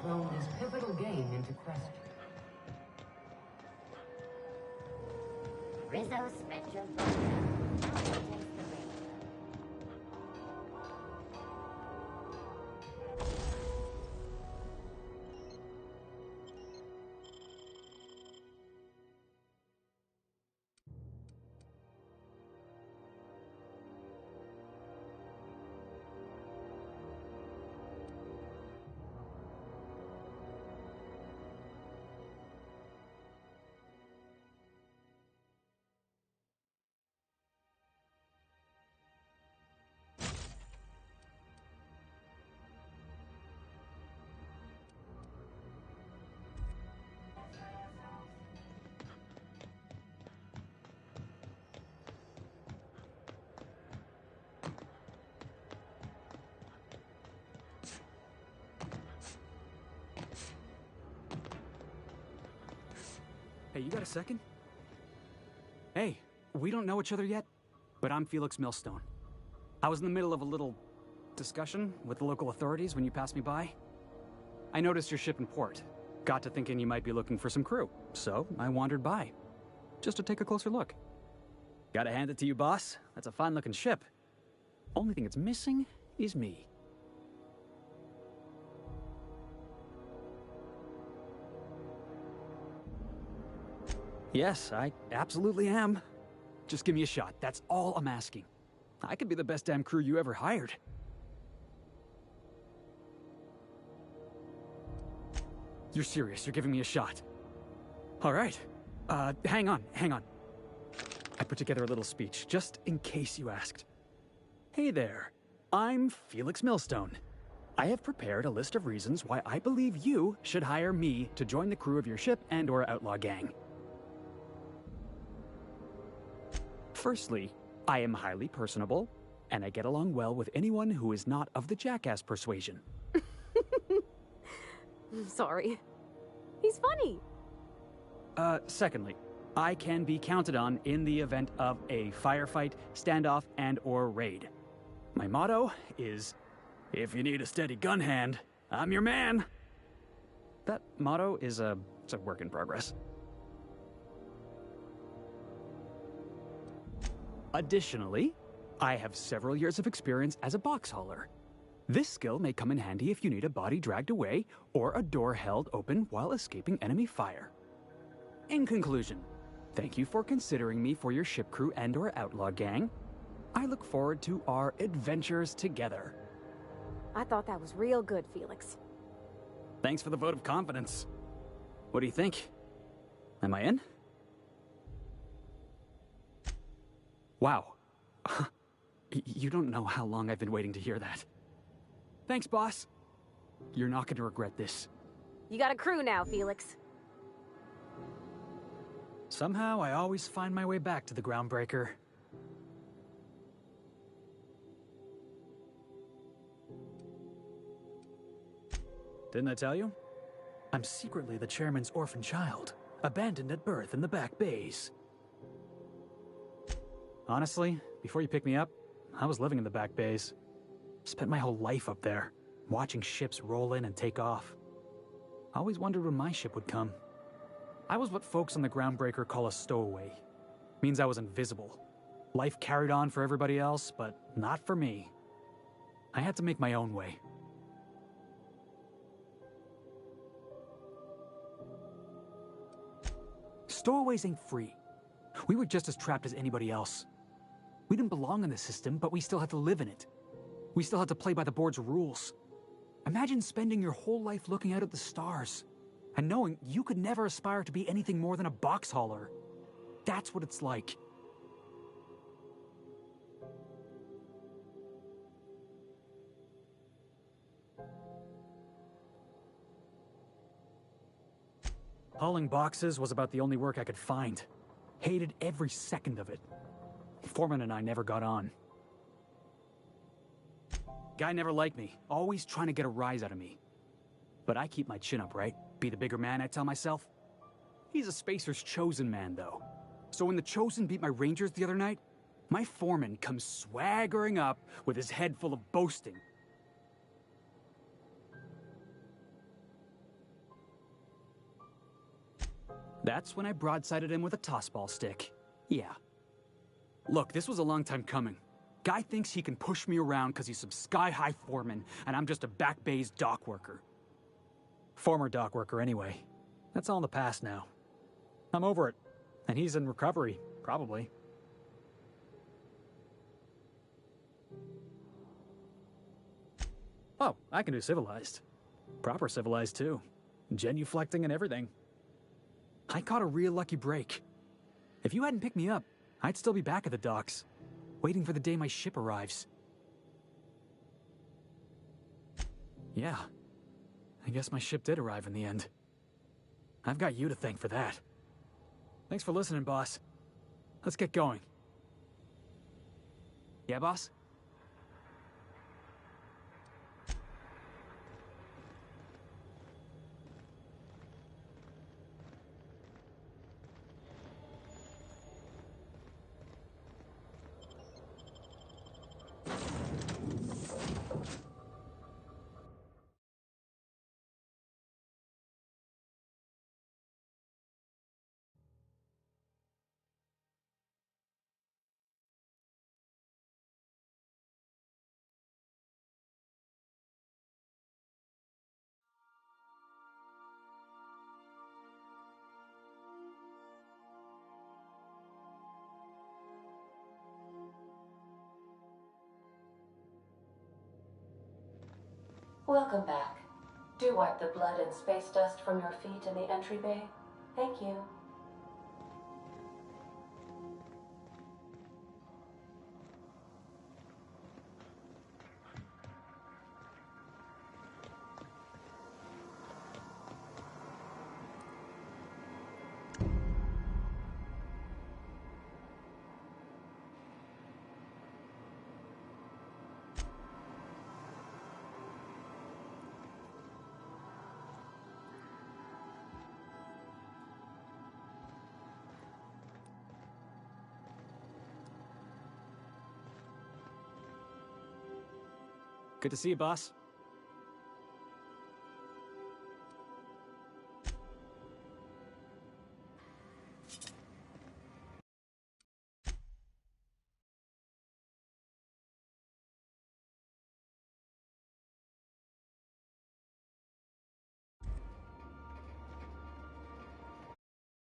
Thrown this pivotal game into question. Rizzo Spectrum Program. Hey, you got a second? Hey, we don't know each other yet, but I'm Felix Millstone. I was in the middle of a little discussion with the local authorities when you passed me by. I noticed your ship in port. Got to thinking you might be looking for some crew, so I wandered by, just to take a closer look. Gotta hand it to you, boss. That's a fine-looking ship. Only thing it's missing is me. Yes, I absolutely am. Just give me a shot. That's all I'm asking. I could be the best damn crew you ever hired. You're serious. You're giving me a shot. All right. Hang on. I put together a little speech, just in case you asked. Hey there. I'm Felix Millstone. I have prepared a list of reasons why I believe you should hire me to join the crew of your ship and/or outlaw gang. Firstly, I am highly personable, and I get along well with anyone who is not of the jackass persuasion. Sorry. He's funny. Secondly, I can be counted on in the event of a firefight, standoff, and/or raid. My motto is, if you need a steady gun hand, I'm your man. That motto is it's a work in progress. Additionally, I have several years of experience as a box hauler. This skill may come in handy if you need a body dragged away or a door held open while escaping enemy fire. In conclusion, thank you for considering me for your ship crew and/or outlaw gang. I look forward to our adventures together. I thought that was real good, Felix. Thanks for the vote of confidence. What do you think? Am I in? Wow. You don't know how long I've been waiting to hear that. Thanks, boss. You're not going to regret this. You got a crew now, Felix. Somehow, I always find my way back to the Groundbreaker. Didn't I tell you? I'm secretly the chairman's orphan child, abandoned at birth in the back bays. Honestly, before you picked me up, I was living in the back bays. Spent my whole life up there, watching ships roll in and take off. I always wondered when my ship would come. I was what folks on the Groundbreaker call a stowaway. Means I was invisible. Life carried on for everybody else, but not for me. I had to make my own way. Stowaways ain't free. We were just as trapped as anybody else. We didn't belong in the system, but we still had to live in it. We still had to play by the board's rules. Imagine spending your whole life looking out at the stars and knowing you could never aspire to be anything more than a box hauler. That's what it's like. Hauling boxes was about the only work I could find. Hated every second of it. Foreman and I never got on. Guy never liked me, always trying to get a rise out of me. But I keep my chin up, right? Be the bigger man, I tell myself. He's a Spacer's chosen man, though. So when the Chosen beat my Rangers the other night, my foreman comes swaggering up with his head full of boasting. That's when I broadsided him with a tossball stick. Yeah. Look, this was a long time coming. Guy thinks he can push me around because he's some sky-high foreman, and I'm just a back bay's dock worker. Former dock worker, anyway. That's all in the past now. I'm over it. And he's in recovery, probably. Oh, I can do civilized. Proper civilized, too. Genuflecting and everything. I caught a real lucky break. If you hadn't picked me up, I'd still be back at the docks, waiting for the day my ship arrives. Yeah. I guess my ship did arrive in the end. I've got you to thank for that. Thanks for listening, boss. Let's get going. Yeah, boss? Welcome back. Do wipe the blood and space dust from your feet in the entry bay. Thank you. Good to see you, boss.